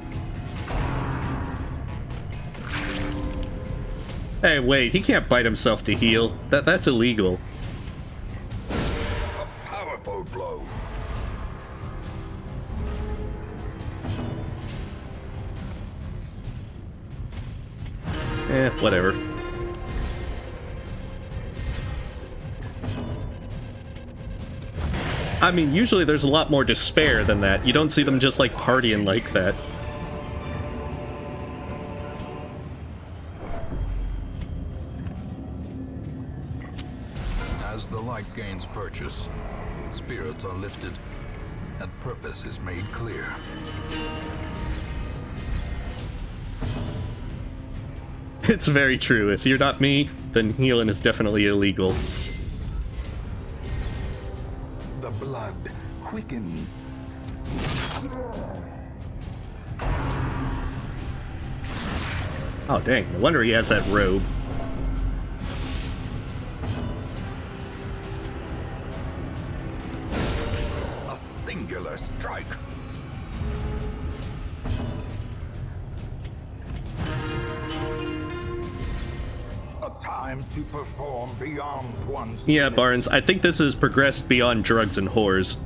Hey, wait, he can't bite himself to heal. That's illegal. A powerful blow. Whatever. I mean, usually there's a lot more despair than that. You don't see them just, like, partying like that. As the light gains purchase, spirits are lifted, and purpose is made clear. It's very true. If you're not me, then healing is definitely illegal. The blood quickens. Oh, dang. No wonder he has that robe. A singular strike. A time to perform beyond one's Yeah, limits. Barnes, I think this has progressed beyond drugs and whores.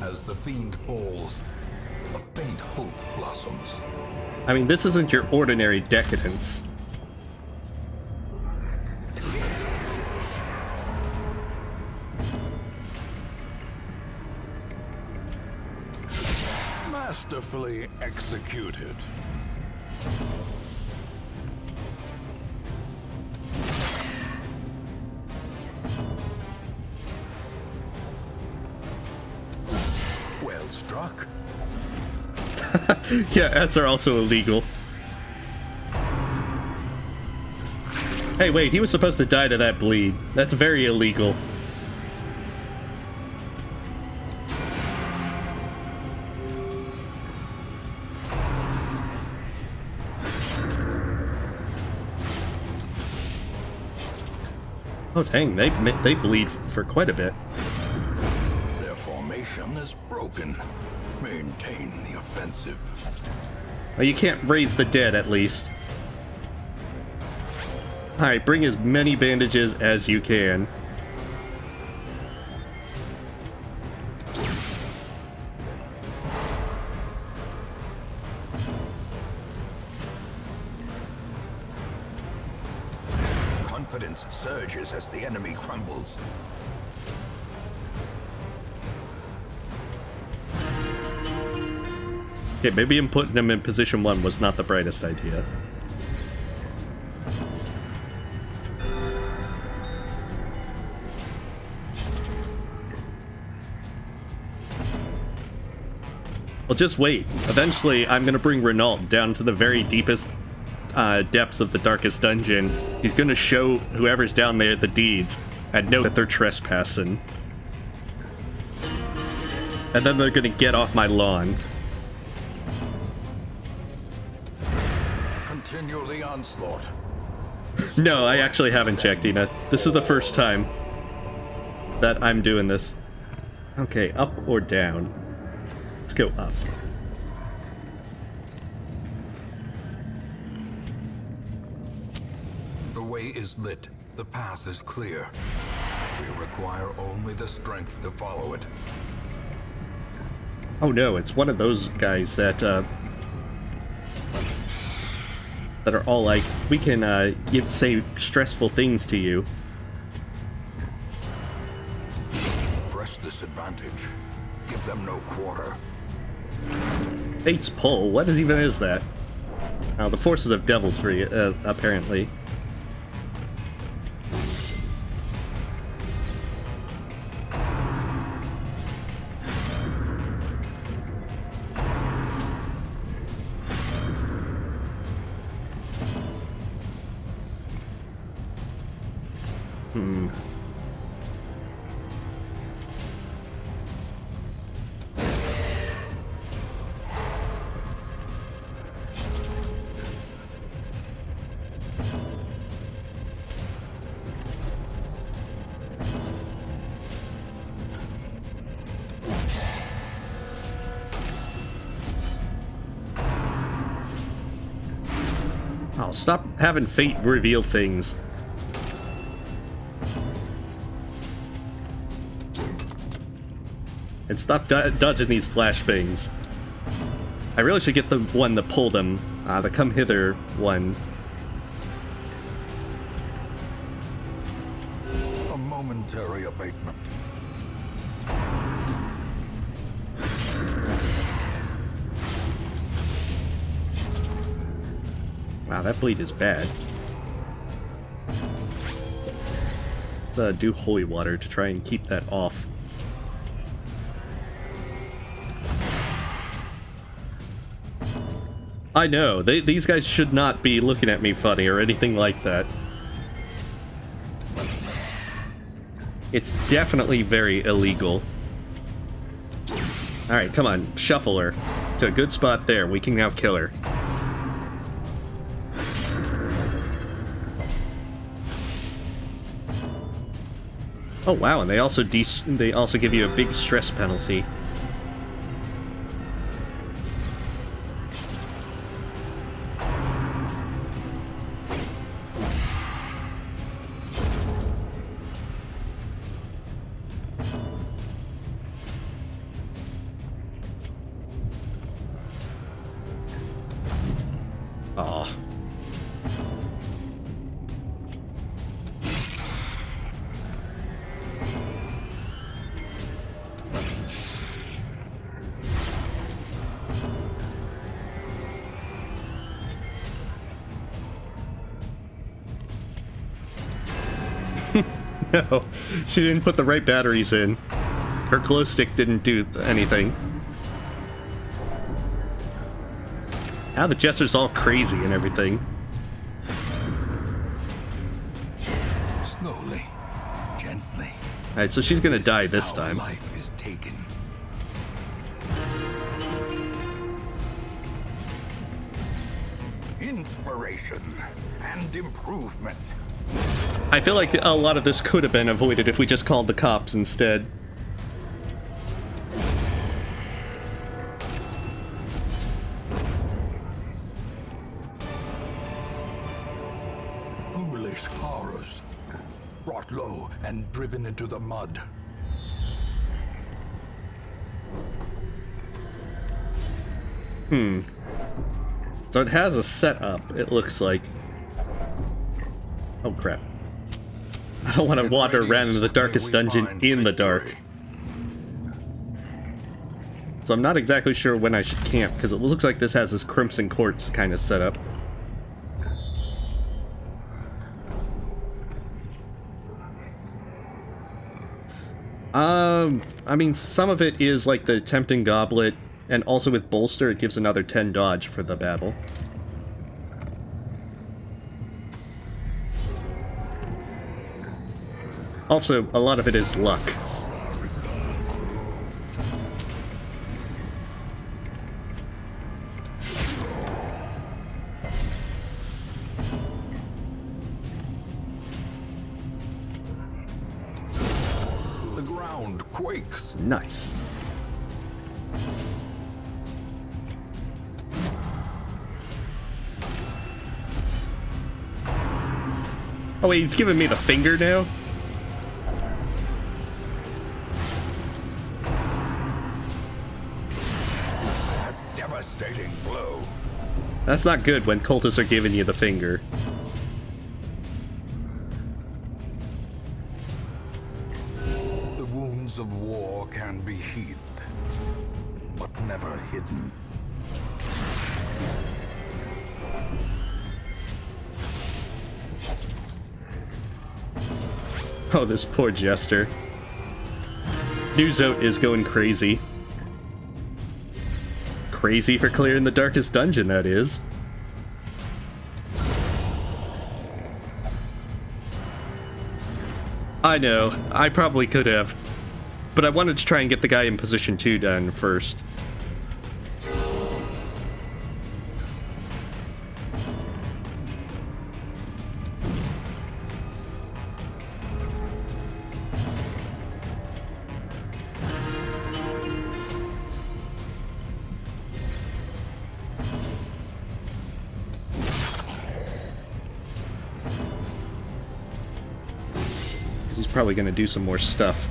As the fiend falls, a faint hope blossoms. I mean, this isn't your ordinary decadence. Masterfully executed. Well struck. Yeah, ads are also illegal. Hey, wait, he was supposed to die to that bleed. That's very illegal. Oh, dang, they bleed for quite a bit. Their formation is broken. Maintain the offensive. Well, you can't raise the dead, at least. Alright, bring as many bandages as you can. Confidence surges as the enemy crumbles. Okay, maybe him putting him in position 1 was not the brightest idea. Well, just wait. Eventually, I'm gonna bring Renault down to the very deepest depths of the darkest dungeon. He's gonna show whoever's down there the deeds and know that they're trespassing. And then they're gonna get off my lawn. Continue the onslaught. No, I actually haven't checked, Ina. This is the first time that I'm doing this. Okay, up or down? Let's go up. The way is lit. The path is clear. We require only the strength to follow it. Oh no, it's one of those guys that are all like, we can say stressful things to you. Press this advantage. Give them no quarter. Fate's pull, what even is that? The forces of deviltry, apparently. Oh, stop having fate reveal things. And stop dodging these flashbangs. I really should get the one to pull them, the come hither one. A momentary abatement. Wow, that bleed is bad. Let's do holy water to try and keep that off. I know, these guys should not be looking at me funny or anything like that. It's definitely very illegal. Alright, come on, shuffle her to a good spot there. We can now kill her. Oh wow, and they also give you a big stress penalty. Aw. No, she didn't put the right batteries in. Her glow stick didn't do anything. Now the jester's all crazy and everything. Slowly, gently. Alright, so she's gonna die this time. Life is taken. Inspiration and improvement. I feel like a lot of this could have been avoided if we just called the cops instead. Foolish horrors, brought low and driven into the mud. So it has a setup, it looks like. Oh crap. I don't want to wander around in the darkest dungeon in the dark. So I'm not exactly sure when I should camp, because it looks like this has this Crimson Quartz kind of setup. I mean, some of it is like the Tempting Goblet, and also with Bolster, it gives another 10 dodge for the battle. Also, a lot of it is luck. The ground quakes. Nice. Oh wait, he's giving me the finger now? Devastating blow. That's not good when cultists are giving you the finger. The wounds of war can be healed, but never hidden. Oh, this poor jester. Newzote is going crazy. Crazy for clearing the darkest dungeon, that is. I know, I probably could have. But I wanted to try and get the guy in position 2 done first. probably gonna do some more stuff.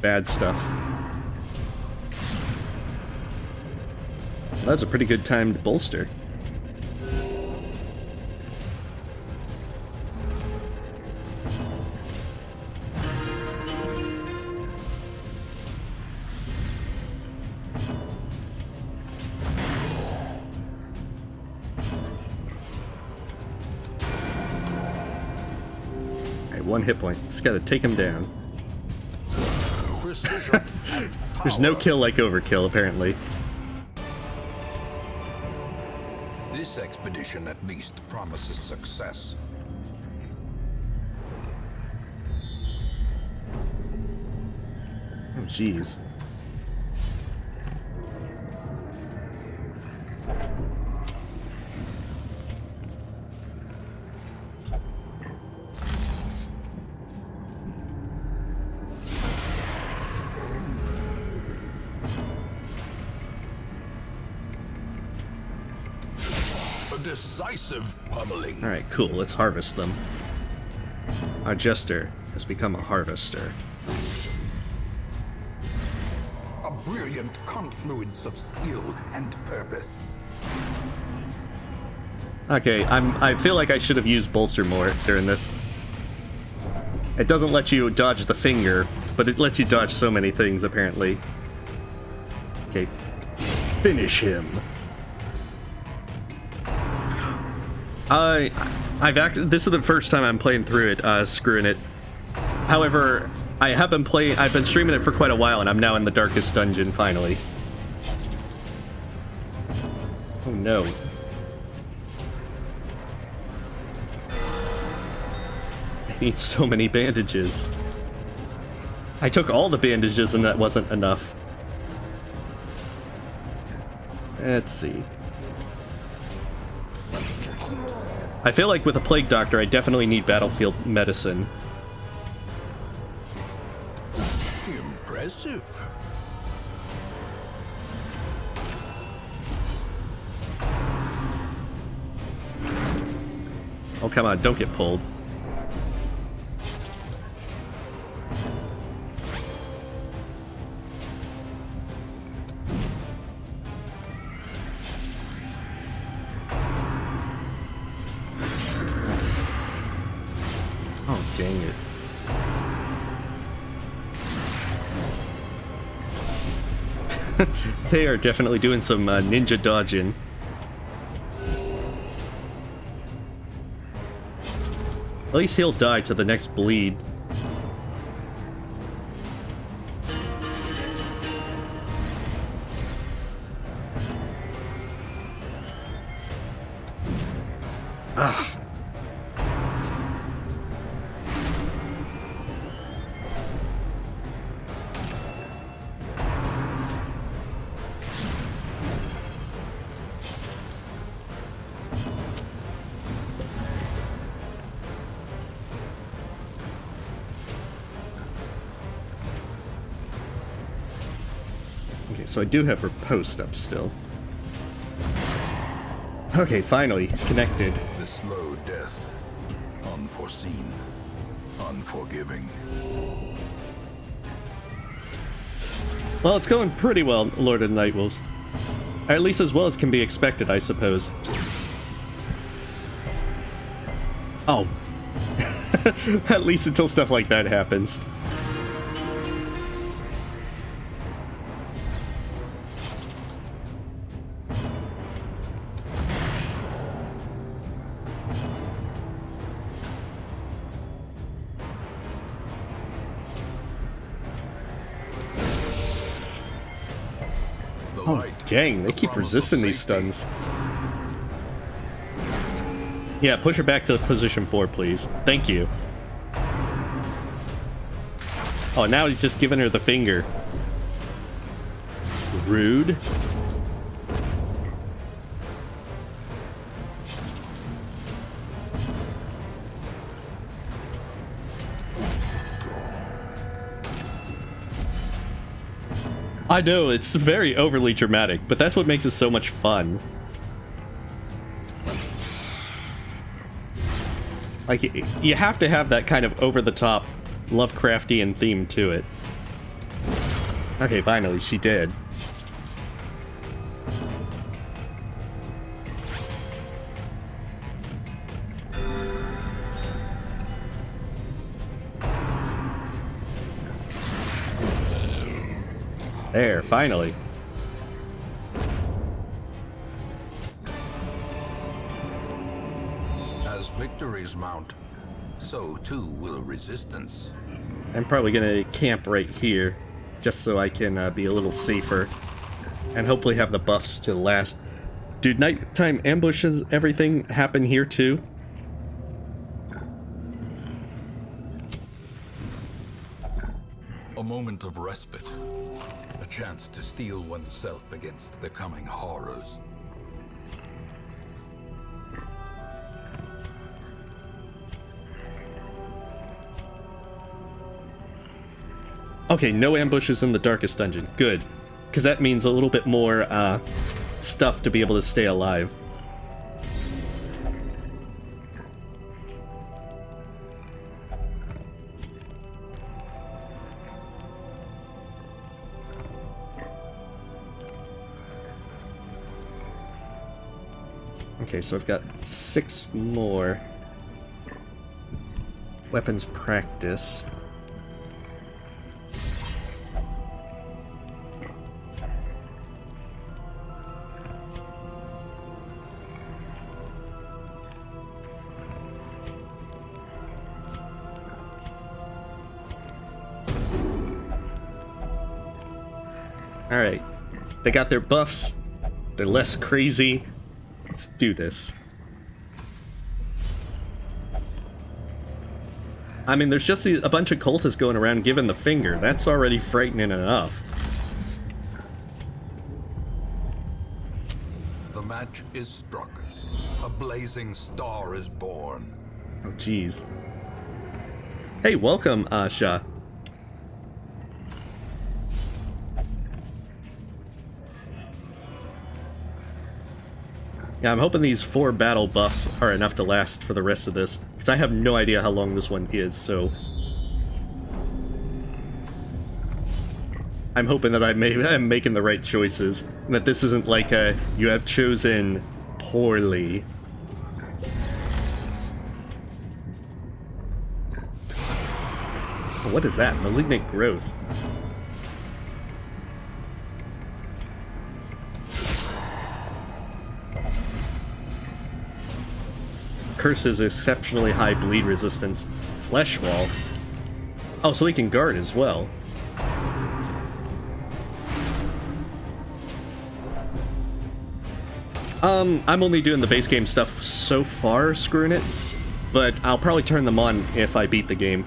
Bad stuff. Well, that's a pretty good timed bolster. Alright, 1 hit point. Just gotta take him down. There's no kill like overkill, apparently. This expedition at least promises success. Oh, jeez. Decisive pummeling. Alright, cool. Let's harvest them. Our jester has become a harvester. A brilliant confluence of skill and purpose. Okay, I feel like I should have used bolster more during this. It doesn't let you dodge the finger, but it lets you dodge so many things, apparently. Okay, finish him. This is the first time I'm playing through it, screwing it. However, I've been streaming it for quite a while, and I'm now in the darkest dungeon, finally. Oh no. I need so many bandages. I took all the bandages and that wasn't enough. Let's see. I feel like with a Plague Doctor, I definitely need battlefield medicine. Impressive. Oh, come on, don't get pulled. Oh, dang it. They are definitely doing some ninja dodging. At least he'll die to the next bleed. Ah. Okay, so I do have her post up still. Okay, finally, connected. The slow death. Unforeseen. Unforgiving. Well, it's going pretty well, Lord of the Night Wolves. Or at least as well as can be expected, I suppose. Oh. At least until stuff like that happens. Oh, dang, they keep resisting these stuns. Yeah, push her back to position 4, please. Thank you. Oh, now he's just giving her the finger. Rude. I know, it's very overly dramatic, but that's what makes it so much fun. Like, you have to have that kind of over-the-top Lovecraftian theme to it. Okay, finally, she did. There, finally. As victories mount, so too will resistance. I'm probably gonna camp right here, just so I can be a little safer, and hopefully have the buffs to last. Do nighttime ambushes, everything happen here too? A moment of respite. A chance to steel oneself against the coming horrors. Okay, no ambushes in the darkest dungeon. Good. Because that means a little bit more stuff to be able to stay alive. Okay, so I've got 6 more. Weapons practice. Alright, they got their buffs, they're less crazy, let's do this. I mean, there's just a bunch of cultists going around giving the finger, that's already frightening enough. The match is struck. A blazing star is born. Oh jeez. Hey, welcome, Asha. Yeah, I'm hoping these 4 battle buffs are enough to last for the rest of this, because I have no idea how long this one is, so... I'm hoping that I'm making the right choices, and that this isn't like a, you have chosen poorly. What is that? Malignant growth. Curse is exceptionally high bleed resistance. Flesh wall. Oh, so he can guard as well. I'm only doing the base game stuff so far, screwing it, but I'll probably turn them on if I beat the game.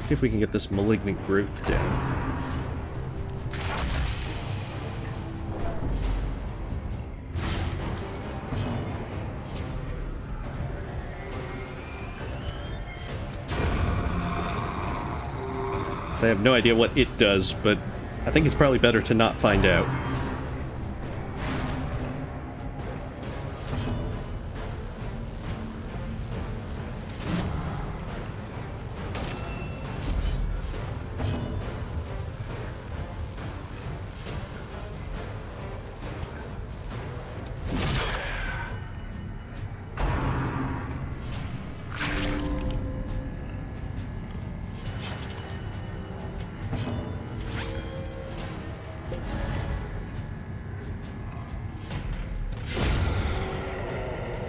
See if we can get this malignant growth down. So I have no idea what it does, but I think it's probably better to not find out.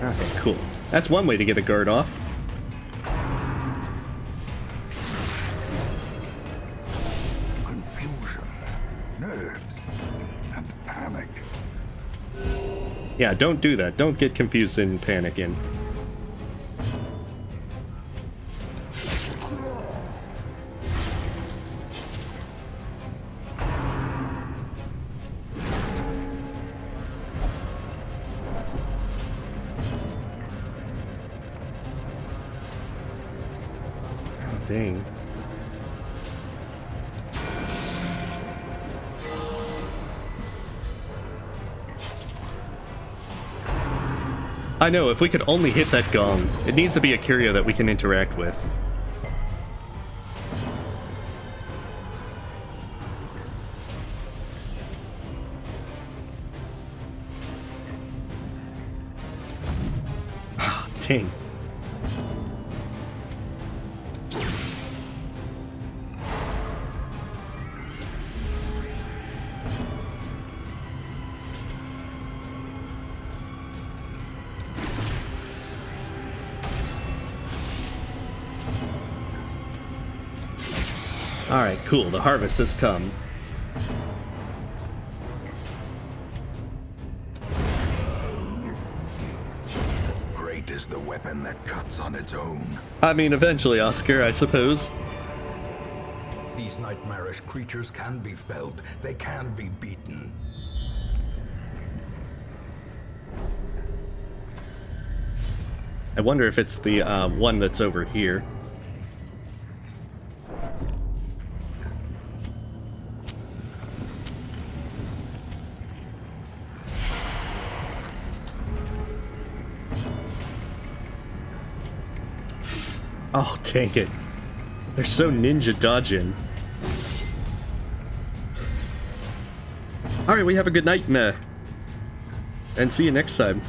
Okay, cool. That's one way to get a guard off. Confusion, nerves, and panic. Yeah, don't do that. Don't get confused and panicking. Dang. I know, if we could only hit that gong. It needs to be a curio that we can interact with. Ah, dang. Alright, cool. The harvest has come. Great is the weapon that cuts on its own. I mean, eventually, Oscar, I suppose. These nightmarish creatures can be felled. They can be beaten. I wonder if it's the one that's over here. Oh, dang it. They're so ninja dodging. Alright, we have a good night, meh. And see you next time.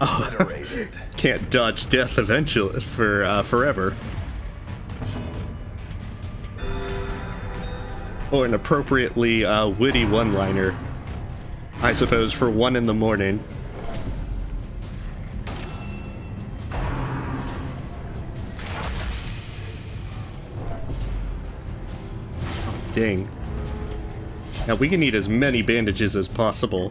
Oh, can't dodge death eventually for forever. Or an appropriately witty one-liner, I suppose, for 1 in the morning. Oh, dang. Now we can eat as many bandages as possible.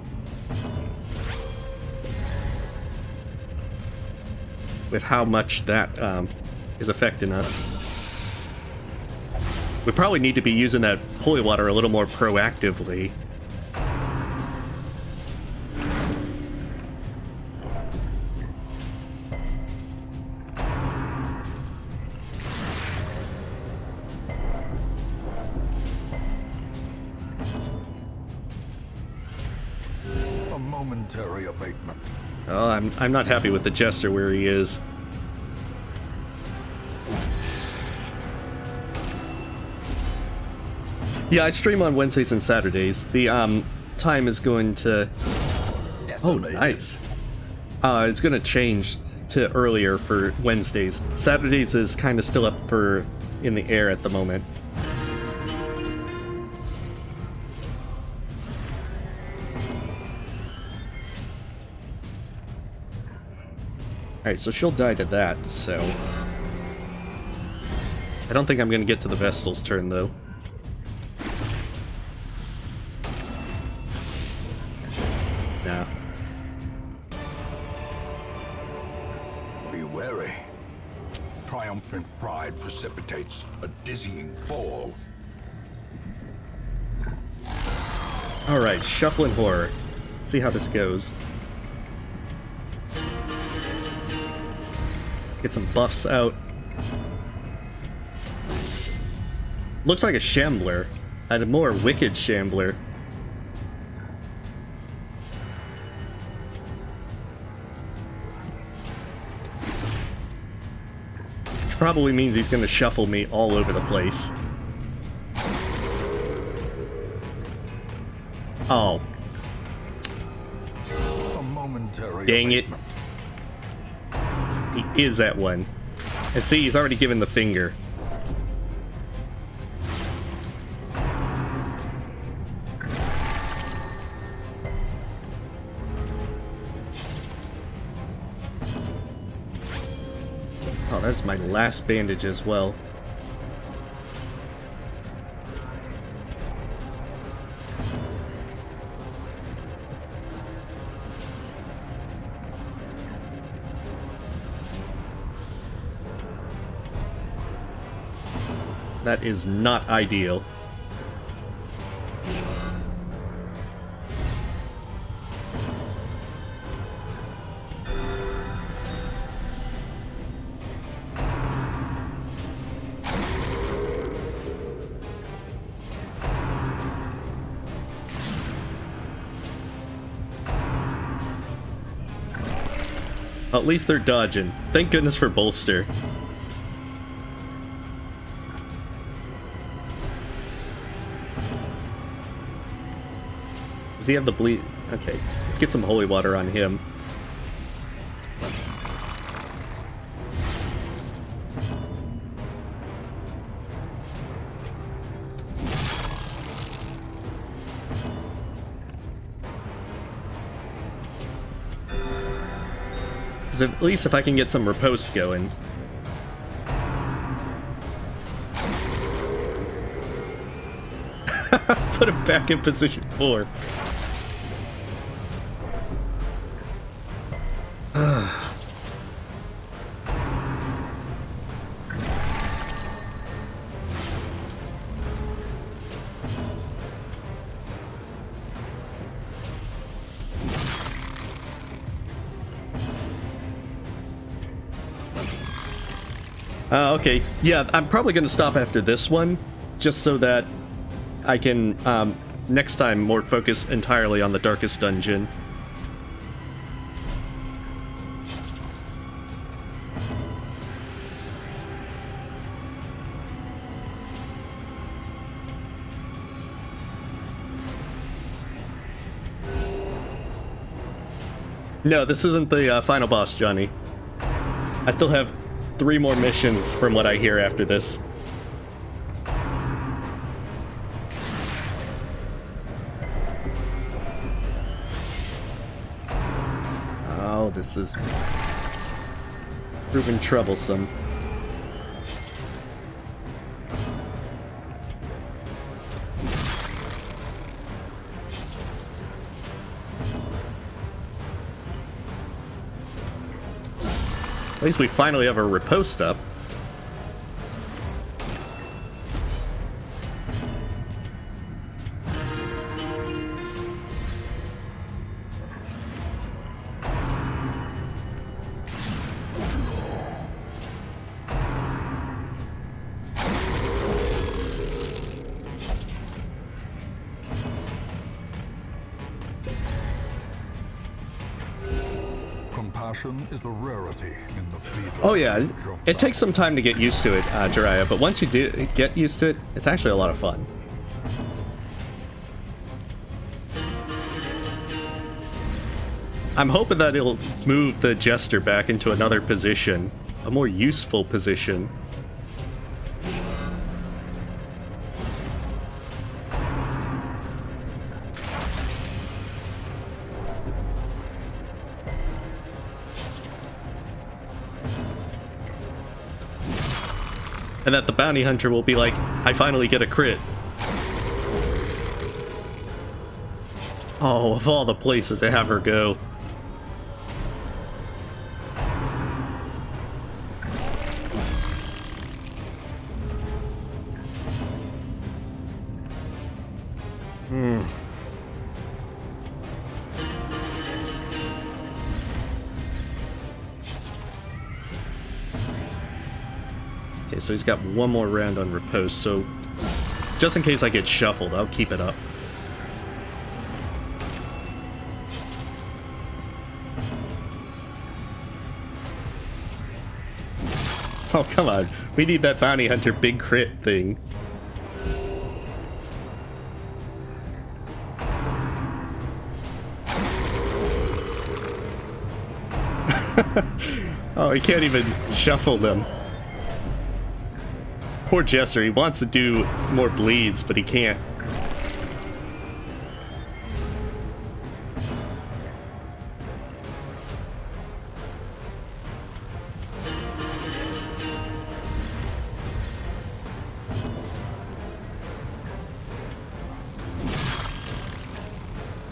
With how much that is affecting us. We probably need to be using that holy water a little more proactively. A momentary abatement. Oh, I'm not happy with the jester where he is. Yeah, I stream on Wednesdays and Saturdays. The time is going to... Oh, nice. It's going to change to earlier for Wednesdays. Saturdays is kind of still up for in the air at the moment. Alright, so she'll die to that, so... I don't think I'm going to get to the Vestal's turn, though. Nah. Be wary. Triumphant pride precipitates a dizzying fall. Alright, Shuffling Horror. Let's see how this goes. Get some buffs out. Looks like a Shambler. And a more wicked Shambler. Which probably means he's gonna shuffle me all over the place. Oh. A momentary Dang it. abatement. He is that one. And see, he's already given the finger. Oh, that's my last bandage as well. That is not ideal. At least they're dodging. Thank goodness for bolster. Does he have the bleed? Okay, let's get some holy water on him. Because at least if I can get some riposte going. Put him back in position 4. Okay, yeah, I'm probably going to stop after this one, just so that I can, next time, more focus entirely on the Darkest Dungeon. No, this isn't the final boss, Johnny. I still have 3 more missions from what I hear after this. Oh, this is proving troublesome. At least we finally have a riposte up. Is a rarity in the fever. Oh yeah, it takes some time to get used to it, Jiraiya, but once you do get used to it, it's actually a lot of fun. I'm hoping that it'll move the Jester back into another position, a more useful position. And that the bounty hunter will be like, I finally get a crit. Oh, of all the places to have her go. Okay, so he's got one more round on riposte, so just in case I get shuffled, I'll keep it up. Oh, come on. We need that bounty hunter big crit thing. Oh, he can't even shuffle them. Poor Jester, he wants to do more bleeds, but he can't.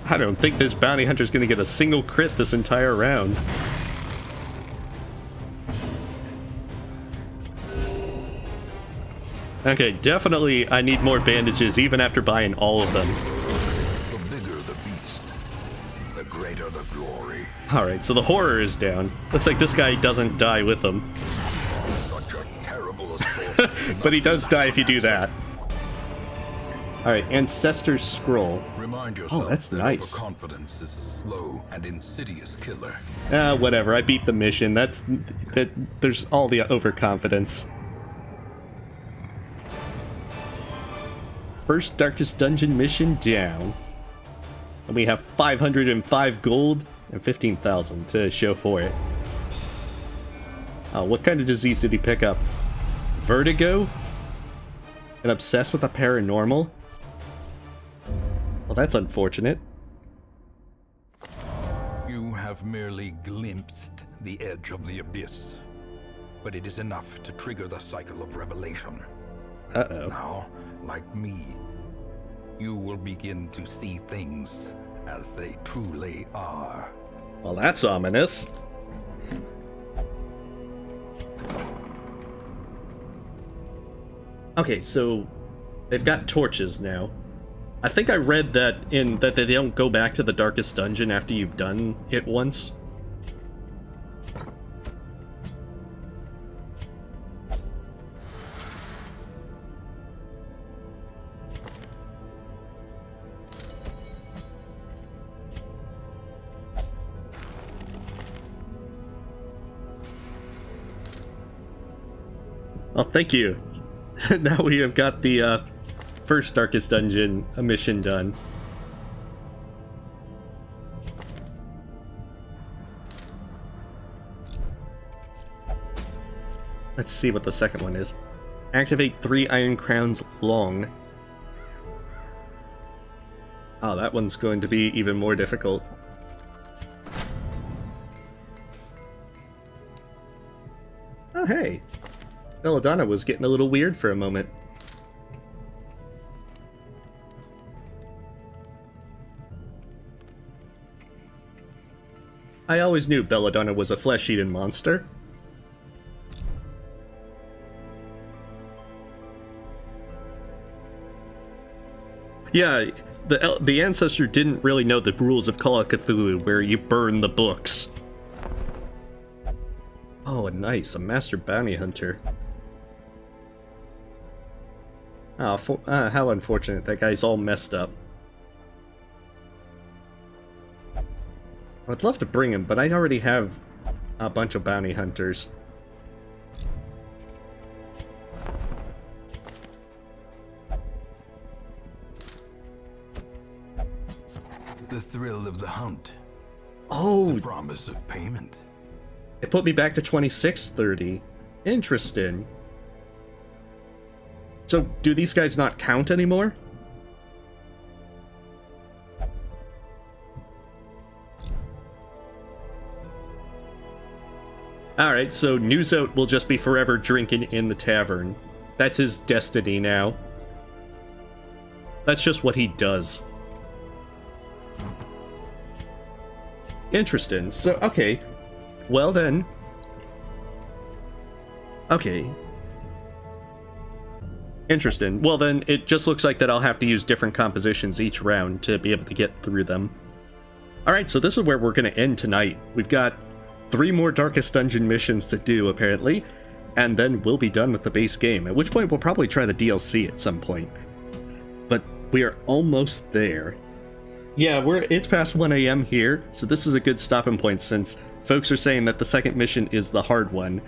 I don't think this bounty hunter's gonna get a single crit this entire round. Okay, definitely I need more bandages even after buying all of them. The bigger the beast, the greater the glory. Alright, so the horror is down. Looks like this guy doesn't die with them. Such a terrible assault. But he does die if you do that. Alright, Ancestor's Scroll. Remind yourself that's that nice. overconfidence is a slow and insidious killer. Whatever, I beat the mission. There's all the overconfidence. First Darkest Dungeon mission down. And we have 505 gold and 15,000 to show for it. What kind of disease did he pick up? Vertigo? And obsessed with the paranormal? Well, that's unfortunate. You have merely glimpsed the edge of the abyss, but it is enough to trigger the cycle of revelation. Uh-oh. Now, like me, you will begin to see things as they truly are. Well, that's ominous. Okay, so they've got torches now. I think I read that they don't go back to the Darkest Dungeon after you've done it once. Oh, thank you. Now we have got the first Darkest Dungeon mission done. Let's see what the second one is. Activate 3 Iron Crowns long. Oh, that one's going to be even more difficult. Oh, hey. Belladonna was getting a little weird for a moment. I always knew Belladonna was a flesh-eating monster. Yeah, the ancestor didn't really know the rules of Call of Cthulhu, where you burn the books. Oh, nice, a master bounty hunter. Oh, how unfortunate, that guy's all messed up. I'd love to bring him, but I already have a bunch of bounty hunters. The thrill of the hunt. Oh, The promise of payment. it put me back to 2630. Interesting. So, do these guys not count anymore? Alright, so Newsout will just be forever drinking in the tavern. That's his destiny now. That's just what he does. Interesting. So, okay. Well then. Okay. Interesting. Well then, it just looks like that I'll have to use different compositions each round to be able to get through them. Alright, so this is where we're going to end tonight. We've got 3 more Darkest Dungeon missions to do, apparently, and then we'll be done with the base game, at which point we'll probably try the DLC at some point. But we are almost there. Yeah, it's past 1 a.m. here, so this is a good stopping point since folks are saying that the second mission is the hard one.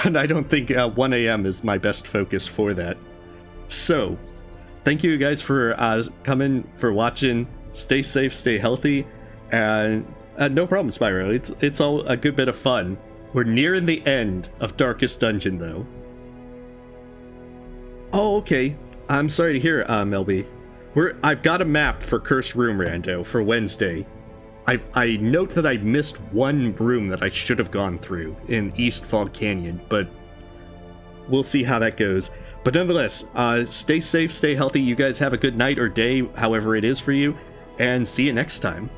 And I don't think 1 a.m. is my best focus for that. So, thank you guys for coming, for watching. Stay safe, stay healthy, and no problem, Spyro. It's all a good bit of fun. We're nearing the end of Darkest Dungeon, though. Oh, okay. I'm sorry to hear, Melby. I've got a map for Cursed Room Rando for Wednesday. I note that I missed one room that I should have gone through in East Fog Canyon, but we'll see how that goes. But nonetheless, stay safe, stay healthy. You guys have a good night or day, however it is for you, and see you next time.